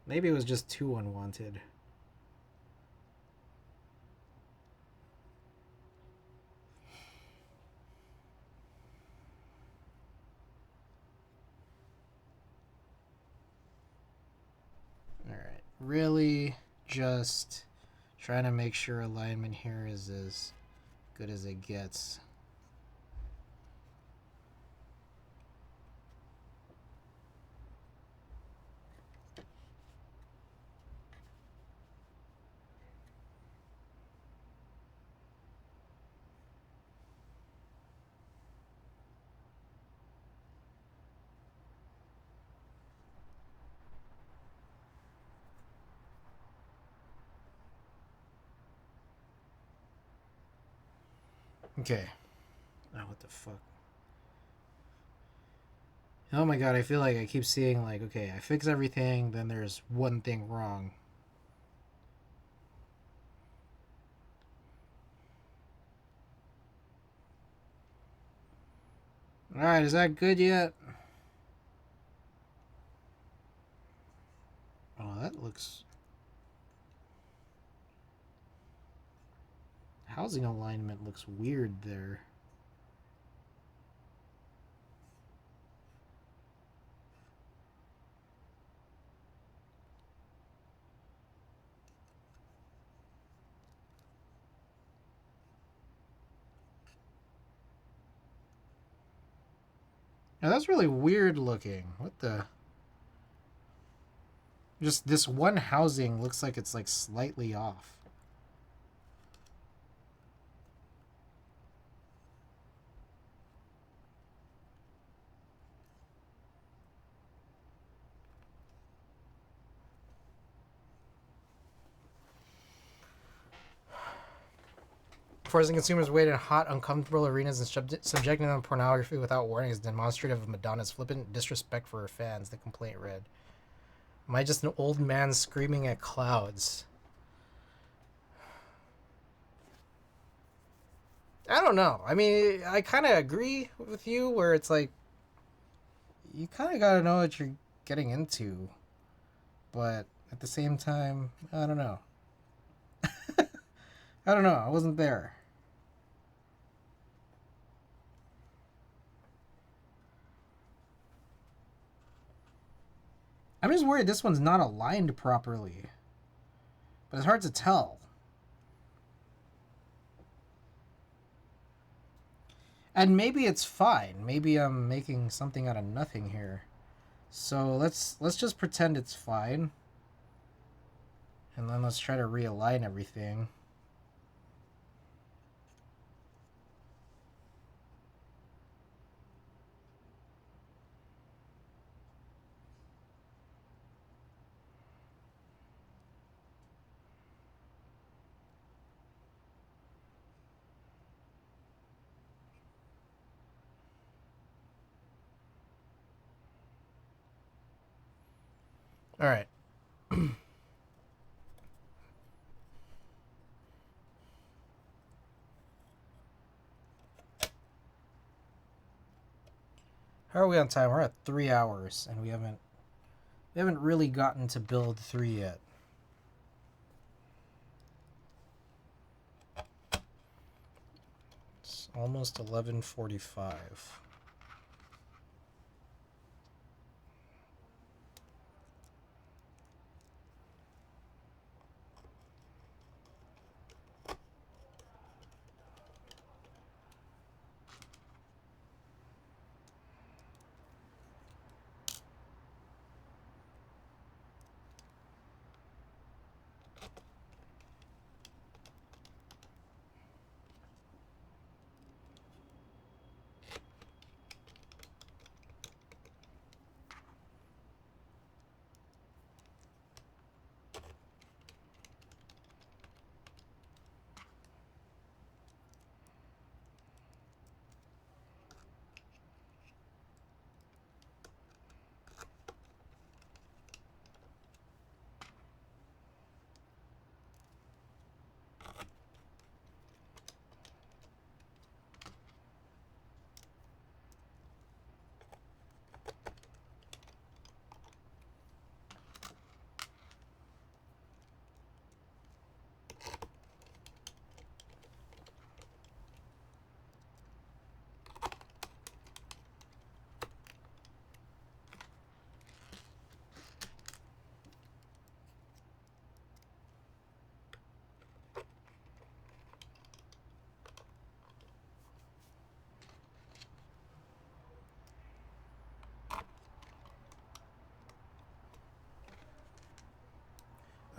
Maybe it was just too unwanted. Alright. Really just trying to make sure alignment here is as good as it gets. Okay. Oh, what the fuck? Oh my god, I feel like I keep seeing, like, okay, I fix everything, then there's one thing wrong. Alright, is that good yet? Oh, that looks... Housing alignment looks weird there. Now that's really weird looking. What the... Just this one housing looks like it's like slightly off. Forcing consumers to wait in hot, uncomfortable arenas and subjecting them to pornography without warning is demonstrative of Madonna's flippant disrespect for her fans, the complaint read. Am I just an old man screaming at clouds? I don't know. I mean, I kind of agree with you where it's like, you kind of got to know what you're getting into. But at the same time, I don't know. I don't know. I wasn't there. I'm just worried this one's not aligned properly. But it's hard to tell. And maybe it's fine. Maybe I'm making something out of nothing here. So let's just pretend it's fine. And then let's try to realign everything. All right. How are we on time? We're at 3 hours, and we haven't really gotten to build 3 yet. It's almost 11:45.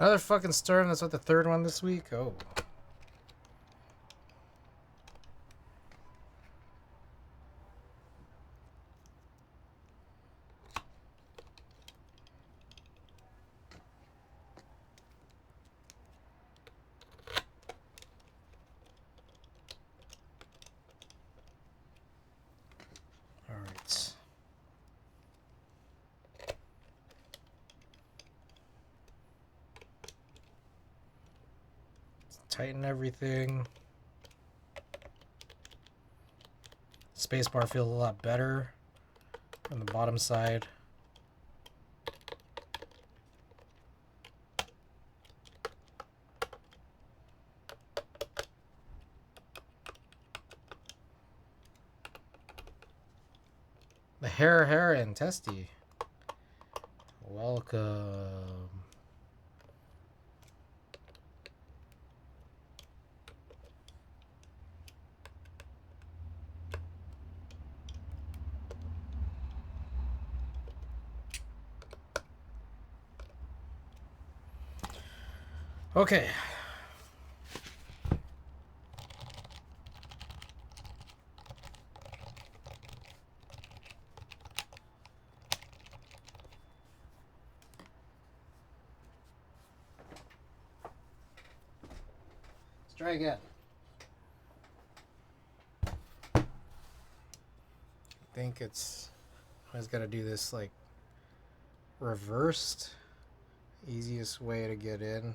Another fucking Sturm. That's what, the third one this week? Oh. Alright. Tighten everything. Spacebar feels a lot better on the bottom side. The hair and testy. Welcome. Okay. Let's try again. I think I just gotta do this like reversed. Easiest way to get in,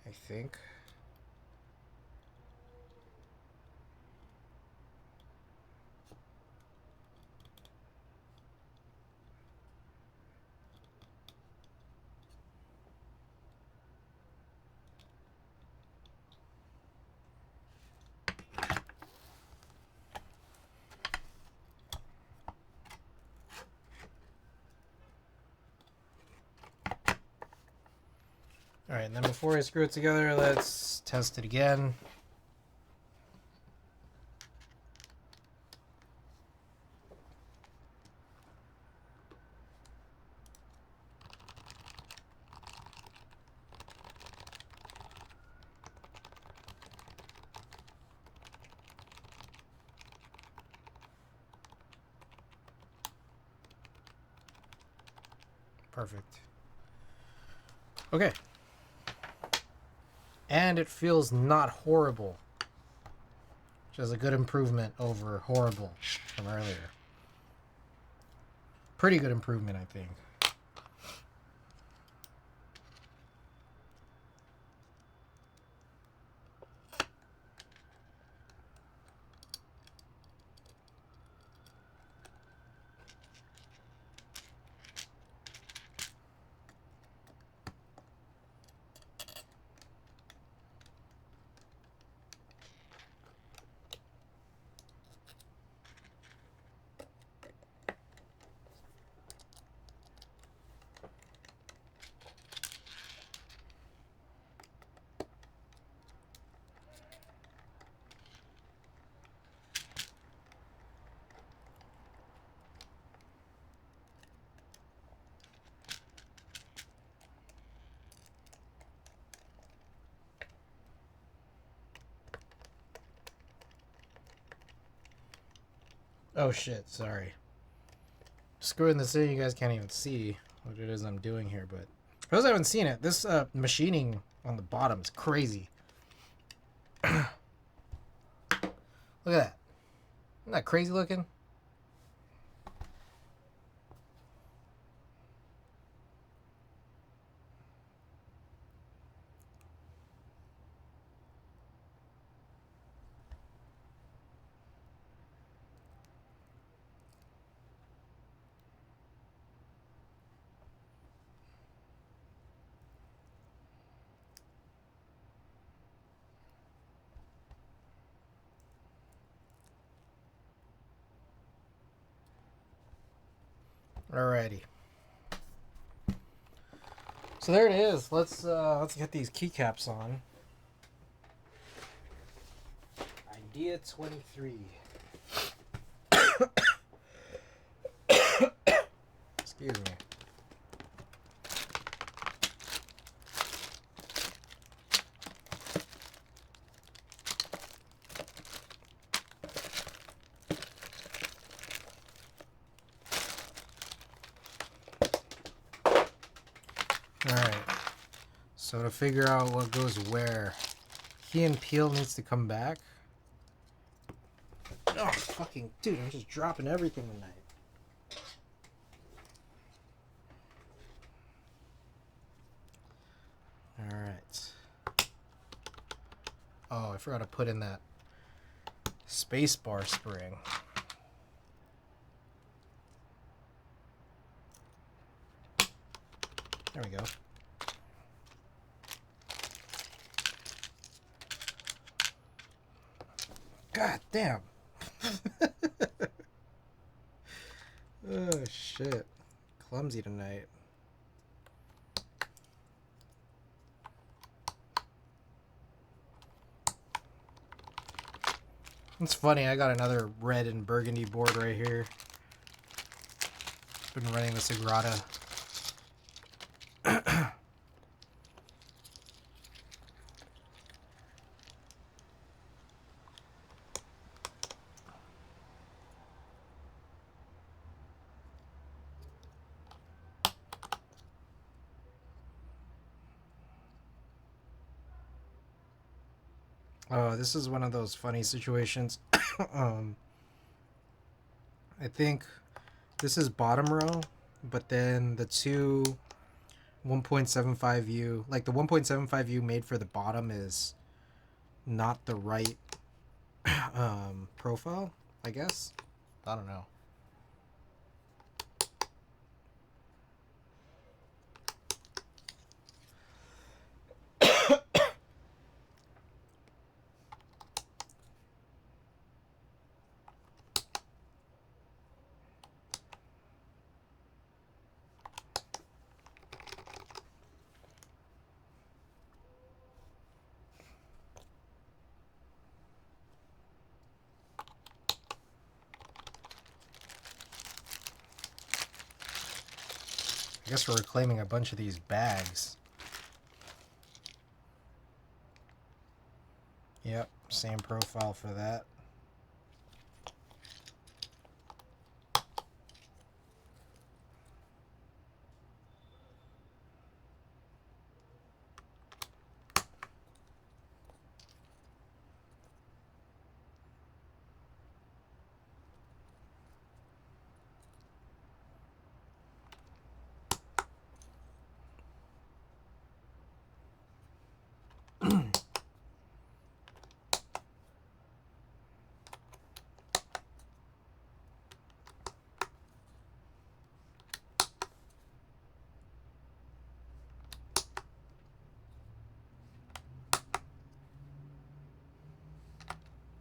I think. Alright, and then before I screw it together, let's test it again. Perfect. Okay. And it feels not horrible, which is a good improvement over horrible from earlier. Pretty good improvement, I think. Oh shit, sorry. Screwing this in, you guys can't even see what it is I'm doing here, but for those who haven't seen it, this machining on the bottom is crazy. Look at that. Isn't that crazy looking? Alrighty. So there it is. Let's get these keycaps on. Idea 23. Excuse me. So to figure out what goes where, Key and Peele needs to come back. Oh, fucking dude, I'm just dropping everything tonight. Alright. Oh, I forgot to put in that spacebar spring. There we go. God damn. Oh shit. Clumsy tonight. It's funny, I got another red and burgundy board right here. Been running the Sagrada. Oh, this is one of those funny situations. I think this is bottom row, but then the two 1.75U, like the 1.75U made for the bottom is not the right profile, I guess. I don't know. I guess we're reclaiming a bunch of these bags. Yep, same profile for that.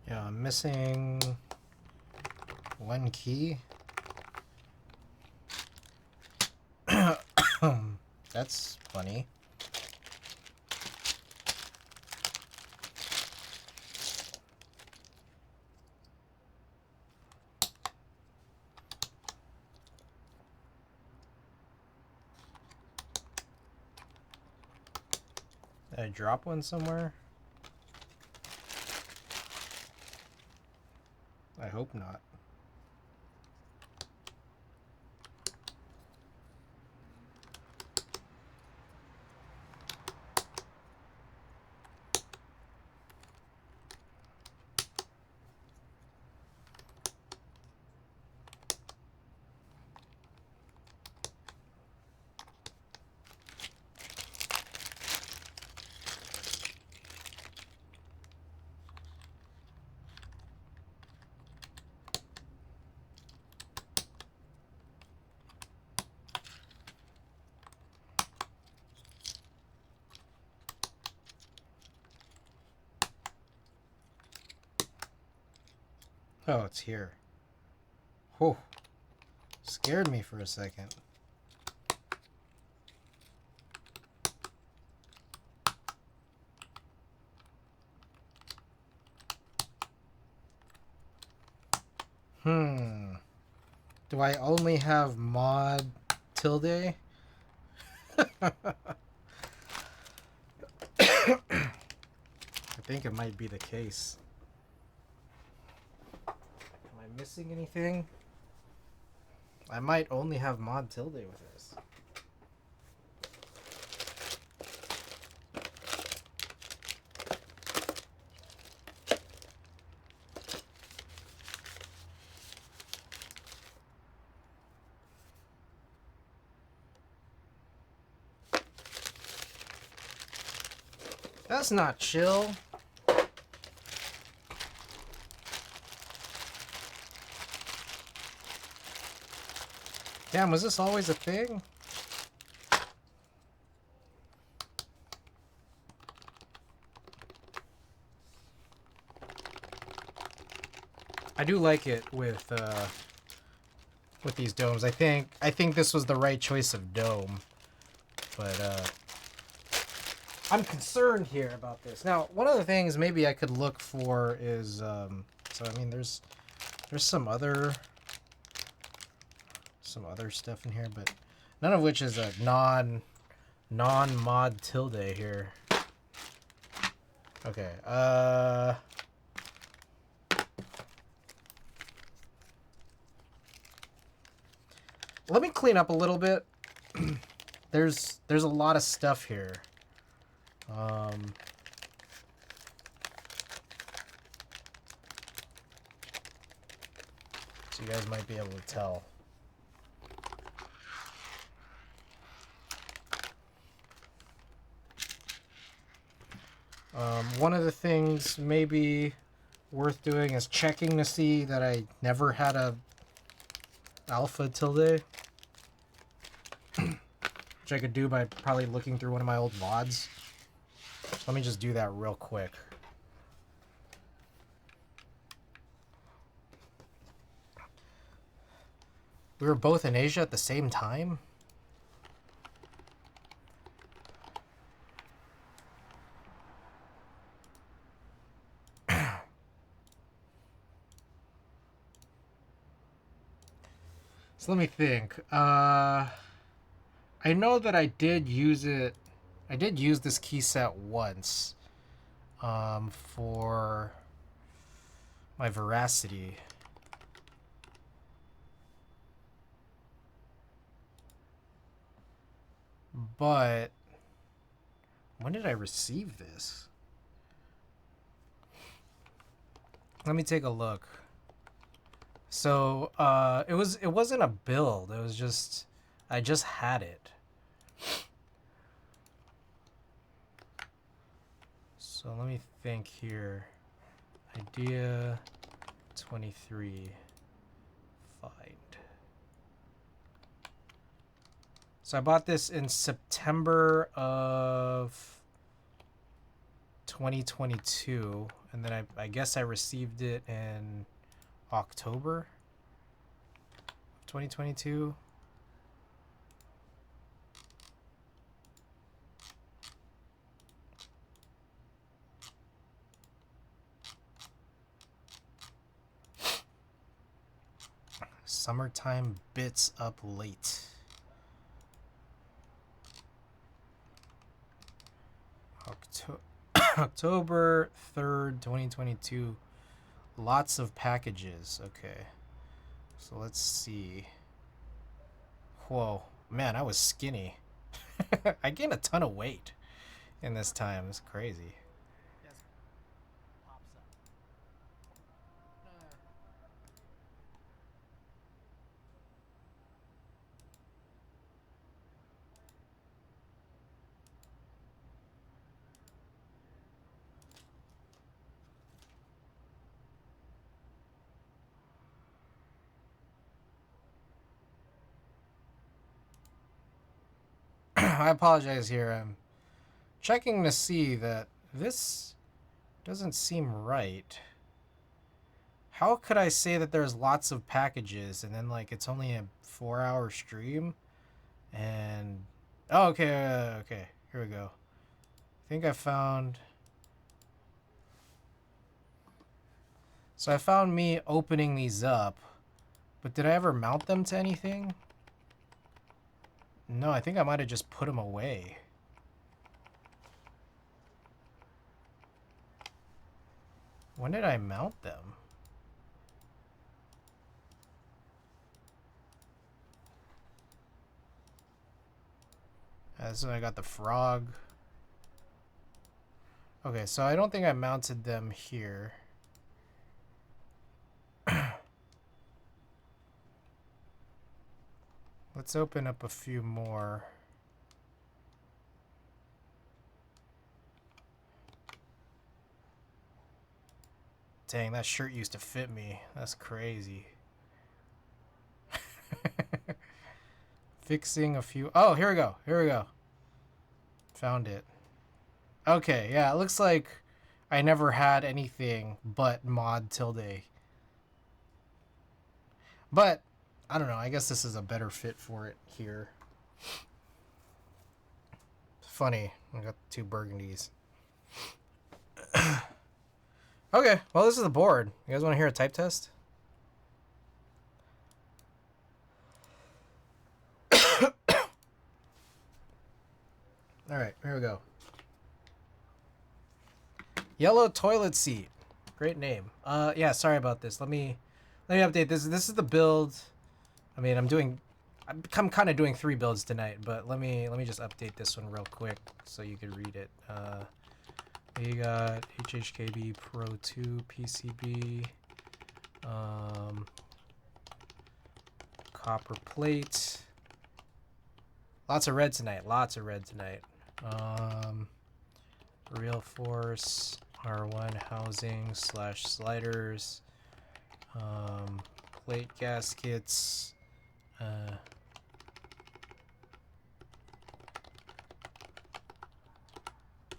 Yeah, I'm missing one key. That's funny. Did I drop one somewhere? I hope not. Oh, it's here. Whew. Scared me for a second. Do I only have mod tilde? I think it might be the case. Am I missing anything? I might only have mod tilde with this. that's not chill. Damn, was this always a thing? I do like it with these domes. I think this was the right choice of dome, but I'm concerned here about this. Now, one of the things maybe I could look for is so I mean there's some other stuff in here, but none of which is a non-mod tilde here. Okay, let me clean up a little bit. There's a lot of stuff here. So you guys might be able to tell. One of the things maybe worth doing is checking to see that I never had a alpha tilde, which I could do by probably looking through one of my old VODs. So let me just do that real quick. We were both in Asia at the same time? So let me think. I know that I did use it. I did use this key set once for my veracity. But when did I receive this? Let me take a look. So it wasn't a build. It was just I just had it. So let me think here. Idea 23. Find. So I bought this in September of 2022, and then I guess I received it in October of 2022. Summertime bits up late. October 3rd, 2022. Lots of packages. Okay. So let's see. Whoa. Man, I was skinny. I gained a ton of weight in this time. It's crazy. I apologize here. I'm checking to see that this doesn't seem right. How could I say that there's lots of packages and then like it's only a 4-hour stream? And oh, okay, okay. Here we go. I think I found. So I found me opening these up, but did I ever mount them to anything? No, I think I might have just put them away. When did I mount them? So I got the frog. Okay, so I don't think I mounted them here. Let's open up a few more. Dang, that shirt used to fit me. That's crazy. Fixing a few... Oh, here we go. Here we go. Found it. Okay, yeah, it looks like I never had anything but mod tilde. But, I don't know. I guess this is a better fit for it here. Funny. I got 2 burgundies. Okay, well, this is the board. You guys want to hear a type test? All right, here we go. Yellow toilet seat. Great name. Yeah, sorry about this. Let me update this. This is the build. I mean, I'm kind of doing 3 builds tonight, but let me just update this one real quick so you can read it. We got HHKB Pro 2 PCB, copper plate. Lots of red tonight. Lots of red tonight. Real force R1 housing / sliders. Plate gaskets.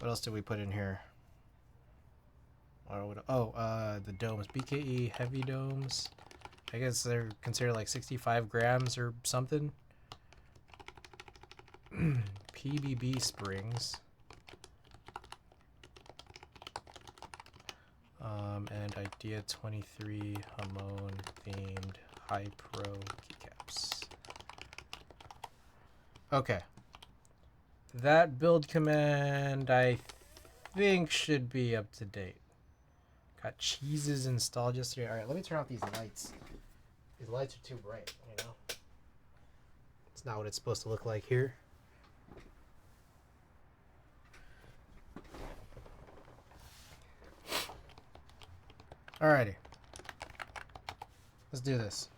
What else did we put in here? The domes. BKE heavy domes. I guess they're considered like 65 grams or something. PBB springs. And Idea 23 Hamon themed high pro keycaps. Okay. That build command, I think, should be up to date. Got cheeses installed yesterday. All right, let me turn off these lights. These lights are too bright, you know? It's not what it's supposed to look like here. Alrighty. Let's do this.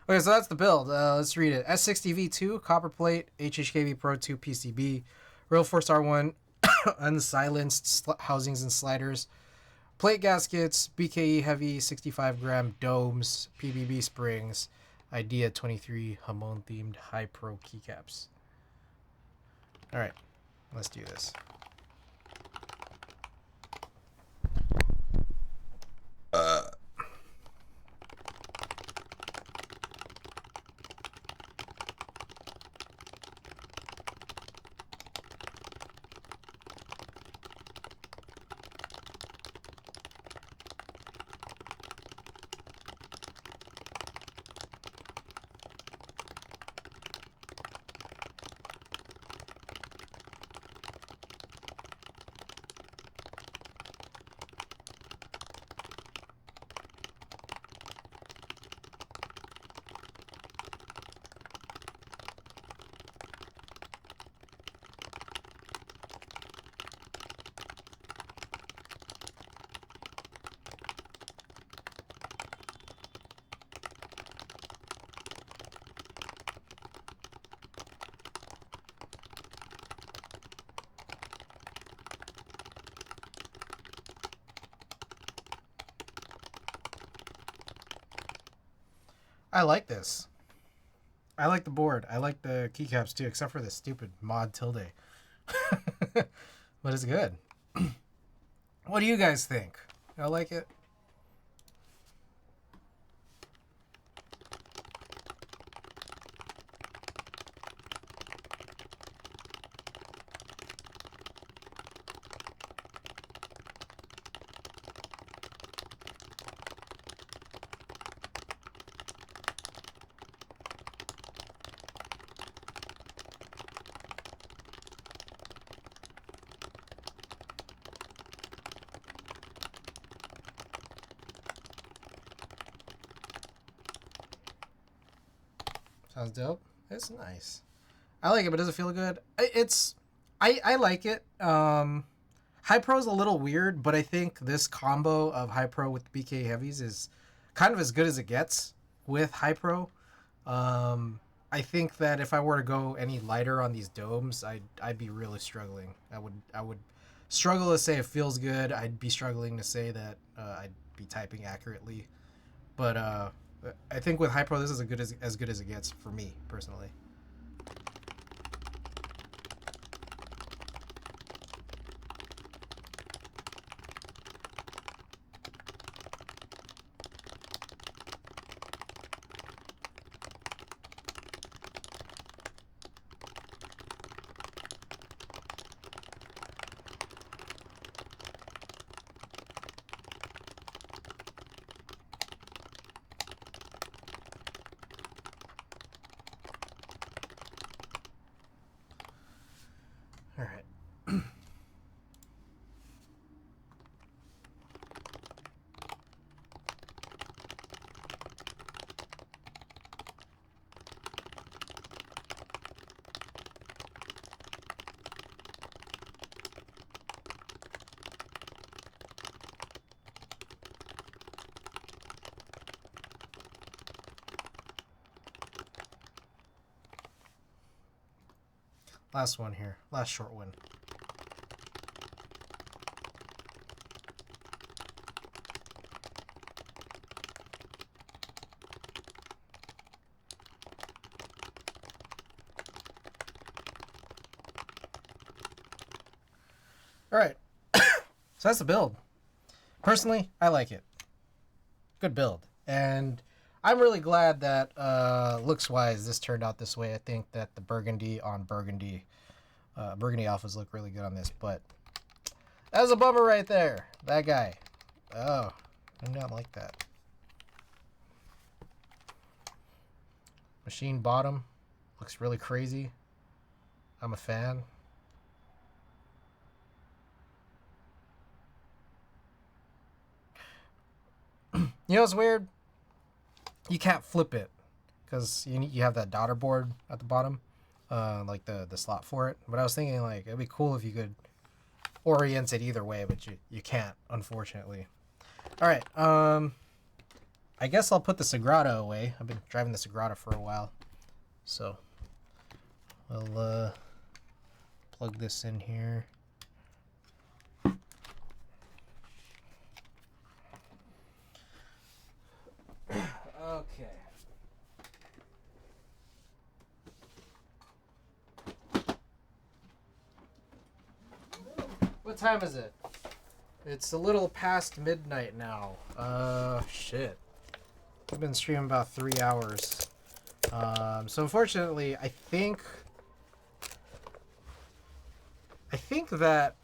Okay, so that's the build. Let's read it. S60 V2, copper plate, HHKB Pro 2 PCB, Real Force R1, unsilenced housings and sliders, plate gaskets, BKE heavy 65 gram domes, PBB springs, Idea 23 Hamon themed high pro keycaps. Alright, let's do this. I like this. I like the board. I like the keycaps too, except for the stupid mod tilde. But it's good. What do you guys think? I like it. Sounds dope. It's nice. I like it, but does it feel good? I like it. High Pro is a little weird, but I think this combo of High Pro with BK Heavies is kind of as good as it gets with High Pro. I think that if I were to go any lighter on these domes, I'd be really struggling. I would struggle to say it feels good. I'd be struggling to say that I'd be typing accurately. But I think with Hypro, this is as good as it gets for me personally. All right. Last one here. Last short one. All right. So that's the build. Personally, I like it. Good build. And I'm really glad that looks-wise this turned out this way. I think that the burgundy on burgundy alphas look really good on this, but that was a bummer right there. That guy. Oh, I do not like that. Machine bottom looks really crazy. I'm a fan. You know what's weird? You can't flip it because you have that daughter board at the bottom, like the slot for it. But I was thinking like it'd be cool if you could orient it either way, but you can't, unfortunately. All right. I guess I'll put the Sagrada away. I've been driving the Sagrada for a while, so we'll plug this in here. Okay. What time is it? It's a little past midnight now. Shit. I've been streaming about 3 hours. So unfortunately, I think that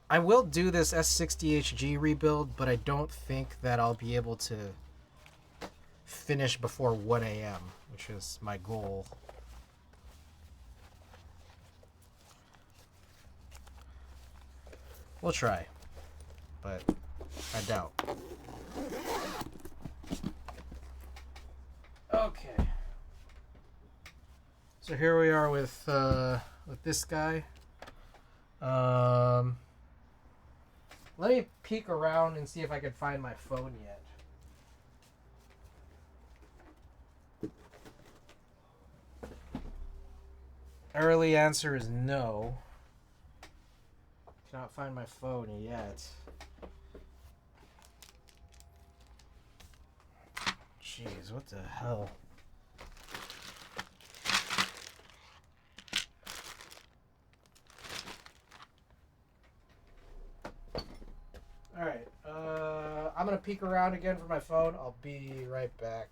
I will do this S60 HG rebuild, but I don't think that I'll be able to finish before 1 a.m., which is my goal. We'll try, but I doubt. Okay. So here we are with this guy. Let me peek around and see if I can find my phone yet. Early answer is no. Cannot find my phone yet. Jeez, what the hell? Alright, I'm gonna peek around again for my phone. I'll be right back.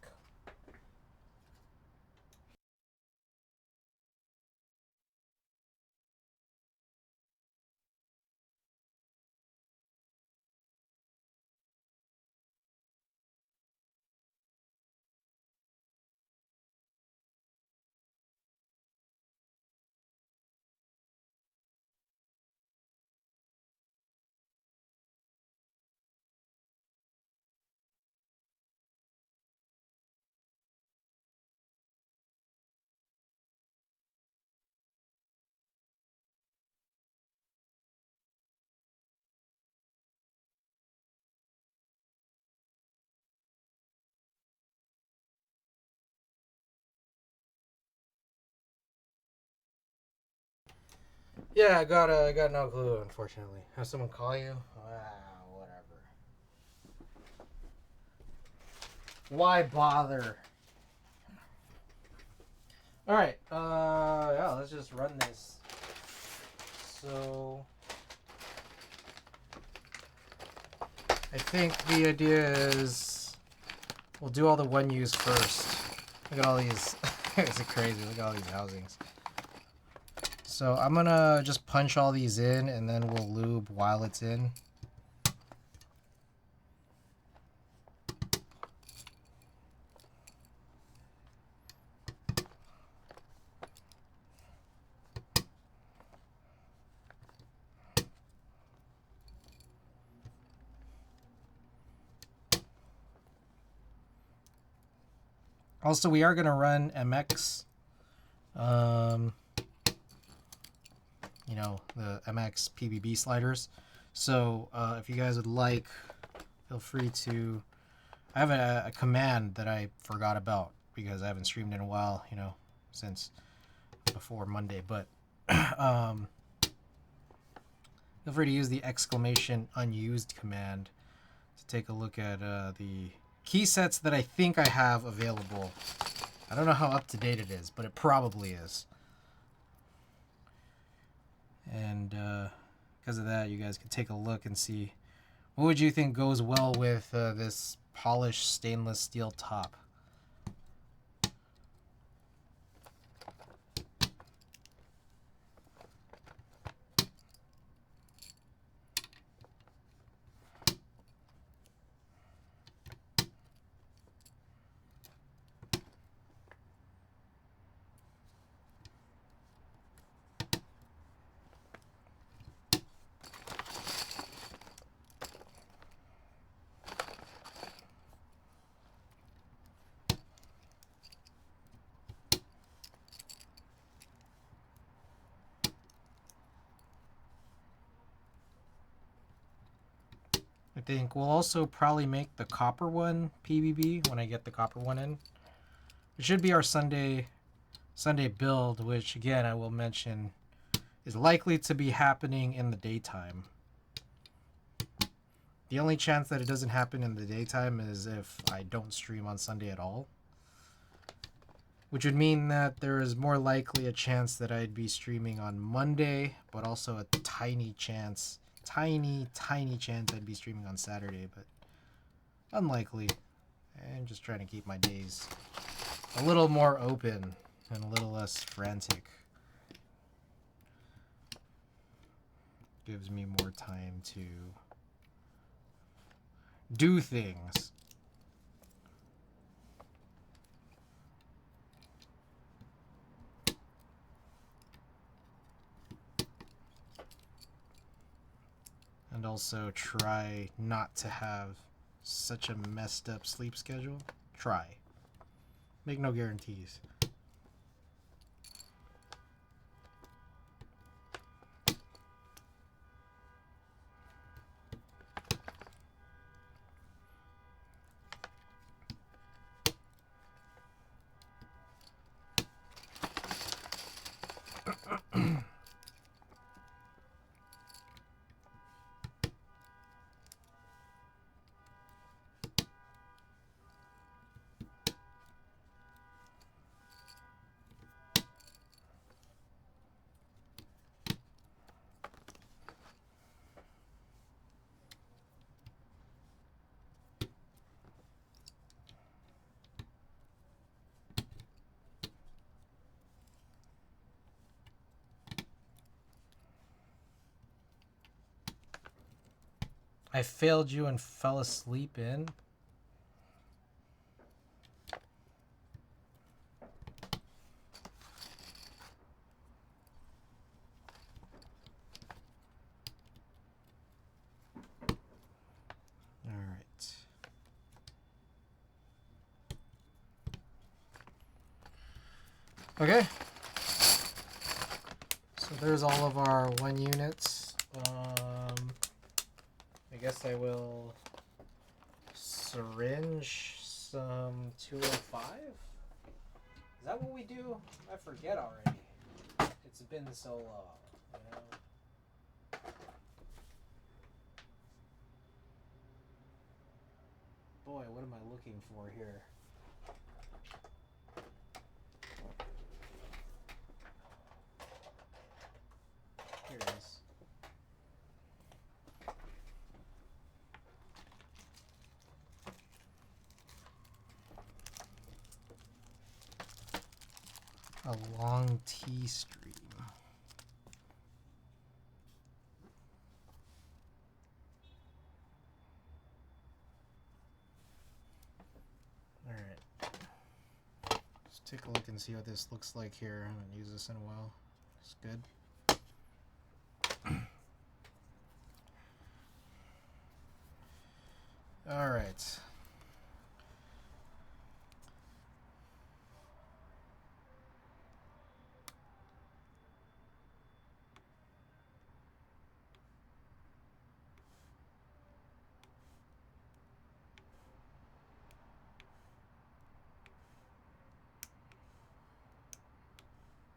Yeah, I got no clue, unfortunately. Have someone call you? Whatever. Why bother? Alright, yeah, let's just run this. So, I think the idea is we'll do all the one use first. Look at all these. It's crazy. Look at all these housings. So I'm gonna just punch all these in and then we'll lube while it's in. Also, we are gonna run MX. You know, the MX PBB sliders. So if you guys would like, feel free to. I have a command that I forgot about because I haven't streamed in a while, you know, since before Monday. But feel free to use the exclamation unused command to take a look at the key sets that I think I have available. I don't know how up to date it is, but it probably is. And because of that, you guys can take a look and see what would you think goes well with this polished stainless steel top. I think we'll also probably make the copper one PBB when I get the copper one in. It should be our Sunday build, which again I will mention is likely to be happening in the daytime. The only chance that it doesn't happen in the daytime is if I don't stream on Sunday at all. Which would mean that there is more likely a chance that I'd be streaming on Monday, but also a tiny chance I'd be streaming on Saturday, but unlikely. I'm just trying to keep my days a little more open and a little less frantic. Gives me more time to do things. And also try not to have such a messed up sleep schedule. Try. Make no guarantees. I failed you and fell asleep in. All right. Okay. So there's all of our 1 units. I guess I will syringe some 205. Is that what we do? I forget already. It's been so long. You know? Boy, what am I looking for here? Here it is. A long T stream. Alright. Let's take a look and see what this looks like here. I haven't used this in a while. It's good. Alright.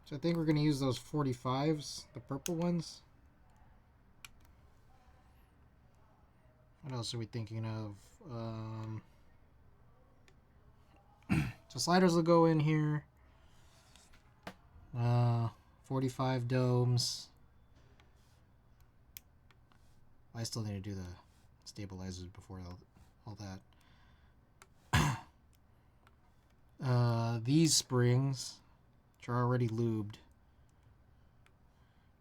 So I think we're going to use those 45s, the purple ones. What else are we thinking of? So sliders will go in here. 45 domes. I still need to do the stabilizers before all that. These springs, which are already lubed.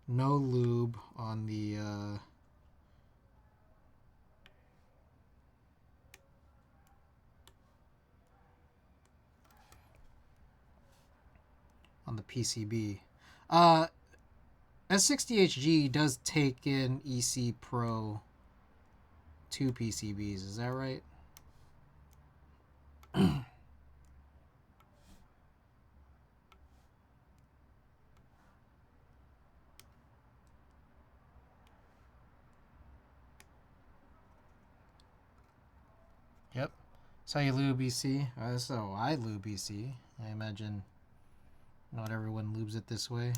No lube on the PCB. S60HG does take in EC Pro 2 PCBs, is that right? Yep. That's how you lube EC. That's how I lube EC. I imagine not everyone lubes it this way.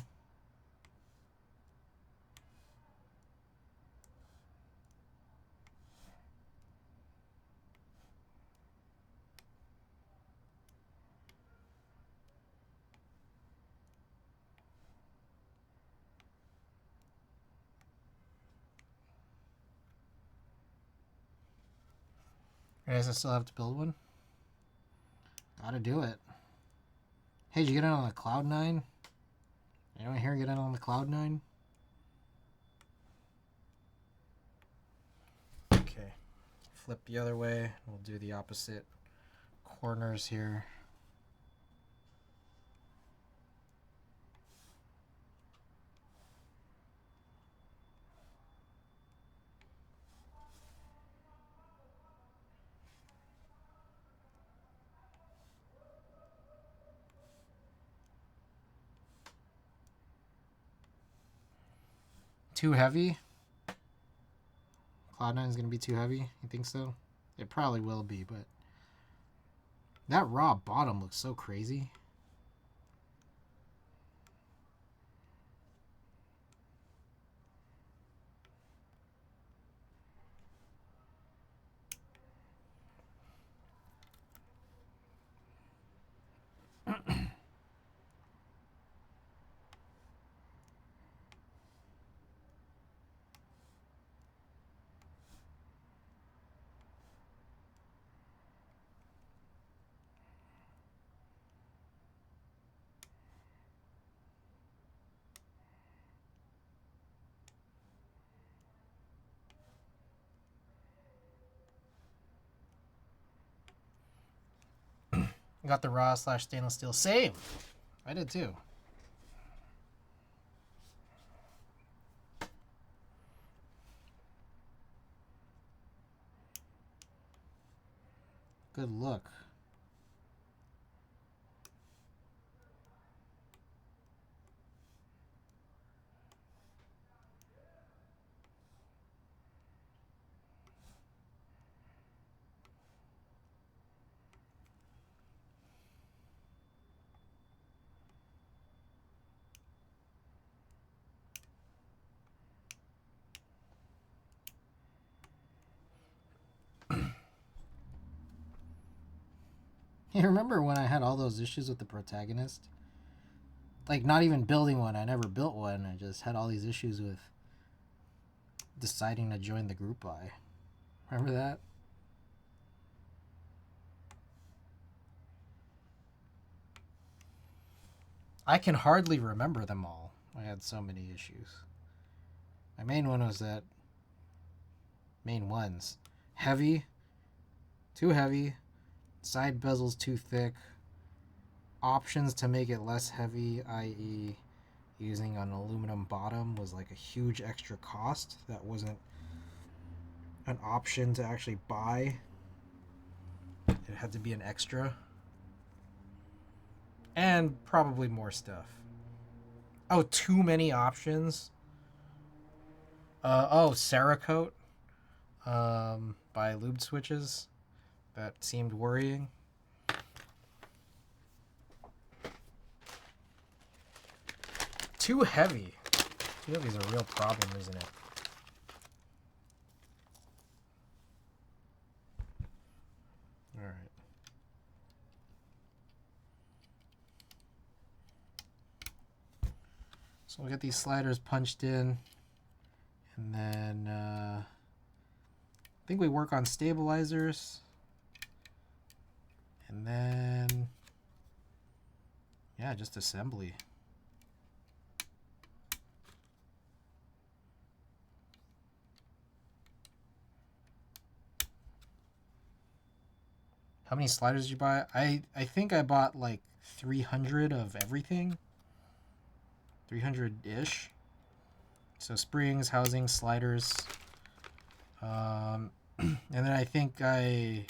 I guess I still have to build one. Gotta do it. Hey, did you get it on the Cloud9? Anyone here get it on the Cloud9? Okay. Flip the other way. We'll do the opposite corners here. Too heavy? Cloud9 is going to be too heavy? You think so? It probably will be, but that raw bottom looks so crazy. Got the raw / stainless steel. Same. I did too. Good look. You remember when I had all those issues with the protagonist? Like, not even building one. I never built one. I just had all these issues with deciding to join the group buy. Remember that? I can hardly remember them all. I had so many issues. My main one was that... Main ones. Heavy. Too heavy. Side bezels too thick. Options to make it less heavy, i.e. using an aluminum bottom, was like a huge extra cost. That wasn't an option to actually buy. It had to be an extra. And probably more stuff. Oh, too many options. Cerakote by Lube Switches. That seemed worrying. Too heavy. Too heavy is a real problem, isn't it? Alright. So we'll get these sliders punched in. And then I think we work on stabilizers. And then, yeah, just assembly. How many sliders did you buy? I think I bought like 300 of everything. 300-ish. So springs, housings, sliders. And then I think I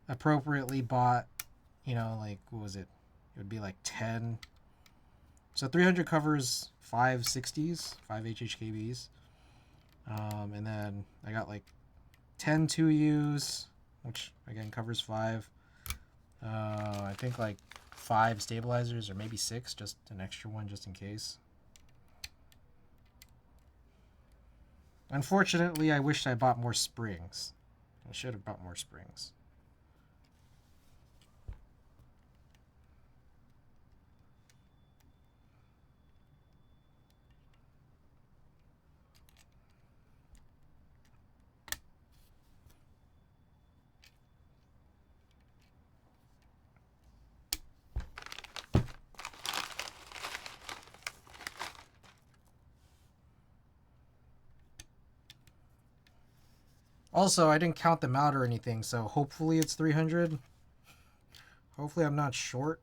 appropriately bought, like, what was it? It would be like 10. So 300 covers 5 60s, 5 HHKBs. And then I got like 10 2Us, which again covers 5. I think like 5 stabilizers, or maybe 6, just an extra one just in case. Unfortunately, I wished I bought more springs. I should have bought more springs. Also, I didn't count them out or anything, so hopefully it's 300. Hopefully I'm not short.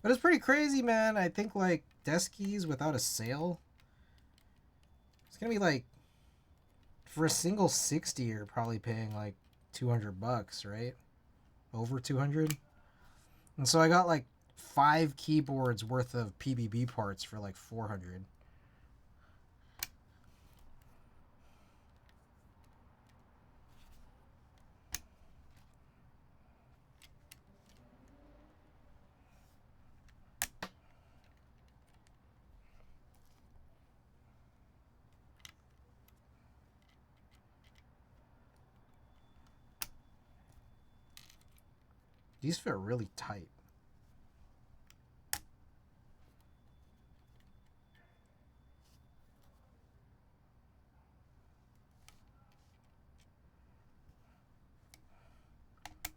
But it's pretty crazy, man. I think like deskies without a sale, it's gonna be like, for a single 60, you're probably paying like $200, right? Over 200. And so I got like 5 keyboards worth of PBB parts for like 400. These fit really tight.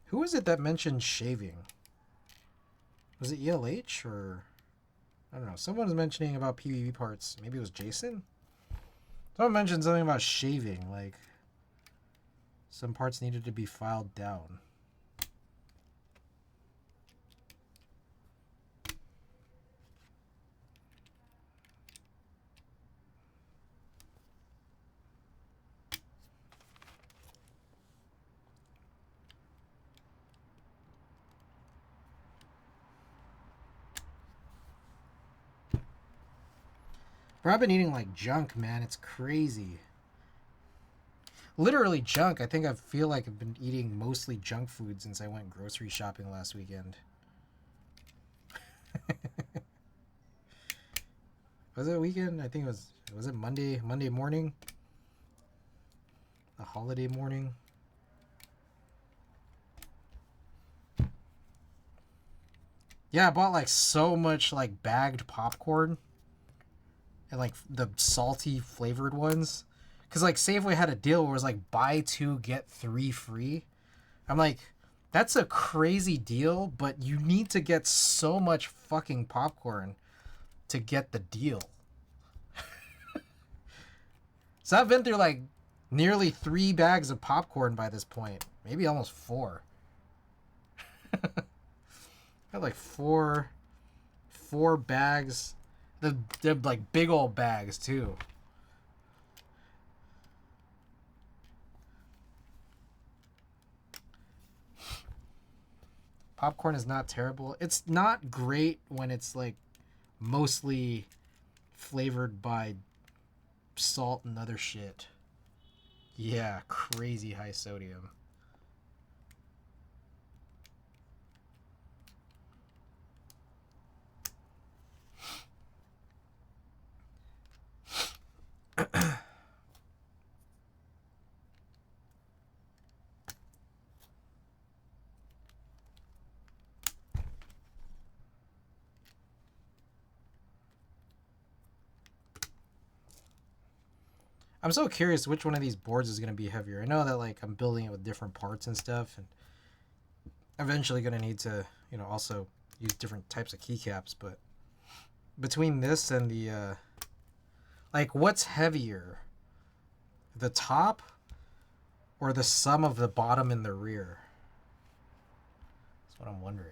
Who was it that mentioned shaving? Was it ELH or... I don't know. Someone was mentioning about PBB parts. Maybe it was Jason? Someone mentioned something about shaving. Like, some parts needed to be filed down. Bro, I've been eating like junk, man. It's crazy. Literally junk. I think I feel like I've been eating mostly junk food since I went grocery shopping last weekend. Was it a weekend? I think it was Was it Monday morning? A holiday morning? Yeah, I bought like so much like bagged popcorn and like the salty flavored ones. Cause like Safeway had a deal where it was like buy two get three free. I'm like, that's a crazy deal, but you need to get so much fucking popcorn to get the deal. So I've been through like nearly 3 bags of popcorn by this point. Maybe almost 4. Got like four bags. They're like big old bags too. Popcorn is not terrible. It's not great when it's like mostly flavored by salt and other shit. Yeah, crazy high sodium. I'm so curious which one of these boards is going to be heavier. I know that like I'm building it with different parts and stuff, and eventually going to need to, you know, also use different types of keycaps, but between this and the like, what's heavier? The top or the sum of the bottom and the rear? That's what I'm wondering.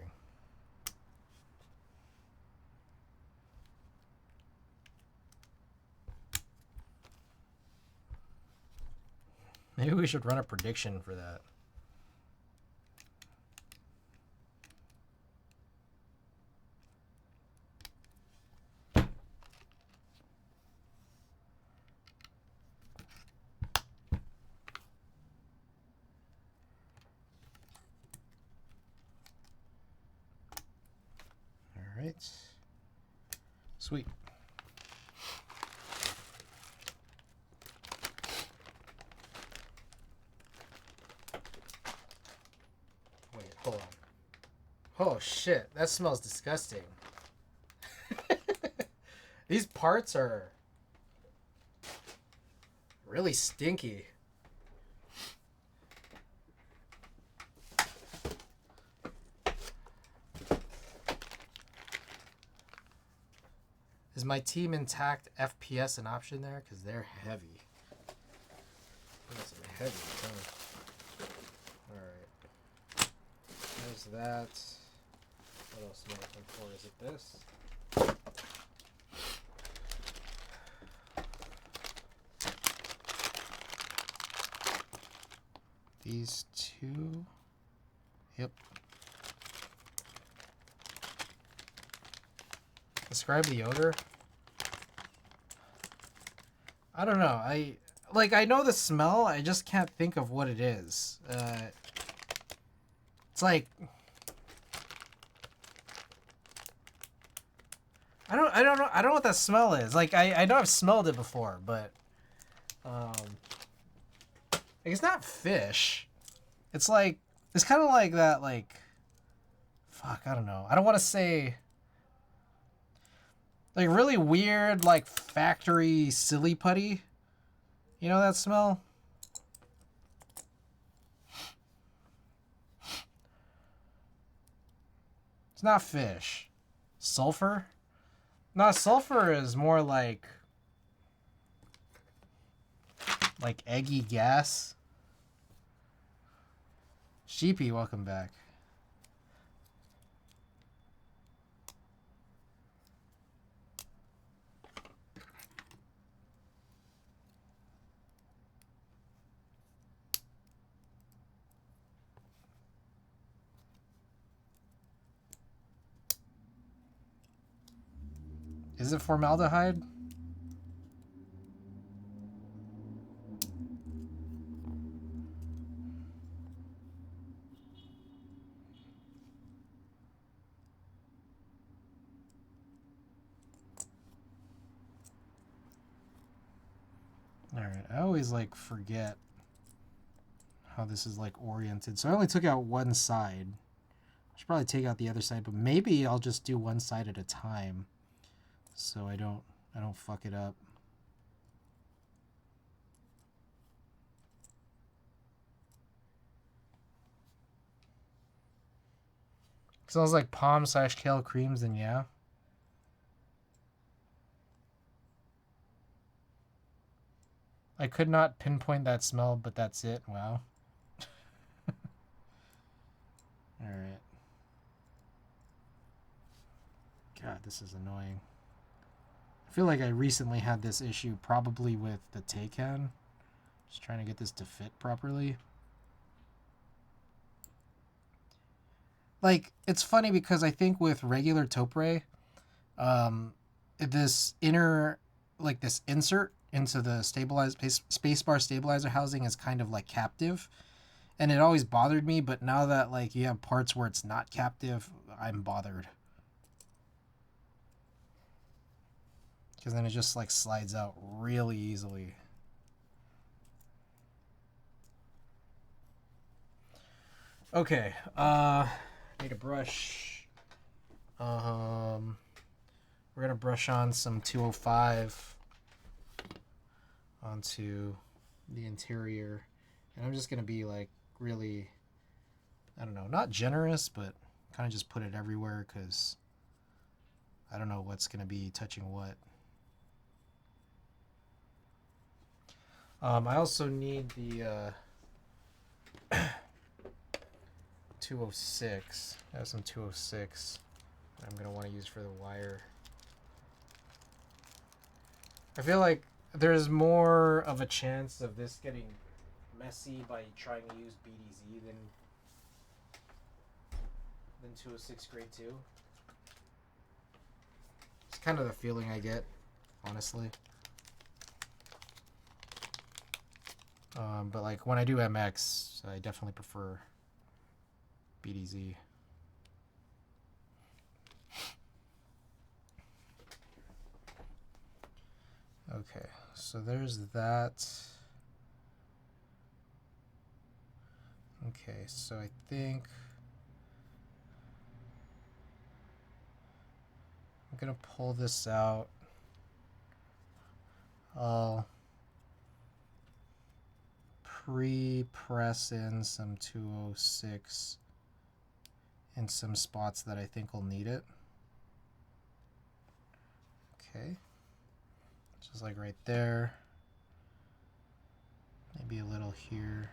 Maybe we should run a prediction for that. All right. Sweet. Wait, hold on. Oh shit, that smells disgusting. These parts are really stinky. Is my team intact FPS an option there? Because they're heavy. That's heavy. Alright. There's that. What else am I looking for? Is it this? These two. Yep. Describe the odor. I don't know. I know the smell. I just can't think of what it is. It's like I don't know. I don't know what that smell is. Like I know I've smelled it before, but like it's not fish. It's like it's kind of like that. Like fuck. I don't know. I don't want to say. Like really weird, like factory silly putty. You know that smell? It's not fish. Sulfur? No, sulfur is more like eggy gas. Sheepy, welcome back. Is it formaldehyde? Alright, I always like forget how this is like oriented. So I only took out one side. I should probably take out the other side, but maybe I'll just do one side at a time so I don't fuck it up. Smells like palm/kale creams, and yeah. I could not pinpoint that smell, but that's it. Wow. Alright. God, this is annoying. I feel like I recently had this issue, probably with the Taycan. Just trying to get this to fit properly. Like, it's funny because I think with regular Topre, this inner, like this insert into the stabilized spacebar stabilizer housing is kind of like captive, and it always bothered me. But now that like you have parts where it's not captive, I'm bothered because then it just like slides out really easily. Okay, need a brush. We're gonna brush on some 205 onto the interior, and I'm just gonna be like really, I don't know, not generous, but kind of just put it everywhere because I don't know what's gonna be touching what. I also need the 206. I have some 206 I'm going to want to use for the wire. I feel like there's more of a chance of this getting messy by trying to use BDZ than 206 grade 2. It's kind of the feeling I get, honestly. But like when I do MX, I definitely prefer BDZ. Okay, so there's that. Okay, so I think I'm gonna pull this out. I'll pre-press in some 206 in some spots that I think will need it. Okay, just like right there, maybe a little here.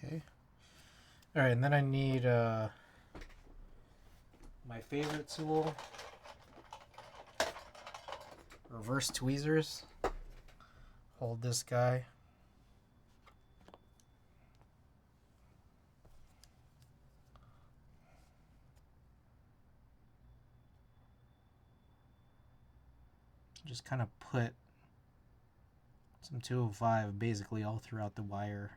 Okay. All right, and then I need my favorite tool, reverse tweezers. Hold this guy. Just kind of put some 205 basically all throughout the wire.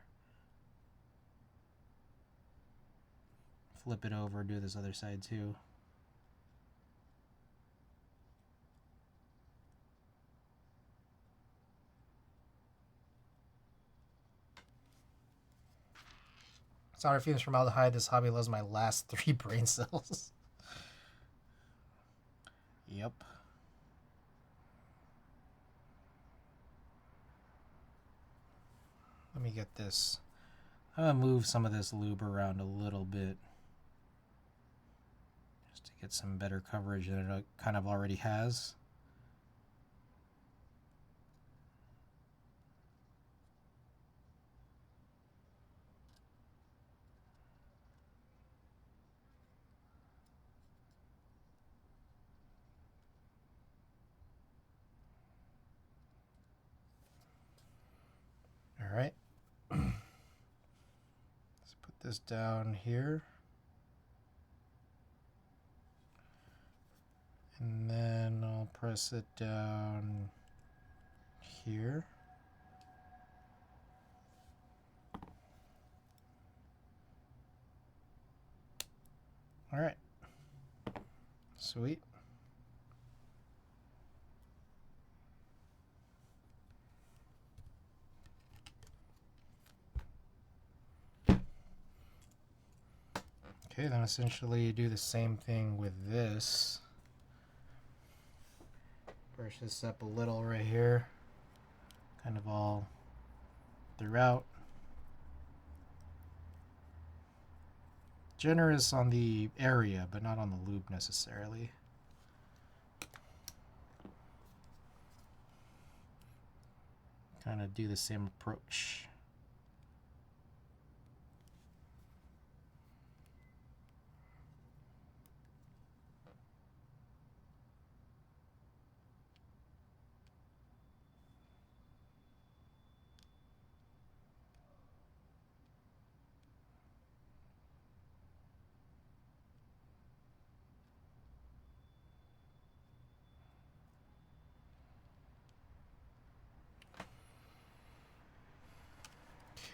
Flip it over, do this other side too. Sour fumes formaldehyde. This hobby loves my last 3 brain cells. Yep. Let me get this. I'm gonna move some of this lube around a little bit just to get some better coverage than it kind of already has. All right. Let's put this down here. And then I'll press it down here. All right. Sweet. Okay, then essentially do the same thing with this. Brush this up a little right here, kind of all throughout. Generous on the area, but not on the lube necessarily. Kind of do the same approach.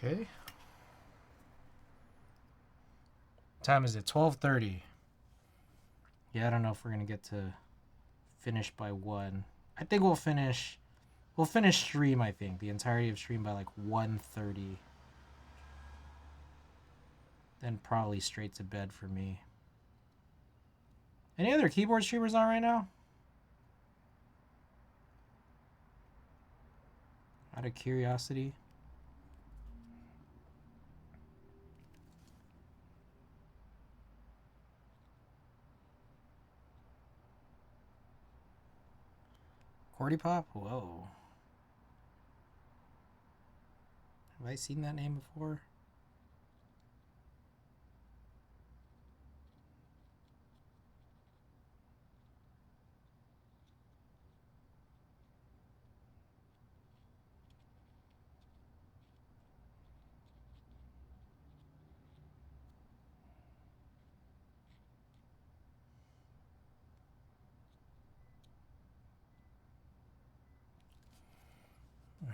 Okay. Time is it? 12:30. Yeah, I don't know if we're gonna get to finish by 1. I think we'll finish stream, I think. The entirety of stream by like 1:30. Then probably straight to bed for me. Any other keyboard streamers on right now? Out of curiosity. Cordy Pop? Whoa. Have I seen that name before?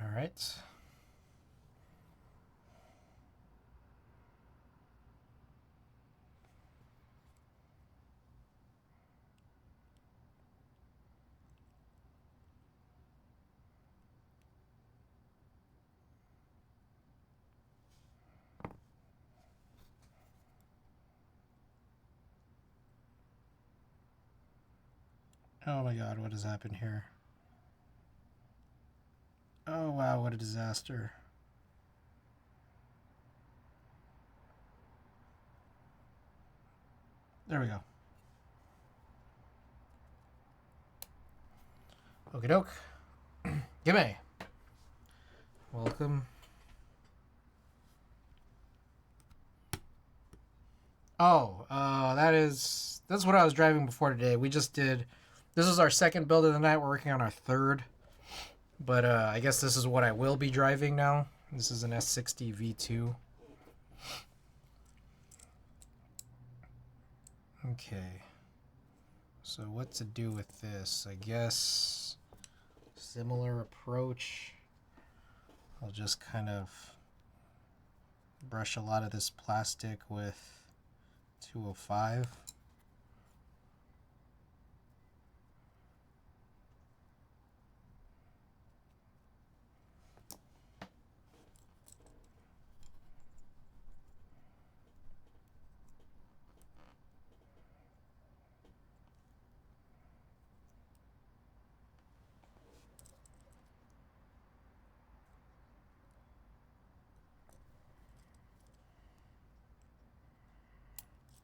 All right. Oh my god, what has happened here? Oh wow, what a disaster. There we go. Okie doke. Gimme. Welcome. Oh, that's what I was driving before today. We just did. This is our second build of the night. We're working on our third, but I guess this is what I will be driving now. This is an s60 V2. Okay. So what to do with this? I guess similar approach. I'll just kind of brush a lot of this plastic with 205.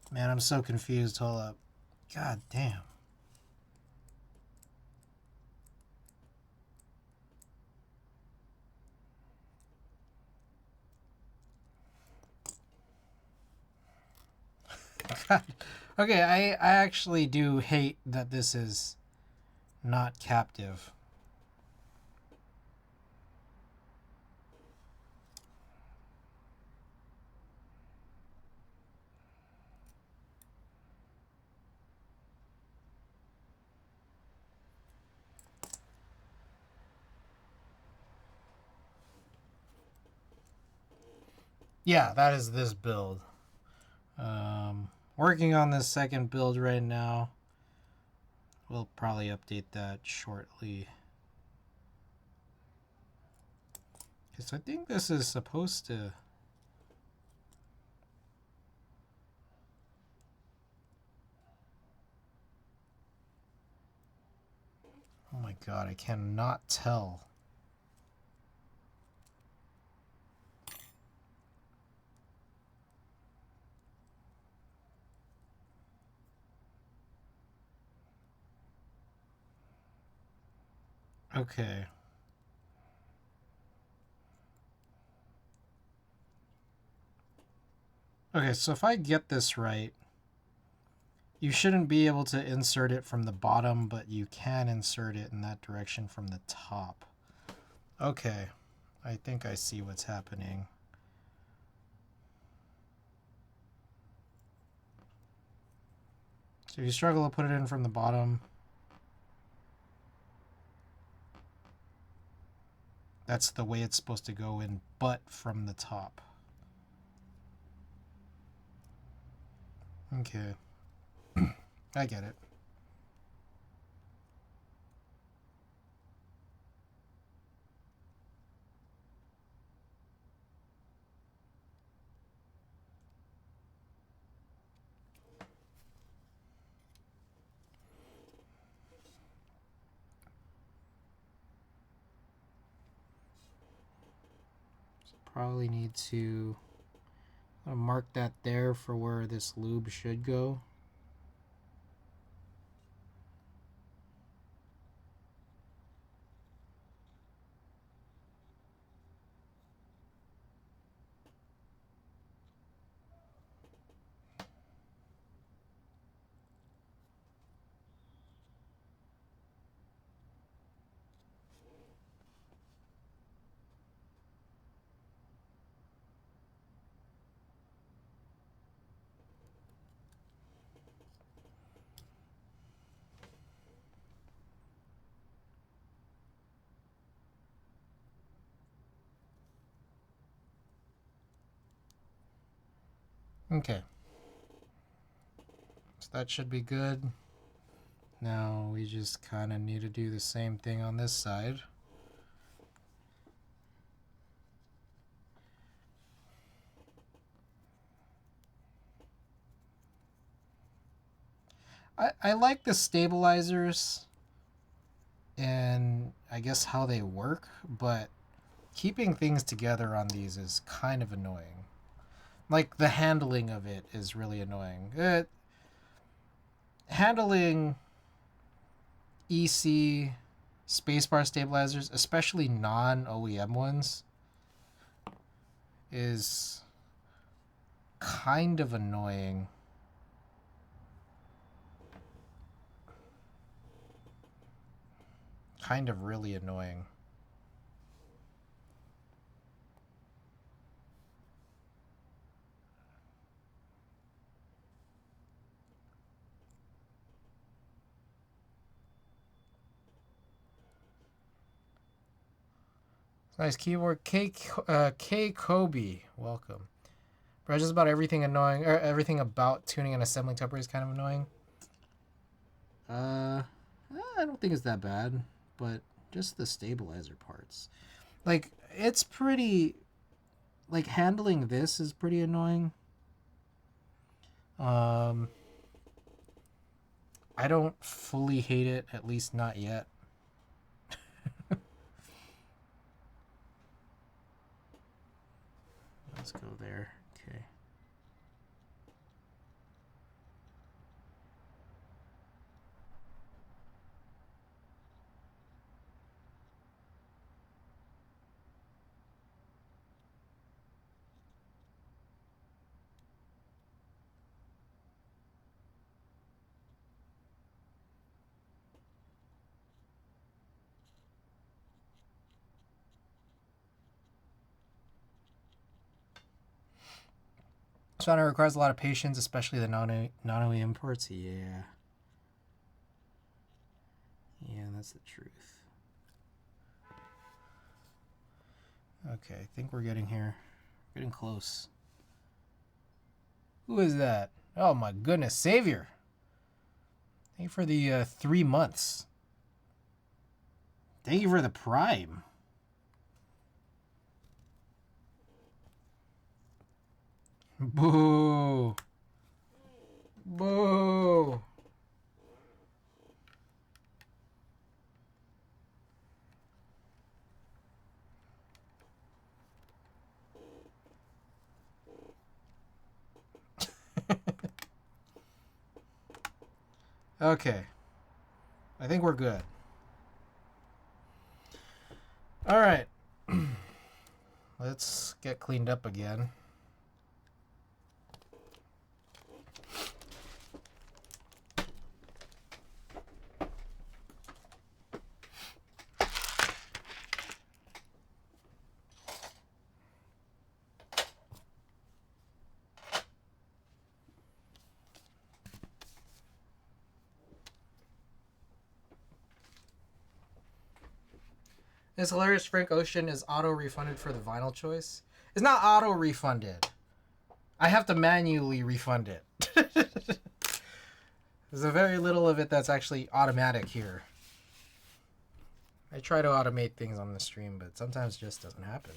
Man, I'm so confused. Hold up. God damn. God. Okay, I actually do hate that this is not captive. Yeah, that is this build. Working on this second build right now. We'll probably update that shortly. Because I think this is supposed to... Oh my god, I cannot tell. Okay. Okay, so if I get this right, you shouldn't be able to insert it from the bottom, but you can insert it in that direction from the top. Okay, I think I see what's happening. So if you struggle to put it in from the bottom, that's the way it's supposed to go in, but from the top. Okay. I get it. Probably need to mark that there for where this lube should go. Okay. So that should be good. Now we just kind of need to do the same thing on this side. I like the stabilizers and I guess how they work, but keeping things together on these is kind of annoying. Like the handling of it is really annoying. Handling EC spacebar stabilizers, especially non-OEM ones, is kind of annoying. Kind of really annoying. Nice keyboard. K Kobe, welcome. Bro, just about everything annoying, or everything about tuning and assembling Tupper is kind of annoying. I don't think it's that bad, but just the stabilizer parts. Like, it's pretty, like, handling this is pretty annoying. I don't fully hate it, at least not yet. Let's go there. Okay. Shauna requires a lot of patience, especially the non-OEM ports. Yeah. Yeah, that's the truth. Okay, I think we're getting here. Getting close. Who is that? Oh my goodness, Savior. Thank you for the 3 months. Thank you for the Prime. Boo. Boo. Okay. I think we're good. All right. Let's get cleaned up again. It's hilarious. Frank Ocean is auto refunded for the vinyl choice. It's not auto refunded. I have to manually refund it. There's a very little of it that's actually automatic here. I try to automate things on the stream, but sometimes it just doesn't happen.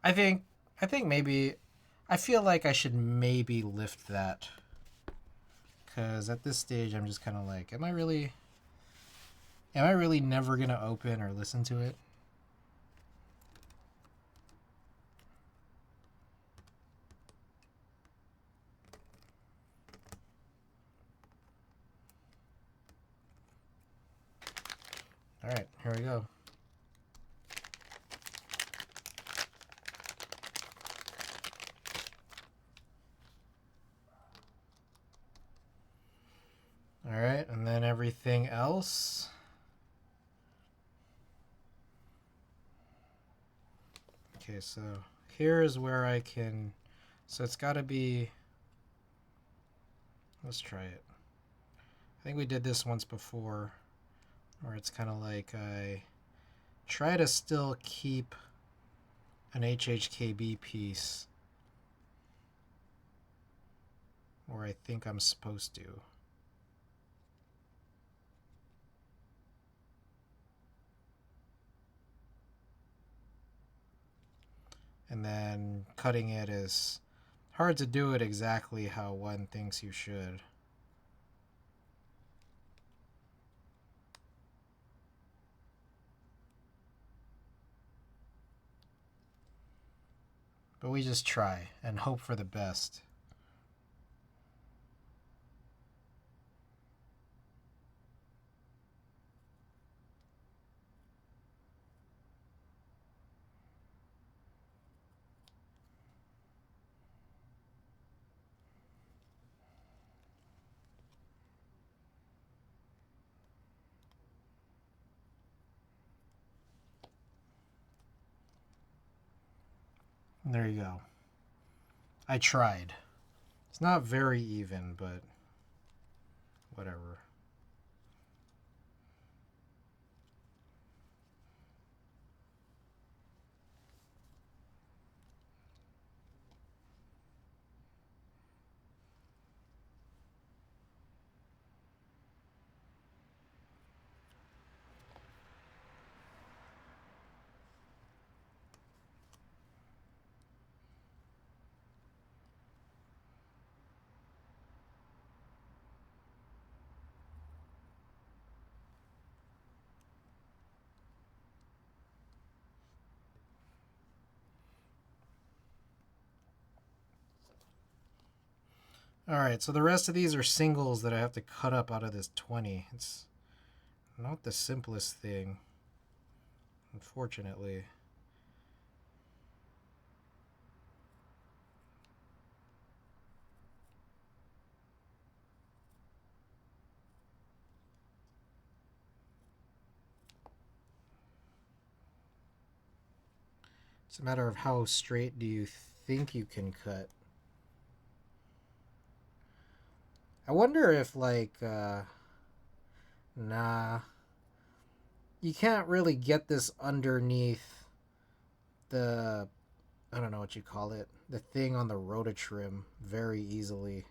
I think maybe I feel like I should maybe lift that, because at this stage I'm just kind of like, am I really never gonna open or listen to it? All right, here we go. All right, and then everything else. Okay, so here is where I can, so it's got to be, let's try it. I think we did this once before, where it's kind of like I try to still keep an HHKB piece where I think I'm supposed to. And then cutting it is hard to do it exactly how one thinks you should. But we just try and hope for the best. There you go. I tried. It's not very even, but whatever. Alright, so the rest of these are singles that I have to cut up out of this 20. It's not the simplest thing, unfortunately. It's a matter of how straight do you think you can cut. I wonder if, like, Nah. You can't really get this underneath the, I don't know what you call it, the thing on the rototrim very easily.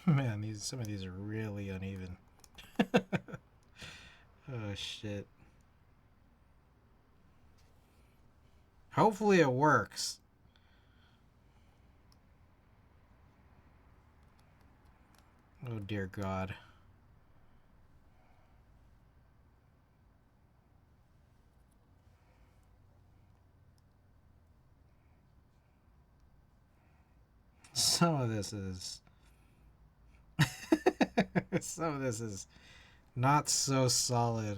Man, some of these are really uneven. Oh shit. Hopefully it works. Oh dear God. Some of this is some of this is not so solid.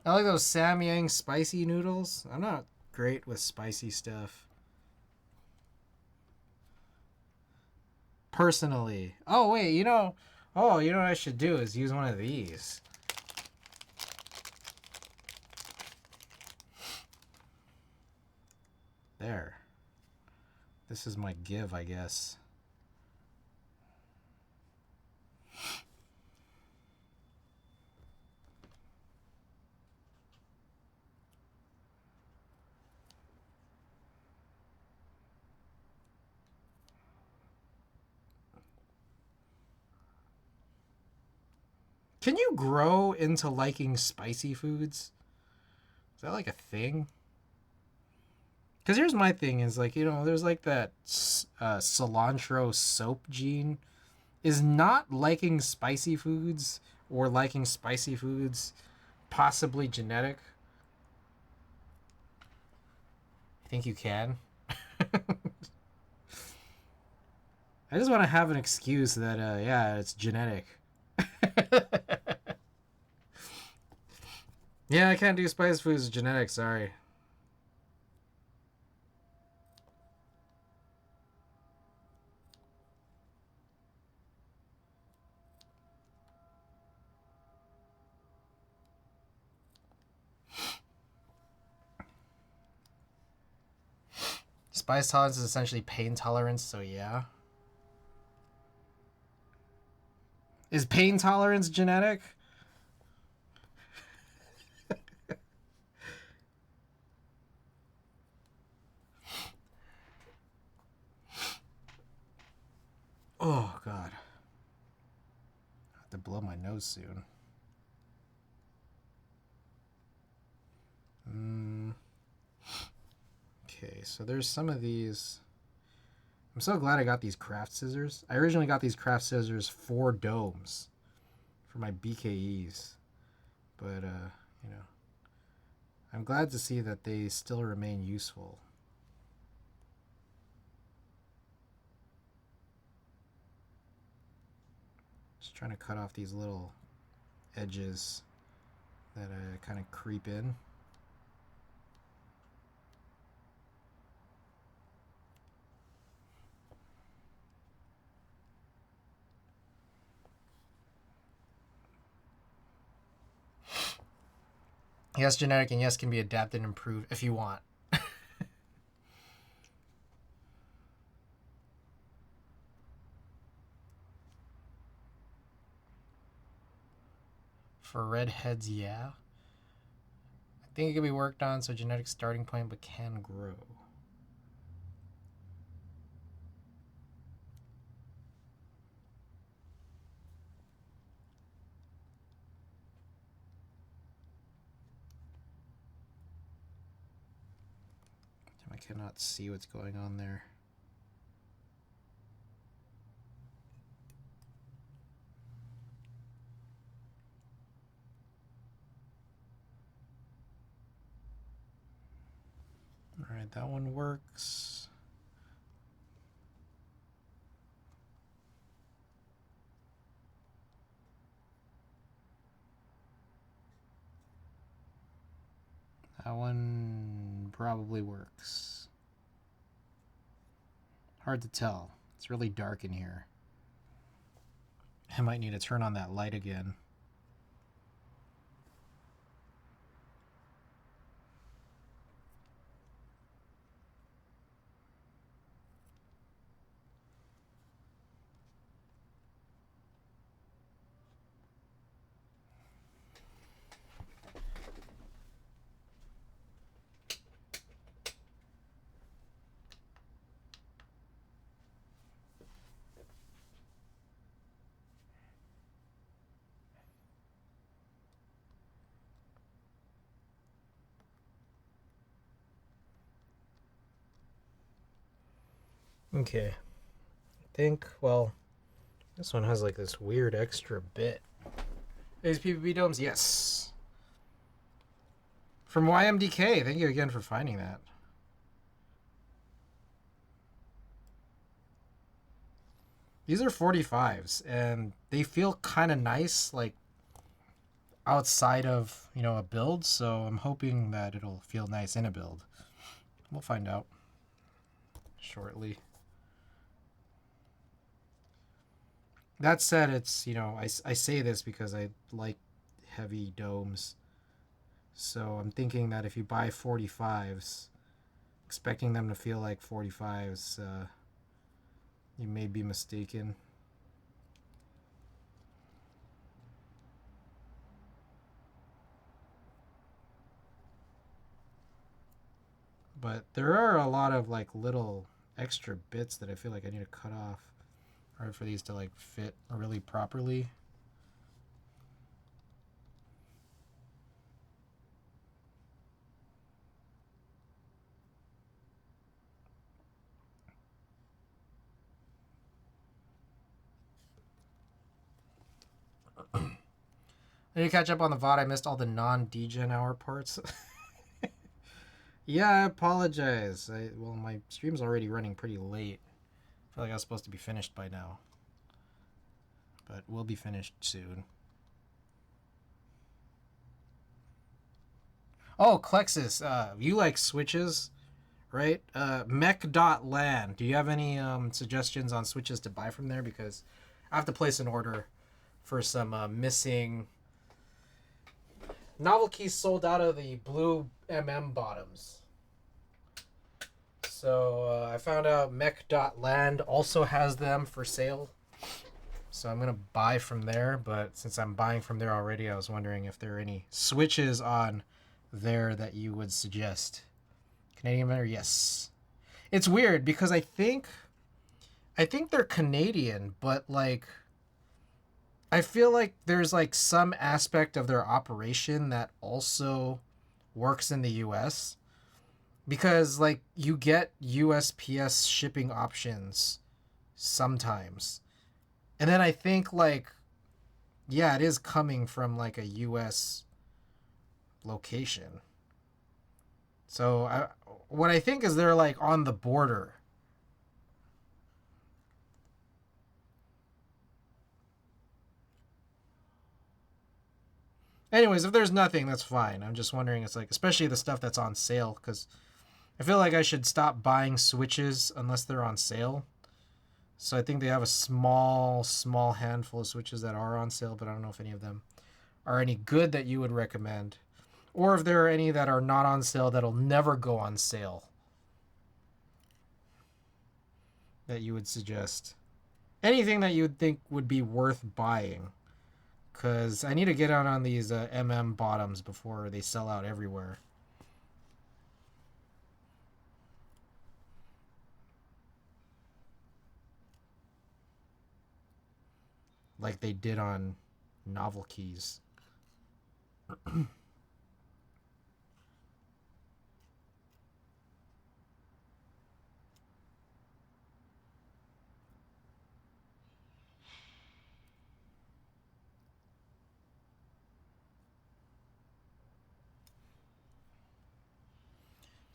I like those Samyang spicy noodles. I'm not great with spicy stuff. Personally. Oh, wait, you know what I should do is use one of these. There. This is my give, I guess. Can you grow into liking spicy foods? Is that like a thing? Because here's my thing is like, there's like that cilantro soap gene. Is not liking spicy foods or liking spicy foods possibly genetic? I think you can. I just want to have an excuse that, yeah, it's genetic. Yeah, I can't do spicy foods. Genetic, sorry. Spice tolerance is essentially pain tolerance, so yeah. Is pain tolerance genetic? Oh, God. I have to blow my nose soon. Okay, so there's some of these. I'm so glad I got these craft scissors. I originally got these craft scissors for domes, for my BKEs. But, I'm glad to see that they still remain useful. Just trying to cut off these little edges that kind of creep in. Yes, genetic, and yes, can be adapted and improved if you want. For redheads, yeah. think it can be worked on, so genetic starting point, but can grow. I cannot see what's going on there. All right, that one works. That one probably works. Hard to tell. It's really dark in here. I might need to turn on that light again. Okay. I think, well, this one has like this weird extra bit. These PvP domes? Yes. From YMDK. Thank you again for finding that. These are 45s, and they feel kind of nice, like, outside of, you know, a build, so I'm hoping that it'll feel nice in a build. We'll find out shortly. That said, it's, you know, I say this because I like heavy domes. So I'm thinking that if you buy 45s, expecting them to feel like 45s, you may be mistaken. But there are a lot of like little extra bits that I feel like I need to cut off in order for these to like fit really properly. I need to catch up on the VOD. I missed all the non-degen hour parts. Yeah, I apologize. Well, my stream's already running pretty late. I feel like I was supposed to be finished by now. But we'll be finished soon. Oh, Klexus, you like switches, right? Mech.land. Do you have any suggestions on switches to buy from there? Because I have to place an order for some missing novel keys sold out of the blue bottoms. So I found out Mech.land also has them for sale. So I'm going to buy from there. But since I'm buying from there already, I was wondering if there are any switches on there that you would suggest. Canadian vendor, yes. It's weird because I think they're Canadian, but like I feel like there's like some aspect of their operation that also works in the US because like you get USPS shipping options sometimes. And then I think like yeah, it is coming from like a US location. So what I think is they're like on the border. Anyways, if there's nothing, that's fine. I'm just wondering, it's like, especially the stuff that's on sale, because I feel like I should stop buying switches unless they're on sale. So I think they have a small handful of switches that are on sale, but I don't know if any of them are any good that you would recommend. Or if there are any that are not on sale that'll never go on sale that you would suggest. Anything that you would think would be worth buying. because I need to get on these bottoms before they sell out everywhere. Like they did on novel keys.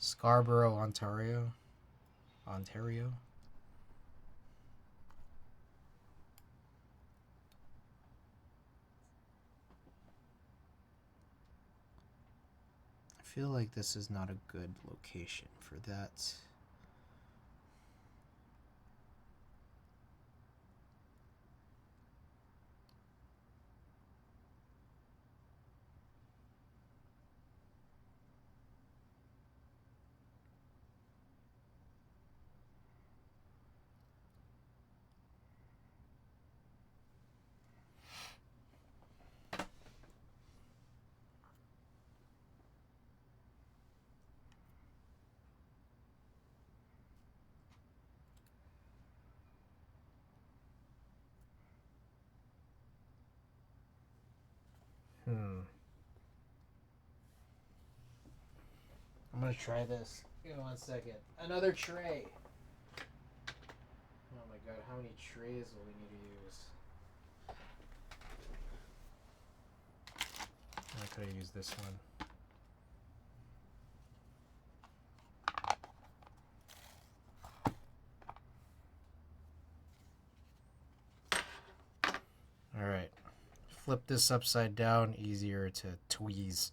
Scarborough, Ontario. Ontario. I feel like this is not a good location for that. I'm gonna try this. Give me 1 second. Another tray. Oh my god, how many trays will we need to use? I could have used this one. Alright. Flip this upside down, easier to tweeze.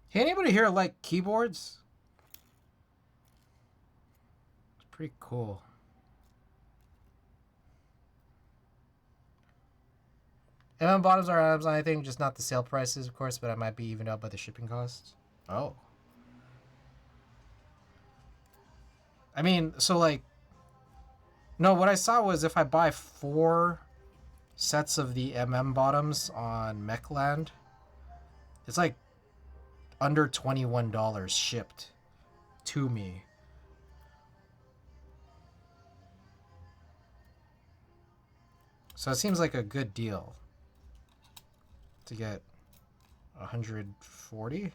Hey, anybody here like keyboards? It's pretty cool. Bottoms are Amazon, I think, just not the sale prices, of course, but I might be evened out by the shipping costs. Oh. I mean, so like, no, what I saw was if I buy 4 sets of the bottoms on Mechland, it's like under $21 shipped to me. So it seems like a good deal to get 140.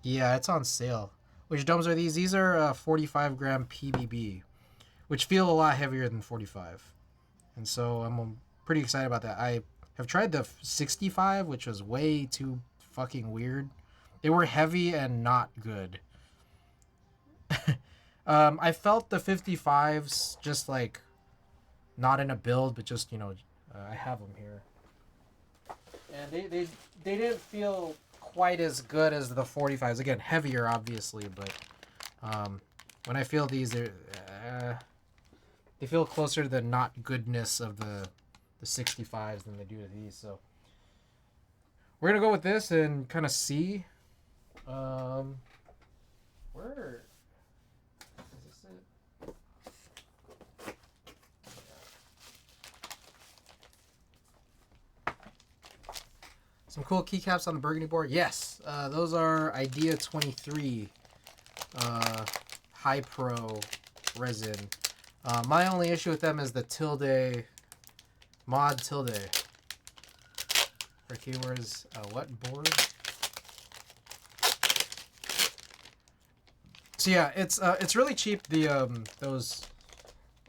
Yeah, it's on sale. Which domes are these? These are 45 gram PBB, which feel a lot heavier than 45. And so I'm pretty excited about that. I have tried the 65, which was way too fucking weird. They were heavy and not good. I felt the 55s just like not in a build, but just, you know, I have them here. And they didn't feel quite as good as the 45s. Again, heavier, obviously, but when I feel these, they feel closer to the not goodness of the 65s than they do to these. So we're gonna go with this and kind of see. Where is this it? Some cool keycaps on the burgundy board. Yes, those are Idea 23 High Pro resin. My only issue with them is the tilde, mod tilde. For keywords, what board? So yeah, it's really cheap. The those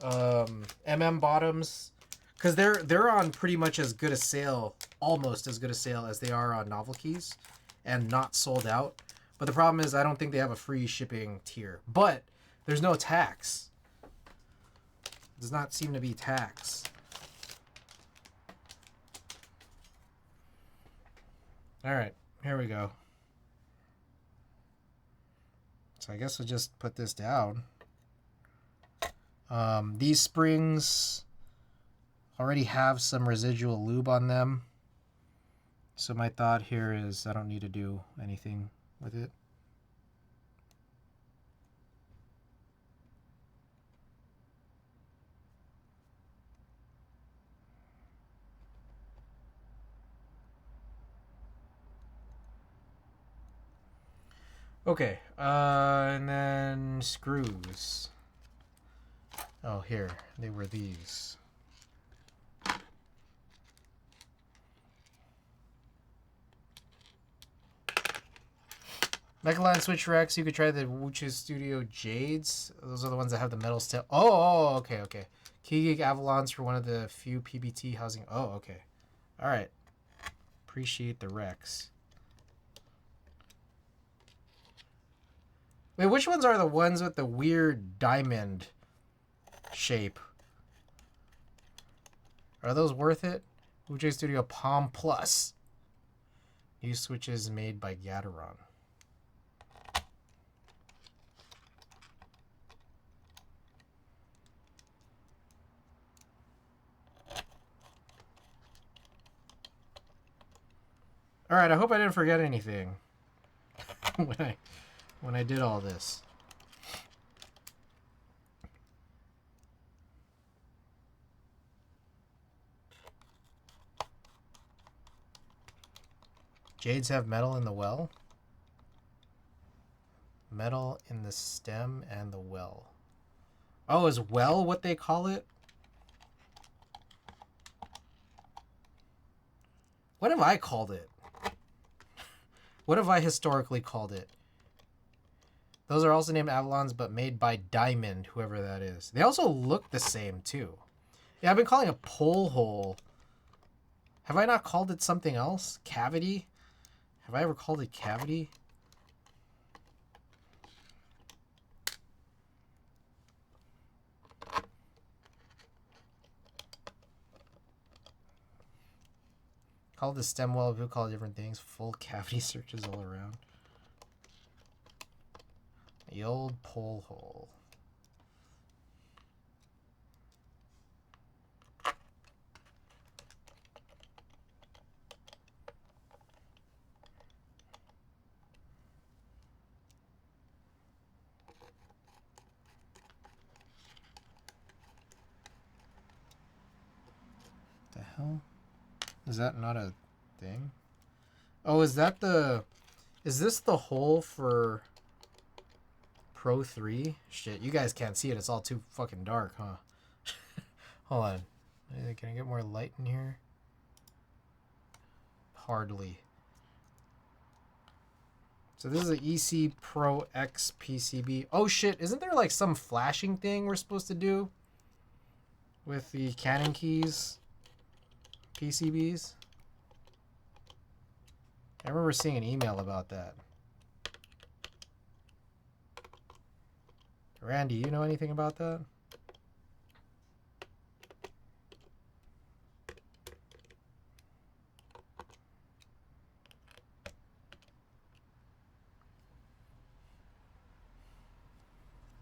bottoms, because they're on pretty much as good a sale, almost as good a sale as they are on novel keys, and not sold out. But the problem is I don't think they have a free shipping tier. But there's no tax. Does not seem to be tax. All right, here we go. So I guess we'll just put this down. These springs already have some residual lube on them. So my thought here is I don't need to do anything with it. Okay, and then screws. Oh, here, they were these. Mechaline Switch Rex, you could try the Wucha Studio Jades. Those are the ones that have the metal step. Oh, okay, okay. Keygeek Avalons for one of the few PBT housing. Oh, okay. All right. Appreciate the Rex. Wait, which ones are the ones with the weird diamond shape? Are those worth it? Wucha Studio Palm Plus. New switches made by Gateron. All right, I hope I didn't forget anything when I did all this. Jades have metal in the well. Metal in the stem and the well. Oh, is well what they call it? What have I called it? What have I historically called it? Those are also named Avalons, but made by Diamond, whoever that is. They also look the same, too. Yeah, I've been calling a pole hole. Have I not called it something else? Cavity? Have I ever called it cavity? Call the stem well, people call it different things. Full cavity searches all around. The old pole hole. The hell? Is that not a thing? Oh, is that the... Is this the hole for Pro 3? Shit, you guys can't see it. It's all too fucking dark, huh? Hold on. Can I get more light in here? Hardly. So this is an EC Pro X PCB. Oh shit, isn't there like some flashing thing we're supposed to do with the Canon keys PCBs? I remember seeing an email about that. Randy, you know anything about that?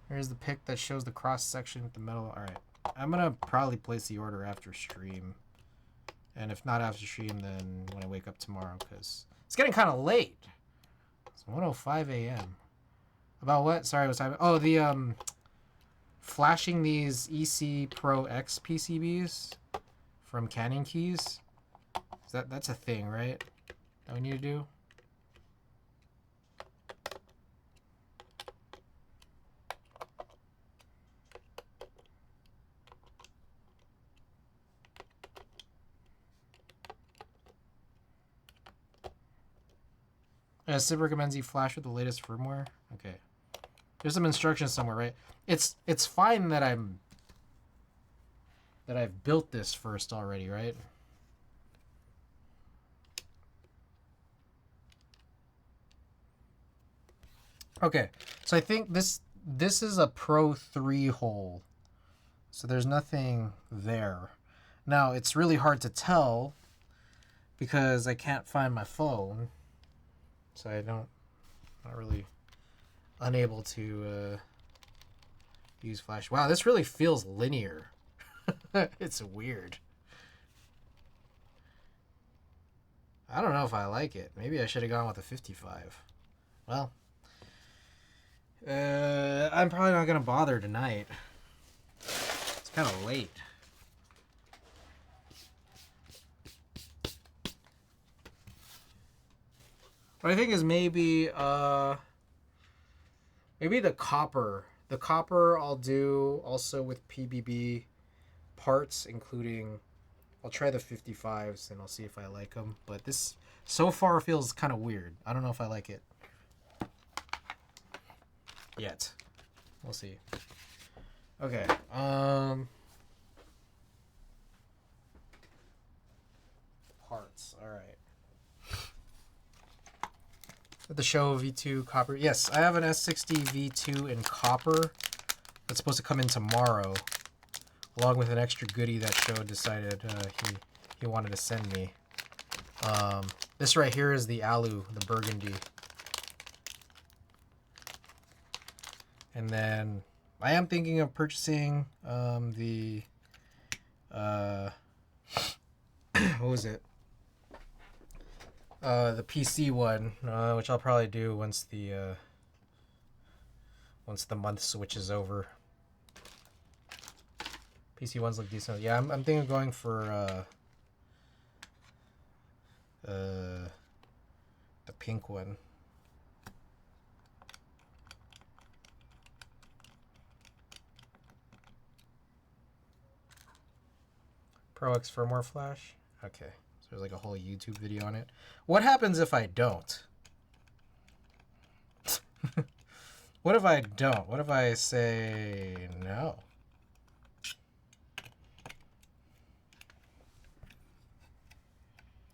Here's the pic that shows the cross section with the metal. All right, I'm gonna probably place the order after stream, and if not after stream, then when I wake up tomorrow, because it's getting kind of late. It's 1:05 a.m. About what? Sorry, I was talking. Oh, the flashing these EC Pro X PCBs from Canon keys. That's a thing, right? That we need to do. SIP recommends you flash with the latest firmware. Okay. There's some instructions somewhere, right? It's fine that I've built this first already, right? Okay. So I think this is a Pro 3 hole. So there's nothing there. Now, it's really hard to tell because I can't find my phone, so not really unable to use Flash. Wow, this really feels linear. It's weird. I don't know if I like it. Maybe I should have gone with a 55. Well, I'm probably not gonna bother tonight. It's kind of late. What I think is maybe the copper. The copper I'll do also with PBB parts, including I'll try the 55s and I'll see if I like them. But this so far feels kind of weird. I don't know if I like it yet. We'll see. Okay. Parts. All right. The Show V2 copper. Yes, I have an S60 V2 in copper that's supposed to come in tomorrow, along with an extra goodie that Show decided he wanted to send me. This right here is the Alu, the burgundy. And then I am thinking of purchasing the what was it? The PC one, which I'll probably do once the month switches over. PC ones look decent. Yeah, I'm thinking of going for the pink one. Pro X firmware flash. Okay. So there's like a whole YouTube video on it. What happens if I don't? What if I don't? What if I say no?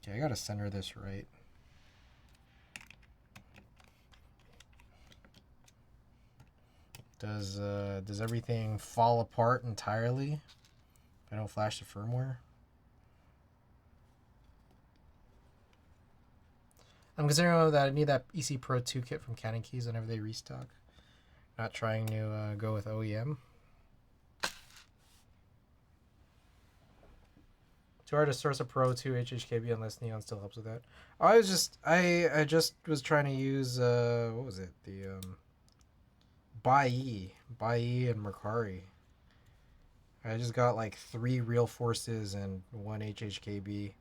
Okay, I gotta center this right. Does everything fall apart entirely if I don't flash the firmware? I'm considering that I need that EC Pro 2 kit from Canon Keys whenever they restock. Not trying to go with OEM. Too hard to source a Pro 2 HHKB unless Neon still helps with that. I just was trying to use what was it? The Bai and Mercari. I just got like 3 Real Forces and 1 HHKB.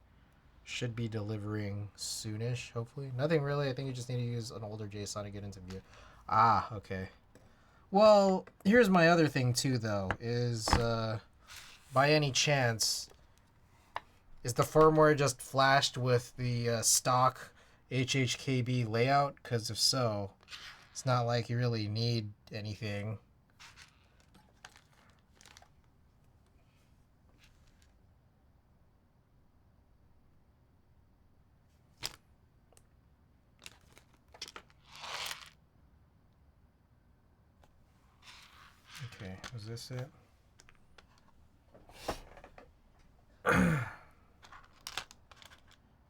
Should be delivering soonish, hopefully. Nothing really. I think you just need to use an older JSON to get into view. Ah, okay. Well, here's my other thing too, though. Is by any chance, is the firmware just flashed with the stock HHKB layout? Because if so, it's not like you really need anything. Okay, was this it?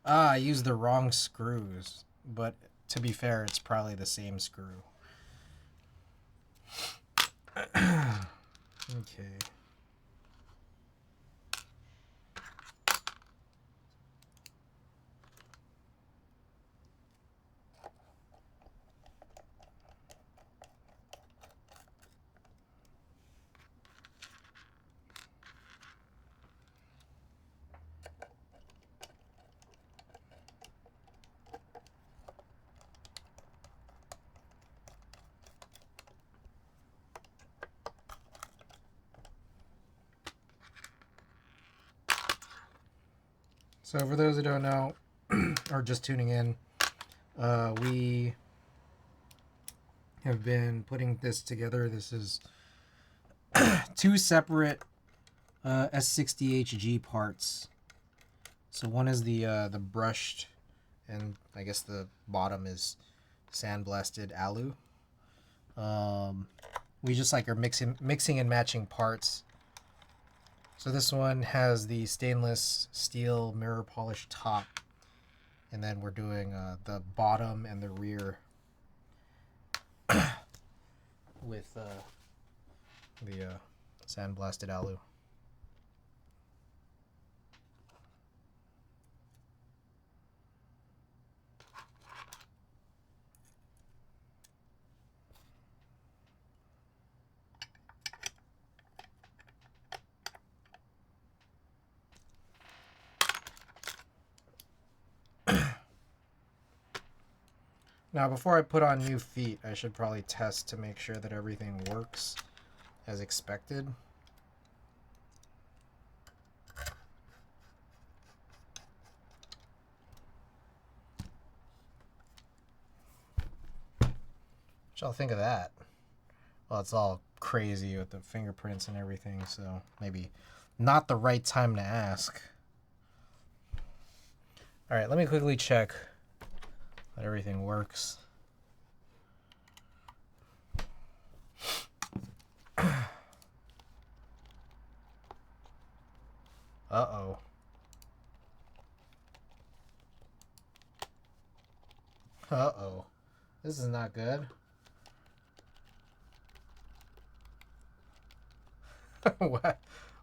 I used the wrong screws, but to be fair, it's probably the same screw. Okay. So for those who don't know, or just tuning in, we have been putting this together. This is 2 separate S60 HG parts. So one is the brushed, and I guess the bottom is sandblasted alu. We just like are mixing and matching parts. So this one has the stainless steel mirror polished top, And then we're doing the bottom and the rear with the sandblasted alu. Now, before I put on new feet, I should probably test to make sure that everything works as expected. What y'all think of that? Well, it's all crazy with the fingerprints and everything, so maybe not the right time to ask. All right, let me quickly check that everything works. Uh-oh. Uh-oh. This is not good.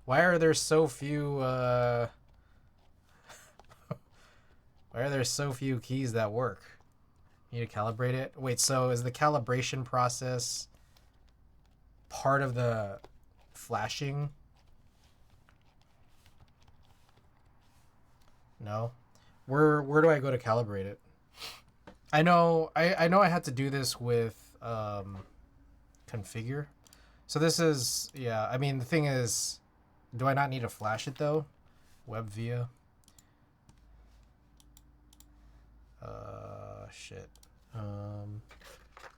Why are there so few, why are there so few keys that work? You need to calibrate it? Wait, so is the calibration process part of the flashing? No? Where do I go to calibrate it? I know I had to do this with configure. So this is, yeah, I mean, the thing is, do I not need to flash it though? Web via. Shit.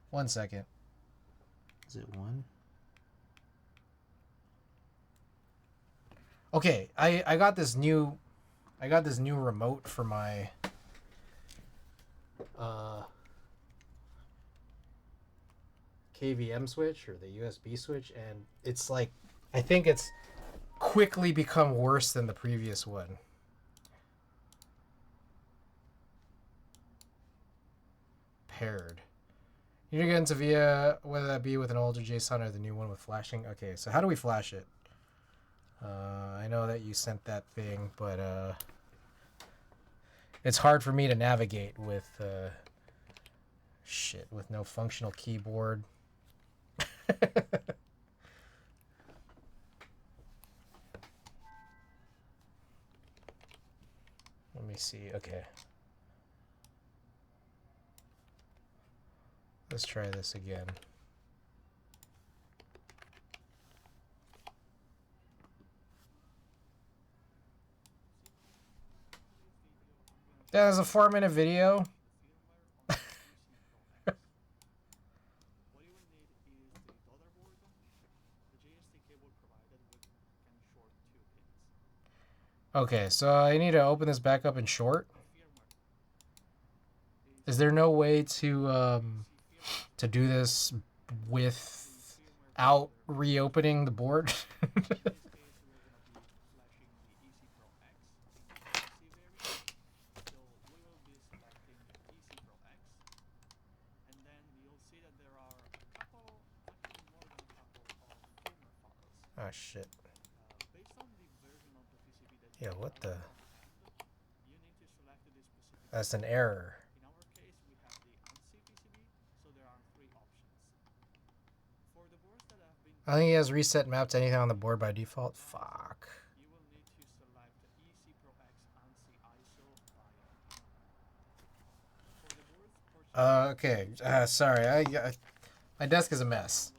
1 second. Is it one? Okay, I got this new remote for my KVM switch or the USB switch, and it's like, I think it's quickly become worse than the previous one. Paired. You need to get into VIA, whether that be with an older JSON or the new one with flashing. Okay, so how do we flash it? I know that you sent that thing, but it's hard for me to navigate with shit, with no functional keyboard. Let me see. Okay. Let's try this again. That is a 4-minute video. Okay, so I need to open this back up in short. Is there no way to do this without reopening the board? Oh shit. Yeah, what the? That's an error. I think he has reset map to anything on the board by default. Fuck. Okay. Sorry. My desk is a mess.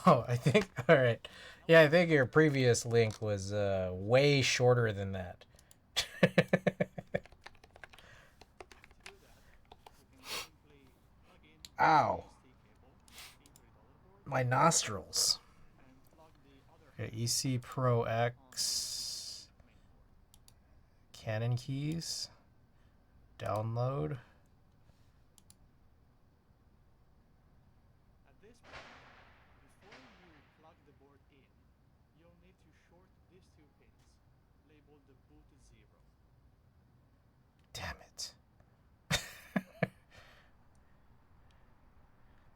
Oh, I think, all right. Yeah, I think your previous link was way shorter than that. Ow. My nostrils. Okay, EC Pro X. Canon keys. Download. Damn it.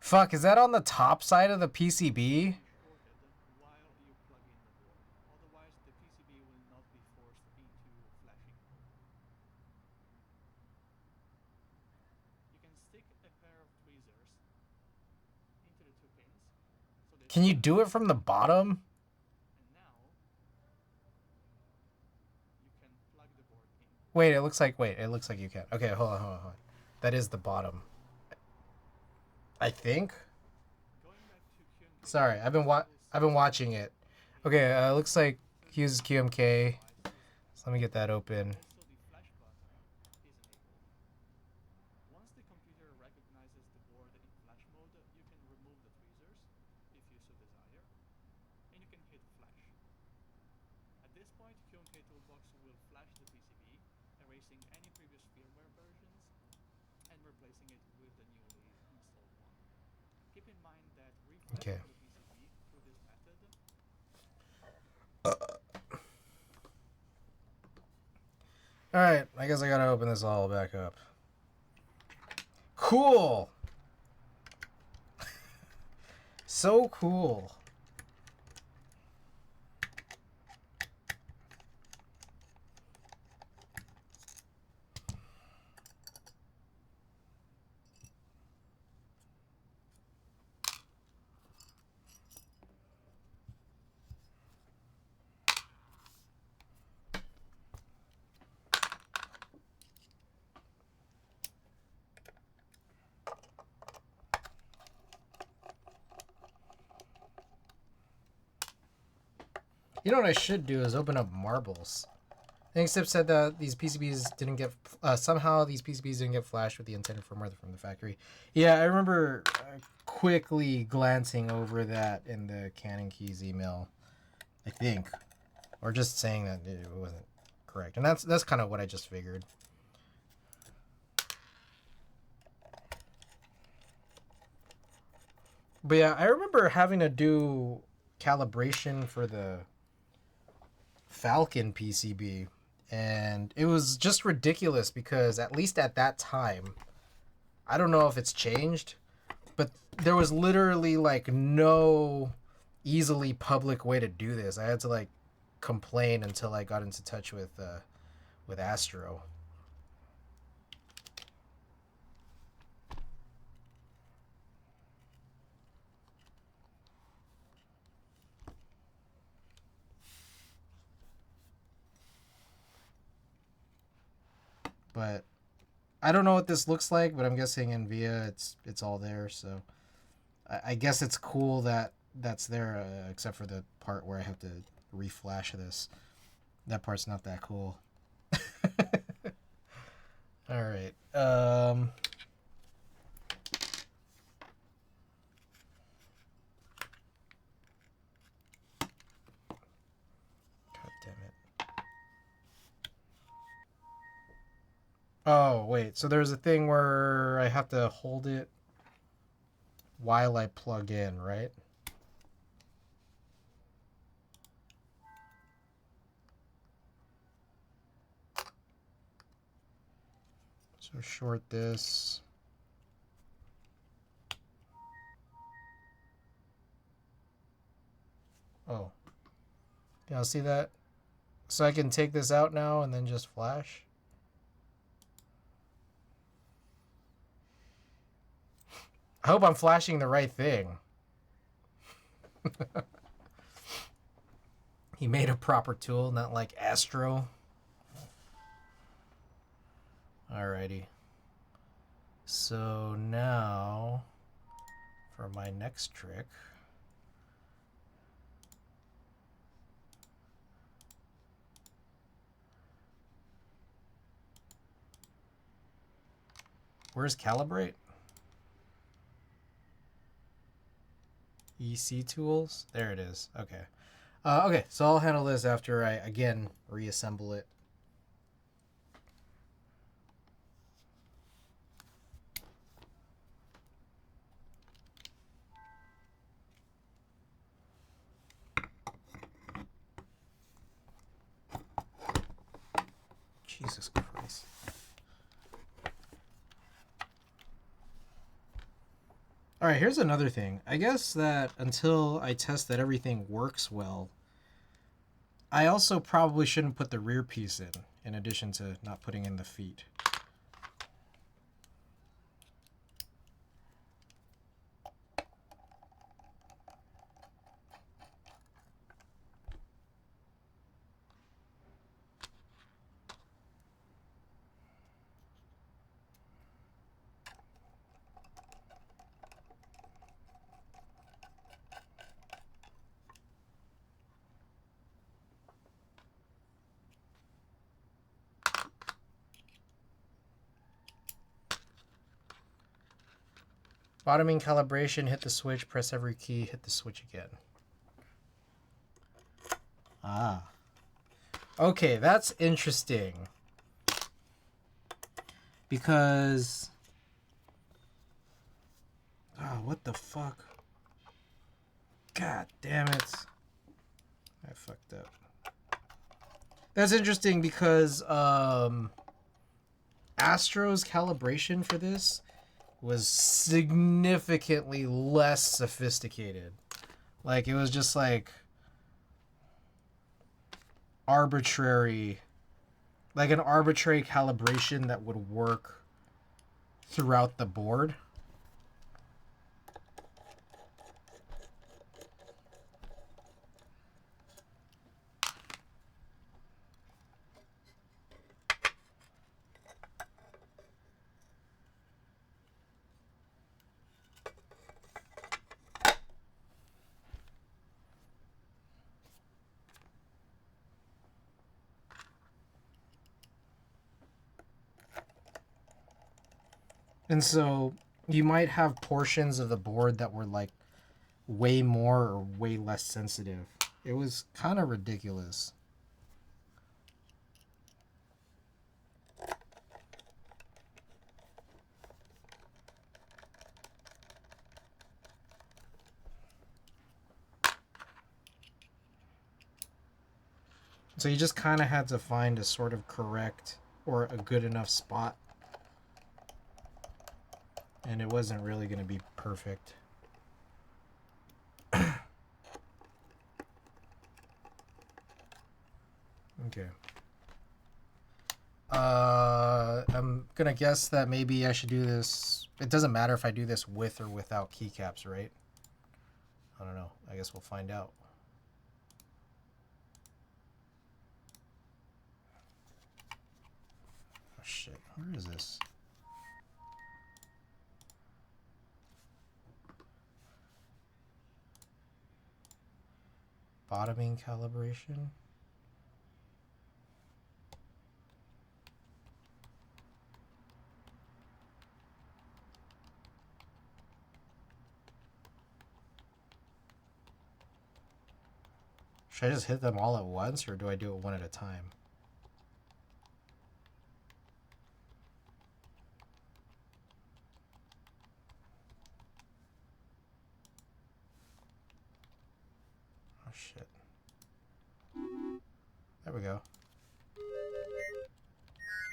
Fuck, is that on the top side of the PCB? Can you do it from the bottom? Wait, it looks like you can. Okay, hold on. That is the bottom. I think. Sorry, I've been watching it. Okay, looks like he uses QMK. So let me get that open. Okay. Alright, I guess I gotta open this all back up. Cool! So cool. You know what I should do is open up marbles. I think Sip said that these PCBs didn't get somehow these PCBs didn't get flashed with the intended firmware from the factory. Yeah, I remember quickly glancing over that in the Canon Keys email, I think, or just saying that it wasn't correct, and that's kind of what I just figured. But yeah, I remember having to do calibration for the Falcon PCB, and it was just ridiculous because at least at that time, I don't know if it's changed, but there was literally like no easily public way to do this. I had to like complain until I got into touch with Astro. But I don't know what this looks like, but I'm guessing in VIA it's all there. So I guess it's cool that that's there, except for the part where I have to reflash this. That part's not that cool. All right. God damn it. Oh, wait. So there's a thing where I have to hold it while I plug in, right? So short this. Oh. Y'all see that? So I can take this out now and then just flash? I hope I'm flashing the right thing. He made a proper tool, not like Astro. Alrighty. So now, for my next trick. Where's calibrate? EC tools. There it is. Okay. Okay, so I'll handle this after I, again, reassemble it. Jesus Christ. Alright, here's another thing. I guess that until I test that everything works well, I also probably shouldn't put the rear piece in addition to not putting in the feet. Bottoming calibration, hit the switch, press every key, hit the switch again. Ah. Okay, that's interesting. Because... oh, what the fuck? God damn it. I fucked up. That's interesting because Astro's calibration for this was significantly less sophisticated. Like, it was just like arbitrary, like an arbitrary calibration that would work throughout the board. And so you might have portions of the board that were like way more or way less sensitive. It was kind of ridiculous. So you just kind of had to find a sort of correct or a good enough spot. And it wasn't really going to be perfect. Okay. I'm going to guess that maybe I should do this. It doesn't matter if I do this with or without keycaps, right? I don't know. I guess we'll find out. Oh, shit. Where is this? Bottoming calibration. Should I just hit them all at once, or do I do it one at a time? Oh, shit. There we go.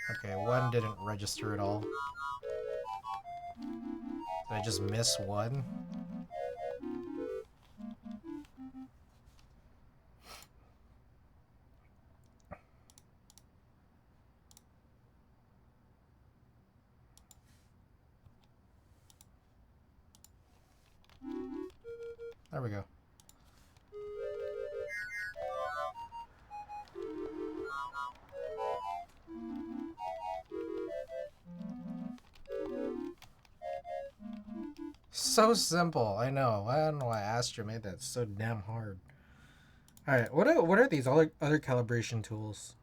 Okay, one didn't register at all. Did I just miss one? There we go. So simple, I know. I don't know why Astro made that so damn hard. Alright, what are these other calibration tools?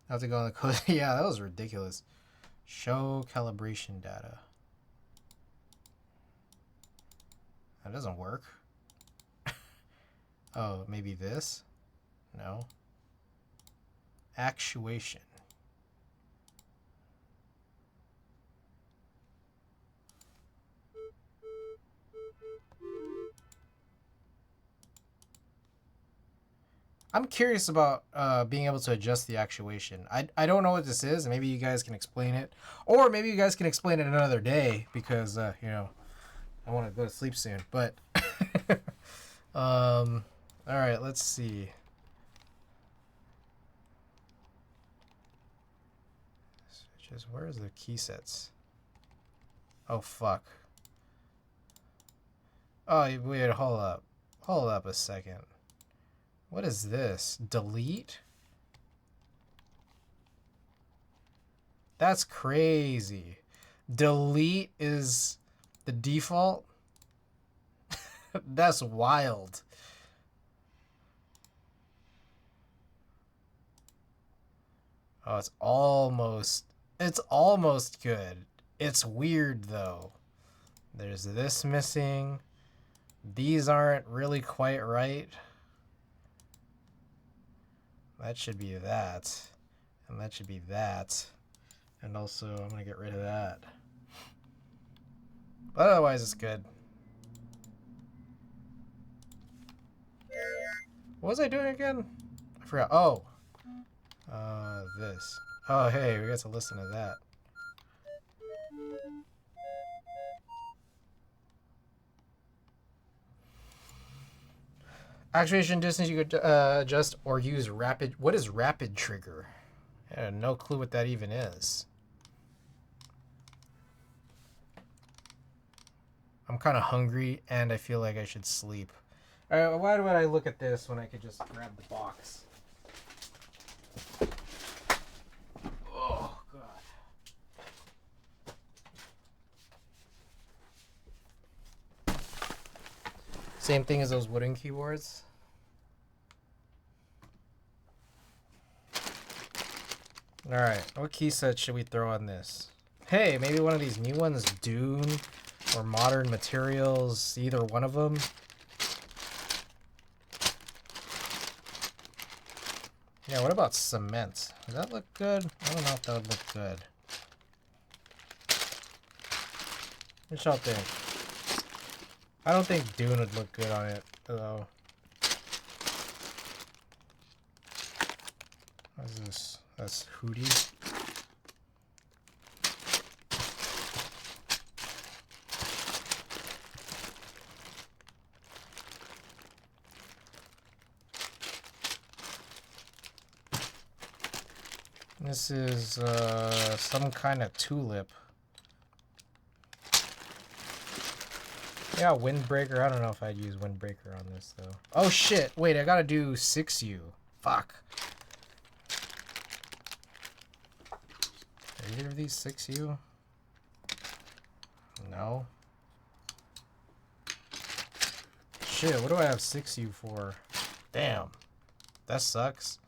I have to go on the code. Yeah, that was ridiculous. Show calibration data. That doesn't work. Oh, maybe this? No. Actuation. I'm curious about being able to adjust the actuation. I don't know what this is. Maybe you guys can explain it. Or maybe you guys can explain it another day because, you know, I want to go to sleep soon. But, all right, let's see. Switches. Where is the key sets? Oh, fuck. Oh, wait, hold up. Hold up a second. What is this? Delete? That's crazy. Delete is the default? That's wild. Oh, it's almost good. It's weird though. There's this missing. These aren't really quite right. That should be that. And that should be that. And also, I'm going to get rid of that. But otherwise, it's good. What was I doing again? I forgot. Oh. This. Oh, hey, we got to listen to that. Actuation distance you could adjust or use rapid. What is rapid trigger? I have no clue what that even is. I'm kind of hungry and I feel like I should sleep. Why would I look at this when I could just grab the box? Oh, God. Same thing as those wooden keyboards. Alright, what key set should we throw on this? Hey, maybe one of these new ones, Dune or Modern Materials, either one of them. Yeah, what about Cement? Does that look good? I don't know if that would look good. What y'all think? I don't think Dune would look good on it, though. What is this? That's Hootie. This is some kind of tulip. Yeah, Windbreaker. I don't know if I'd use Windbreaker on this, though. Oh, shit. Wait, I gotta do 6U. Fuck. Are either of these 6U? No. Shit, what do I have 6U for? Damn. That sucks.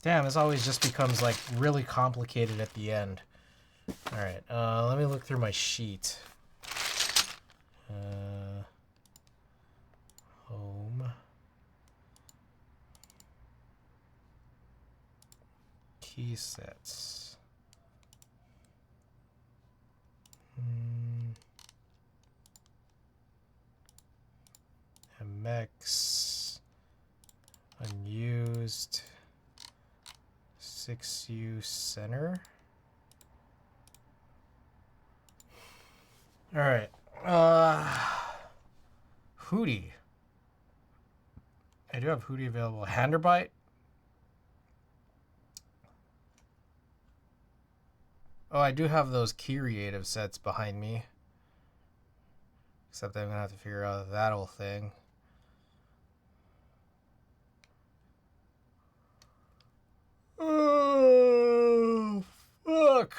Damn, this always just becomes, like, really complicated at the end. Alright, let me look through my sheet. Home. Key sets. MX. Unused. 6U center. Alright. Hootie. I do have Hootie available. Handerbite. Oh, I do have those Creative sets behind me. Except I'm gonna have to figure out that whole thing. Oh, fuck.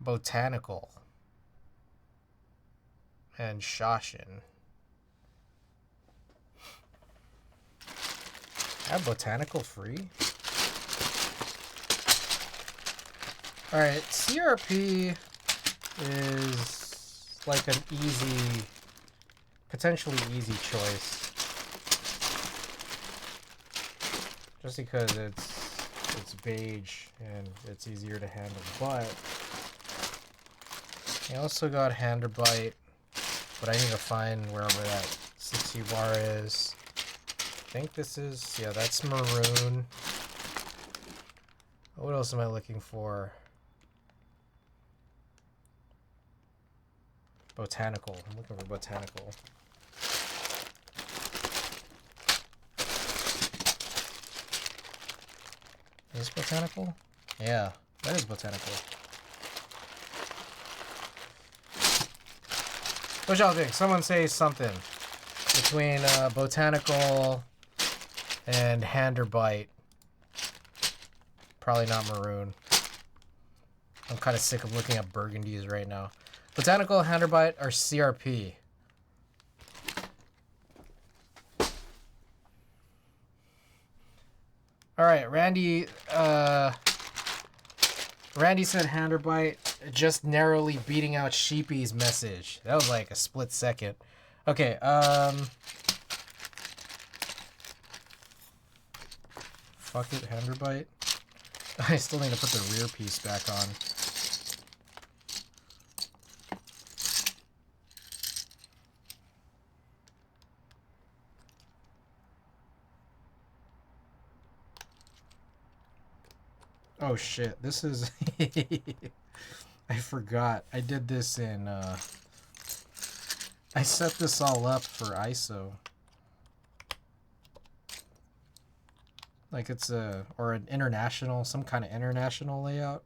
Botanical. And Shoshin. Have botanical free? Alright, CRP is like an easy, potentially easy choice. Just because it's beige and it's easier to handle. But I also got Hander Bite, but I need to find wherever that 60 bar is. I think this is, yeah, that's maroon. What else am I looking for? Botanical. I'm looking for botanical. Is this botanical? Yeah, that is botanical. What y'all think? Someone say something between botanical and Hander Bite. Probably not maroon. I'm kind of sick of looking at burgundies right now. Botanical, Hander Bite, or CRP? All right, Randy. Randy said Hander Bite, just narrowly beating out Sheepy's message. That was like a split second. Okay. Fuck it, Hander Bite. I still need to put the rear piece back on. Oh shit, this is... I forgot. I did this in, I set this all up for ISO. Like it's a... or an international, some kind of international layout.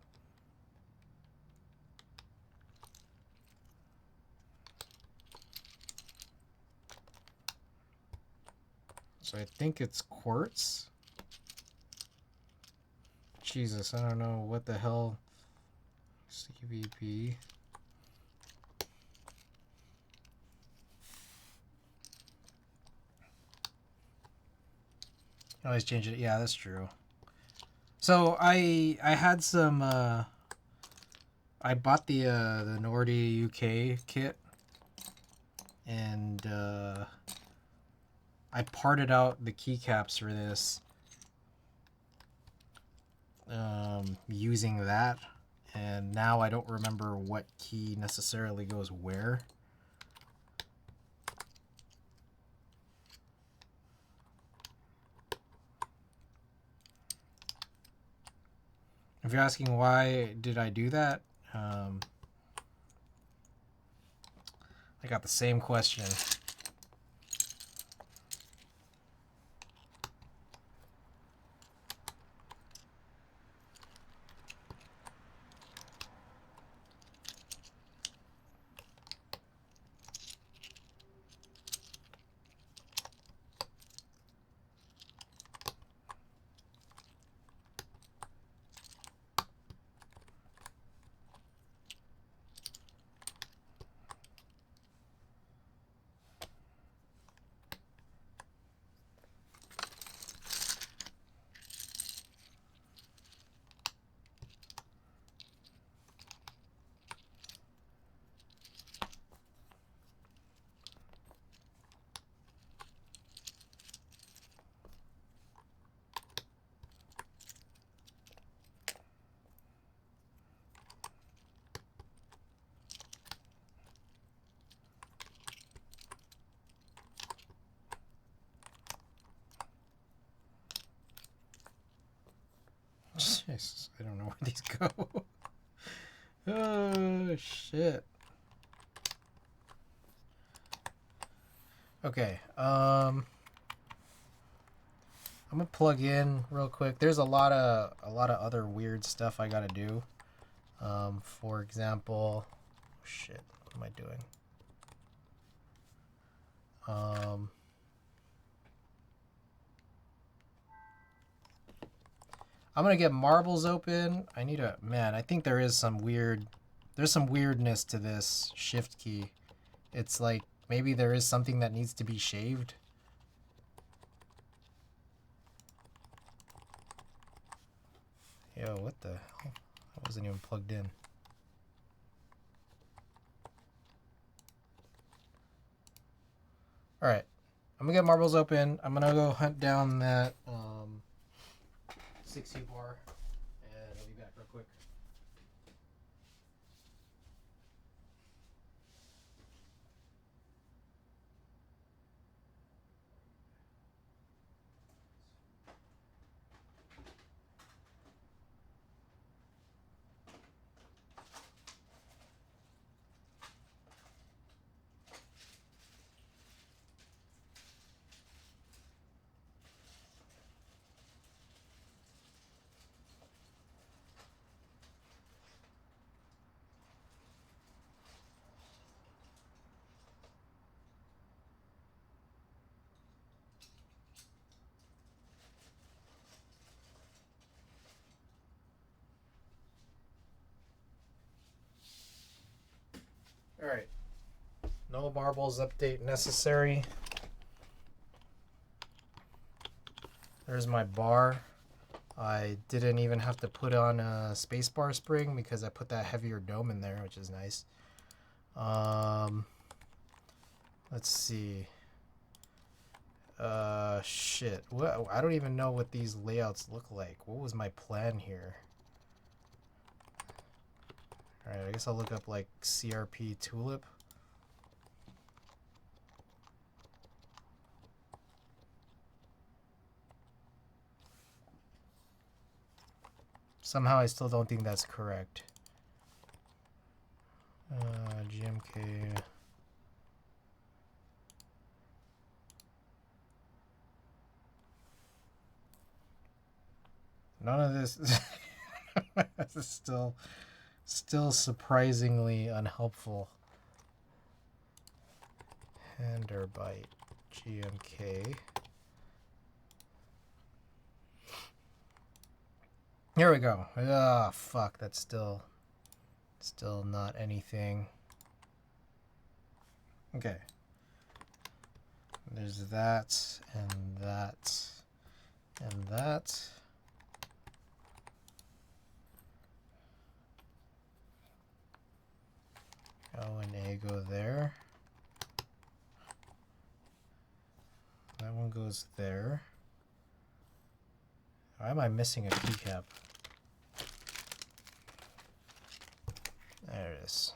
So I think it's quartz. Jesus, I don't know what the hell. CVP. Always change it. Yeah, that's true. So I had some. I bought the Nordy UK kit, and I parted out the keycaps for this. Using that, and now I don't remember what key necessarily goes where. If you're asking why did I do that, I got the same question. Jesus, I don't know where these go. Oh, shit. Okay, I'm gonna plug in real quick. There's a lot of other weird stuff I gotta do. For example, oh shit, what am I doing? I'm gonna get marbles open. I need a... Man, I think there is some weird... There's some weirdness to this shift key. It's like, maybe there is something that needs to be shaved. Yo, what the hell? I wasn't even plugged in. Alright. I'm gonna get marbles open. I'm gonna go hunt down that 60 bar. And I'll be back real quick. Alright. No marbles update necessary. There's my bar. I didn't even have to put on a spacebar spring because I put that heavier dome in there, which is nice. Let's see. Shit. What? I don't even know what these layouts look like. What was my plan here? Alright, I guess I'll look up like CRP tulip. Somehow I still don't think that's correct. GMK. None of this. This is still surprisingly unhelpful. Handerbite GMK. Here we go. Ah, fuck. That's still not anything. Okay. There's that and that and that. O and A go there. That one goes there. Why am I missing a keycap? There it is.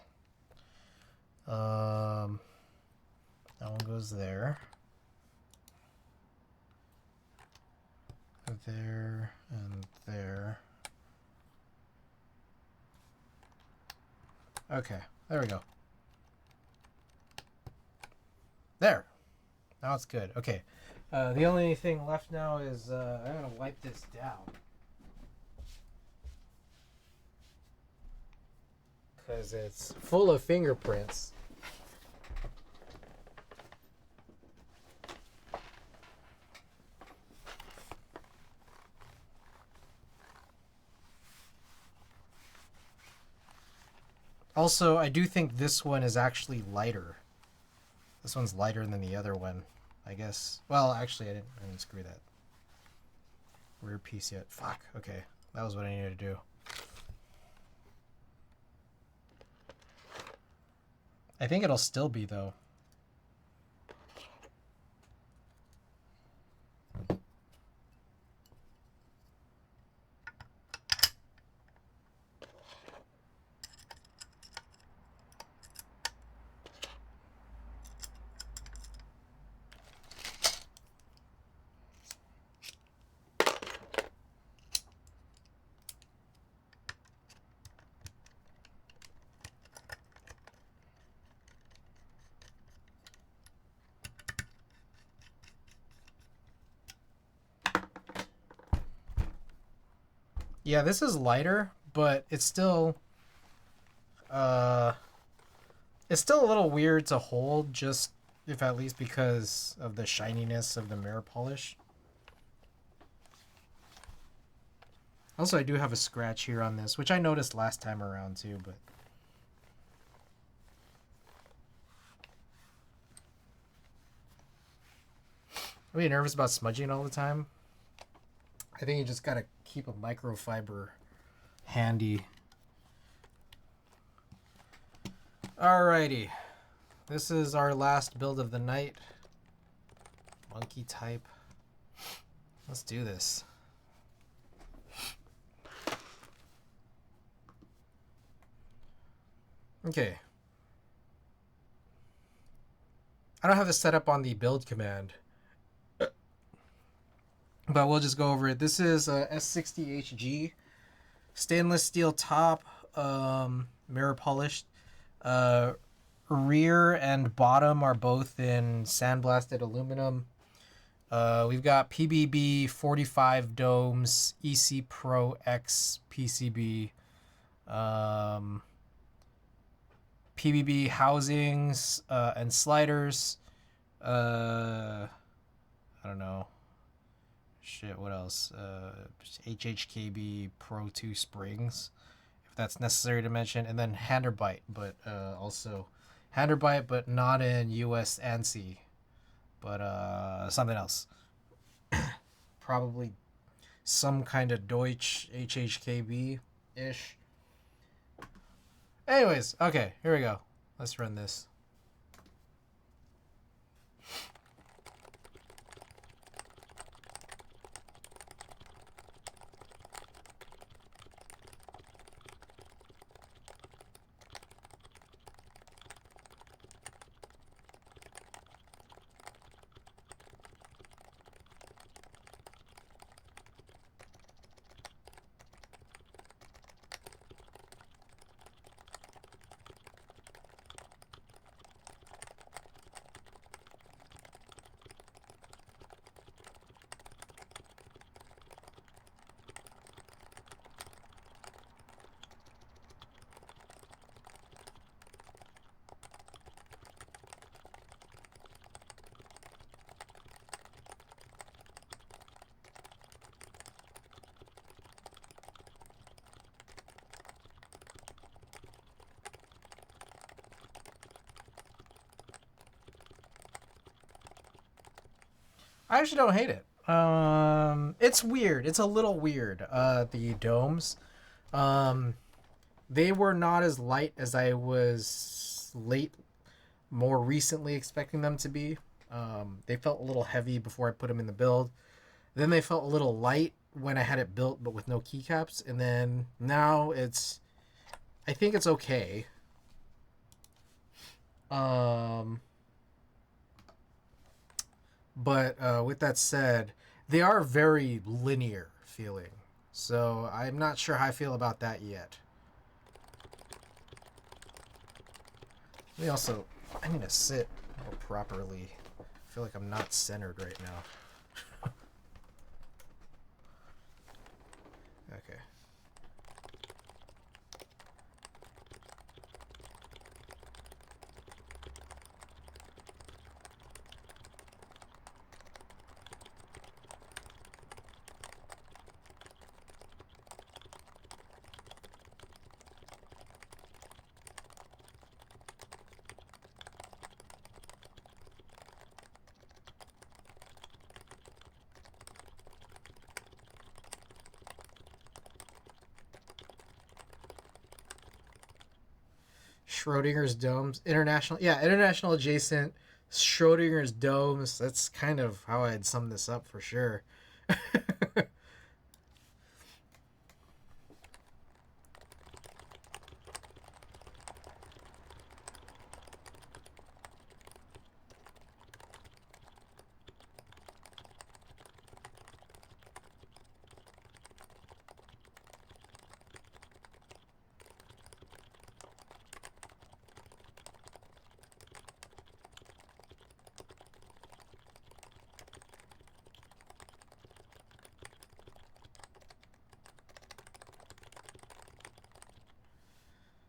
That one goes there. There and there. Okay, there we go. There. Now it's good. Okay. The only thing left now is I'm gonna wipe this down. Because it's full of fingerprints. Also, I do think this one is actually lighter. This one's lighter than the other one, I guess. Well, actually, I didn't screw that rear piece yet. Fuck. Okay, that was what I needed to do. I think it'll still be, though. Yeah, this is lighter, but it's still a little weird to hold, just if at least because of the shininess of the mirror polish. Also, I do have a scratch here on this, which I noticed last time around too, but are you nervous about smudging all the time? I think you just gotta keep a microfiber handy. Alrighty. This is our last build of the night. Monkey type. Let's do this. Okay. I don't have this set up on the build command, but we'll just go over it. This is a s60 HG, stainless steel top, mirror polished. Rear and bottom are both in sandblasted aluminum. We've got PBB 45 domes, EC Pro X PCB, PBB housings and sliders. I don't know. Shit, what else? HHKB Pro 2 springs, if that's necessary to mention, and then hander bite, but also hander bite, but not in US ANSI, but something else. Probably some kind of Deutsch HHKB ish. Anyways, okay, here we go. Let's run this. I actually don't hate it. It's weird. It's a little weird. The domes, they were not as light as I was more recently expecting them to be. They felt a little heavy before I put them in the build. Then they felt a little light when I had it built, but with no keycaps. And then now I think it's okay. But with that said, they are very linear feeling. So I'm not sure how I feel about that yet. I need to sit more properly. I feel like I'm not centered right now. Okay. Schrodinger's domes, international adjacent Schrodinger's domes. That's kind of how I'd sum this up for sure.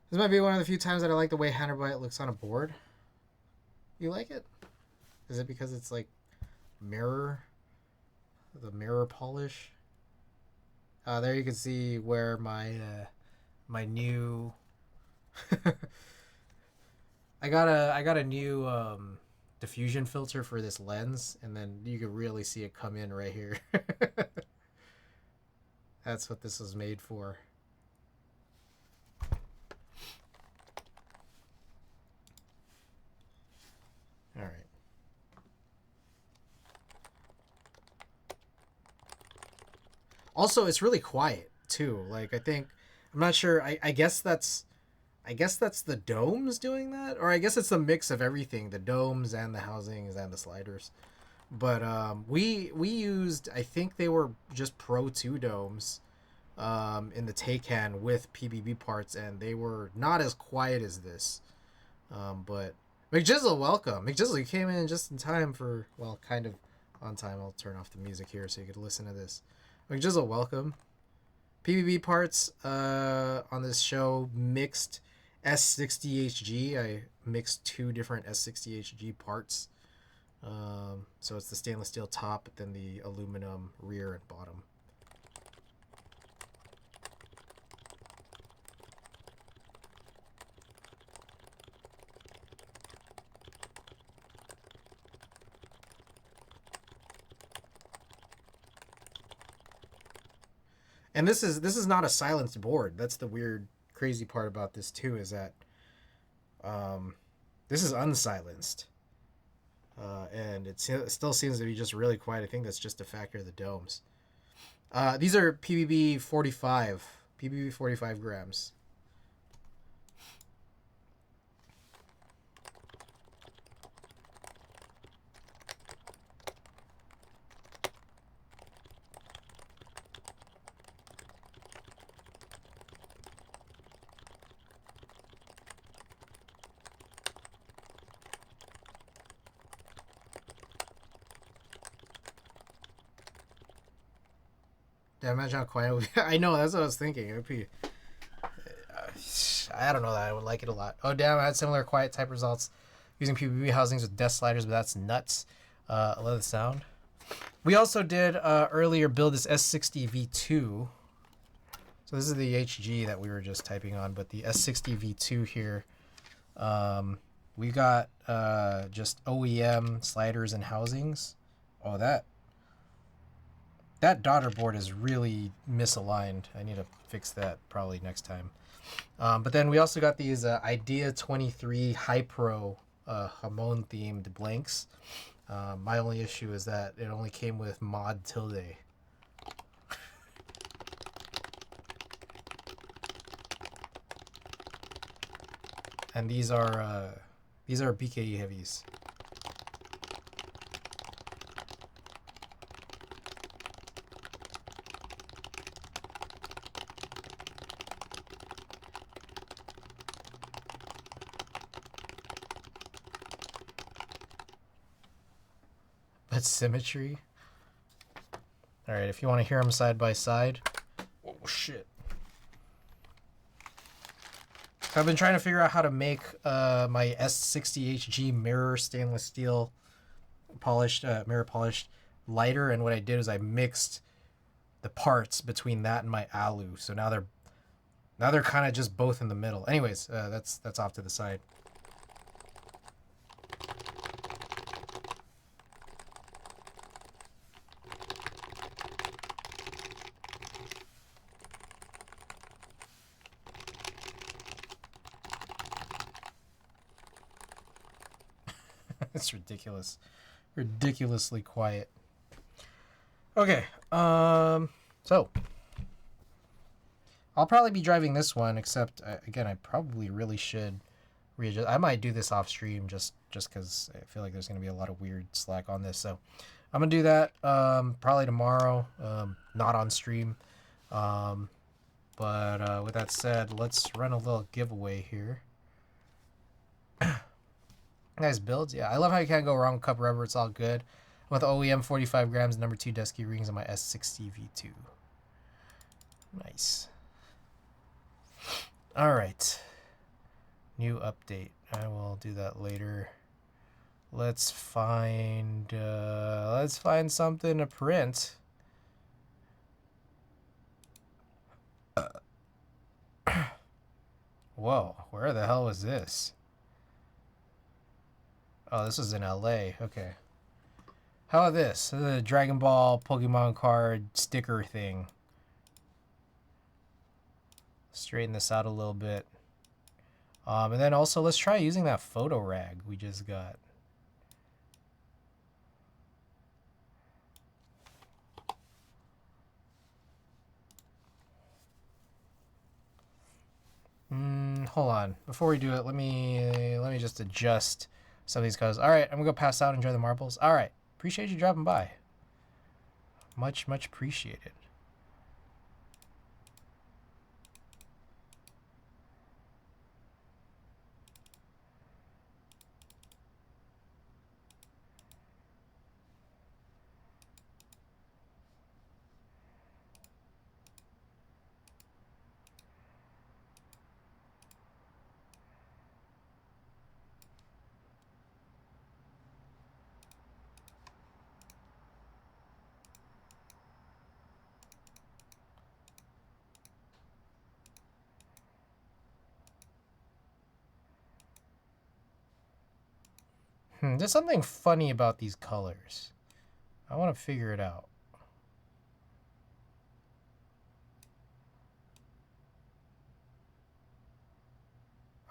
This might be one of the few times that I like the way Handerbite looks on a board. You like it? Is it because it's like the mirror polish? There you can see where my new I got a new diffusion filter for this lens, and then you can really see it come in right here. That's what this was made for. Also, it's really quiet too. Like I think I'm not sure. I guess that's the domes doing that, or I guess it's a mix of everything: the domes and the housings and the sliders. But we used, I think they were just Pro 2 domes in the Taycan with PBB parts, and they were not as quiet as this. But McJizzle, welcome. McJizzle, you came in just in time for, well, kind of on time. I'll turn off the music here so you could listen to this. McJizzle, welcome. PBB parts on this show mixed s60hg. I mixed two different s60hg parts. So it's the stainless steel top, but then the aluminum rear and bottom. And this is not a silenced board. That's the weird, crazy part about this too, is that this is unsilenced, and it still seems to be just really quiet. I think that's just a factor of the domes. These are PBB 45 grams. Yeah, imagine how quiet it would be. I know, that's what I was thinking. It would be. I don't know that I would like it a lot. Oh, damn, I had similar quiet type results using PBB housings with desk sliders, but that's nuts. I love the sound. We also did earlier build this s60 V2. So this is the HG that we were just typing on, but the s60 V2 here, we got just OEM sliders and housings. Oh, that daughter board is really misaligned. I need to fix that probably next time. But then we also got these Idea 23 High Pro Hamon themed blanks. My only issue is that it only came with mod tilde. And these are BKE heavies. But symmetry. All right, if you want to hear them side by side. Oh shit. I've been trying to figure out how to make my s60hg mirror stainless steel polished mirror polished lighter, and what I did is I mixed the parts between that and my alu. So now they're kind of just both in the middle. Anyways, that's off to the side. It's ridiculous. Ridiculously quiet. Okay, so I'll probably be driving this one, except again, I probably really should readjust. I might do this off stream just because I feel like there's gonna be a lot of weird slack on this. So I'm gonna do that probably tomorrow, not on stream. But with that said, let's run a little giveaway here. Nice builds. Yeah, I love how you can't go wrong with cup rubber. It's all good. With OEM 45 grams, number 2 Dusky rings on my S60 V2. Nice. All right. New update. I will do that later. Let's find something to print. Whoa, where the hell was this? Oh, this was in LA. Okay. How about this? The Dragon Ball Pokemon card sticker thing. Straighten this out a little bit. And then also, let's try using that photo rag we just got. hold on. Before we do it, let me just adjust some of these colors. All right, I'm gonna go pass out, enjoy the marbles. All right, appreciate you dropping by. Much appreciated. There's something funny about these colors. I want to figure it out.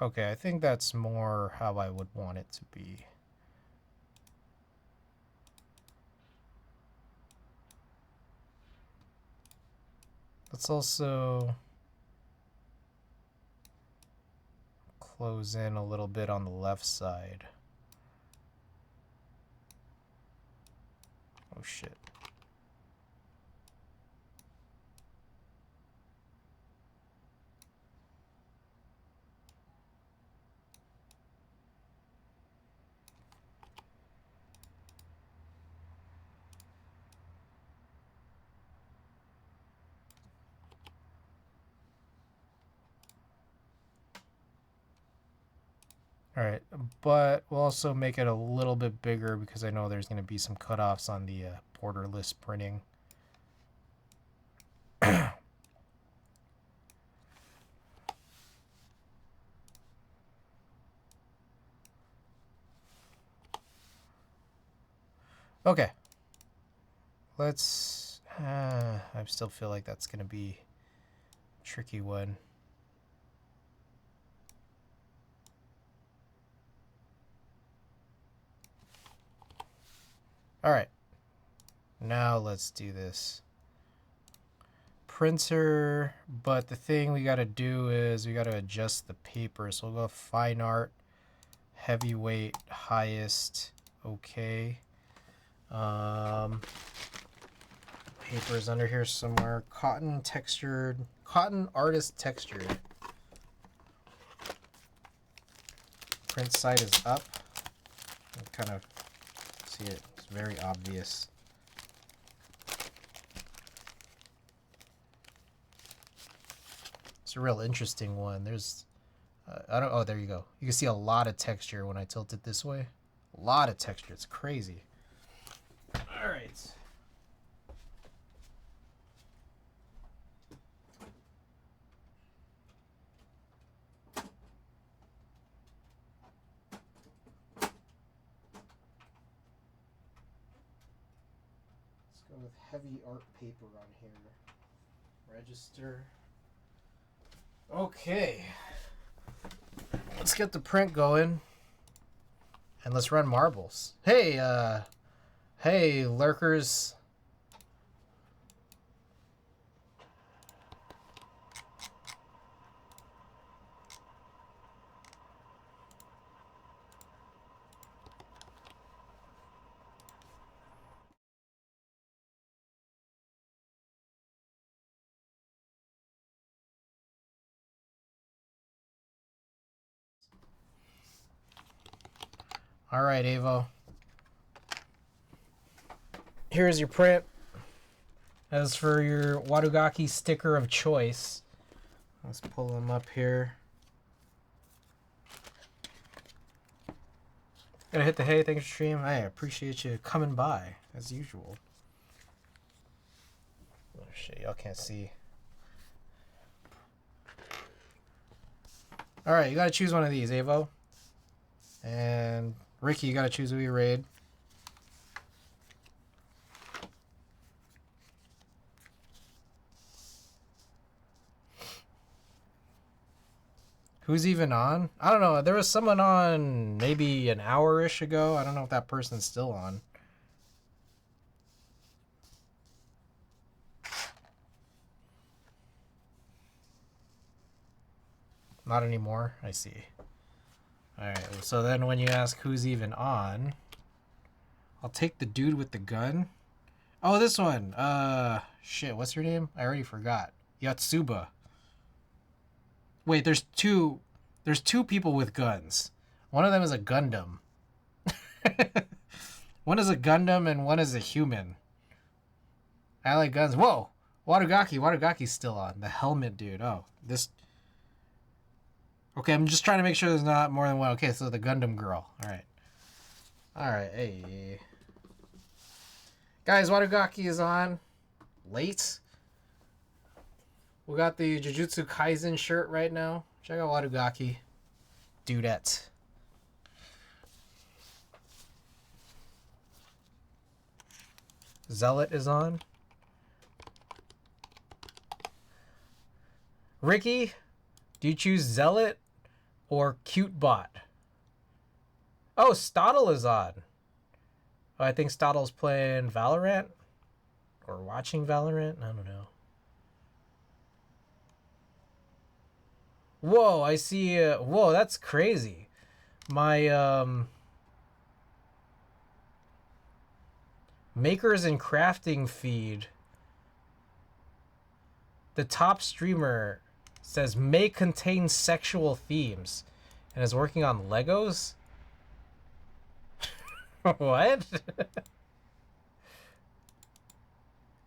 Okay, I think that's more how I would want it to be. Let's also close in a little bit on the left side. Oh shit. All right, but we'll also make it a little bit bigger because I know there's going to be some cutoffs on the borderless printing. Okay. Let's... I still feel like that's going to be a tricky one. All right. Now let's do this. Printer, but the thing we got to do is we got to adjust the paper. So we'll go fine art, heavyweight, highest, okay. Paper is under here somewhere. Cotton textured, cotton artist textured. Print side is up. You kind of see it. It's very obvious. It's a real interesting one. There's, oh, there you go. You can see a lot of texture when I tilt it this way. A lot of texture. It's crazy. All right. Let's go with heavy art paper on here. Register. Okay. Let's get the print going. And let's run marbles. Hey, hey, lurkers. All right, Avo. Here's your print. As for your Wadugaki sticker of choice, let's pull them up here. Gotta hit the hey, thanks for stream. I appreciate you coming by, as usual. Oh shit, y'all can't see. Alright, you gotta choose one of these, Avo. And Ricky, you gotta choose who you raid. Who's even on? I don't know. There was someone on maybe an hour-ish ago. I don't know if that person's still on. Not anymore. I see. Alright, so then when you ask who's even on, I'll take the dude with the gun. Oh, this one. Shit, what's her name? I already forgot. Yatsuba. Wait, there's two people with guns. One of them is a Gundam. One is a Gundam and one is a human. I like guns. Whoa! Watagaki's still on. The helmet dude. Oh, this... Okay, I'm just trying to make sure there's not more than one. Okay, so the Gundam girl. Alright. Alright, hey. Guys, Watagaki is on. Late. We got the Jujutsu Kaisen shirt right now. Check out Watagaki. Dudette. Zealot is on. Ricky, do you choose Zealot or Cute Bot? Oh, Stottle is on. Oh, I think Stottle's playing Valorant or watching Valorant. I don't know. Whoa, I see. Whoa, that's crazy. My makers and crafting feed. The top streamer says may contain sexual themes and is working on Legos. What?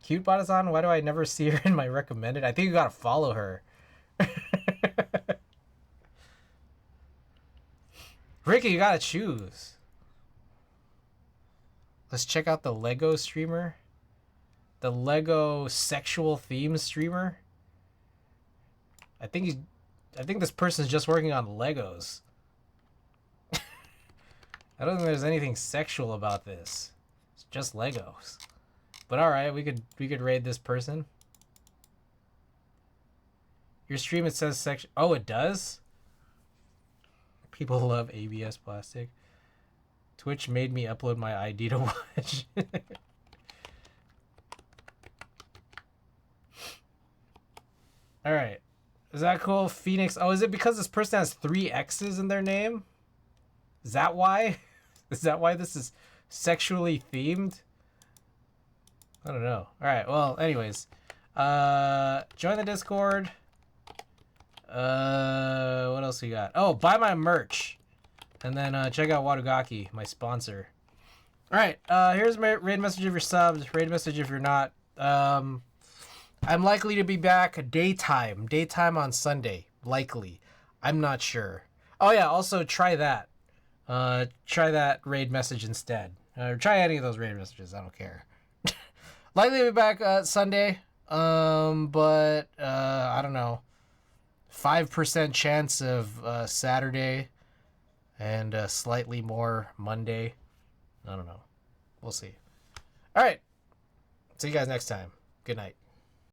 Cutebot is on. Why do I never see her in my recommended? I think you gotta follow her. Ricky, you gotta choose. Let's check out the Lego streamer. The Lego sexual theme streamer. I think this person's just working on Legos. I don't think there's anything sexual about this. It's just Legos. But all right, we could raid this person. Your stream, it says sex. Oh, it does? People love ABS plastic. Twitch made me upload my ID to watch. All right. Is that cool? Phoenix. Oh, is it because this person has 3 X's in their name? Is that why? Is that why this is sexually themed? I don't know. All right. Well, anyways, join the Discord. What else we got? Oh, buy my merch, and then check out Watagaki, my sponsor. All right. Here's my raid message if you're subbed. Raid message if you're not. I'm likely to be back daytime on Sunday. Likely. I'm not sure. Oh yeah. Also try that. Try that raid message instead. Try any of those raid messages. I don't care. Likely to be back Sunday. But I don't know. 5% chance of Saturday, and slightly more Monday. I don't know. We'll see. All right. See you guys next time. Good night.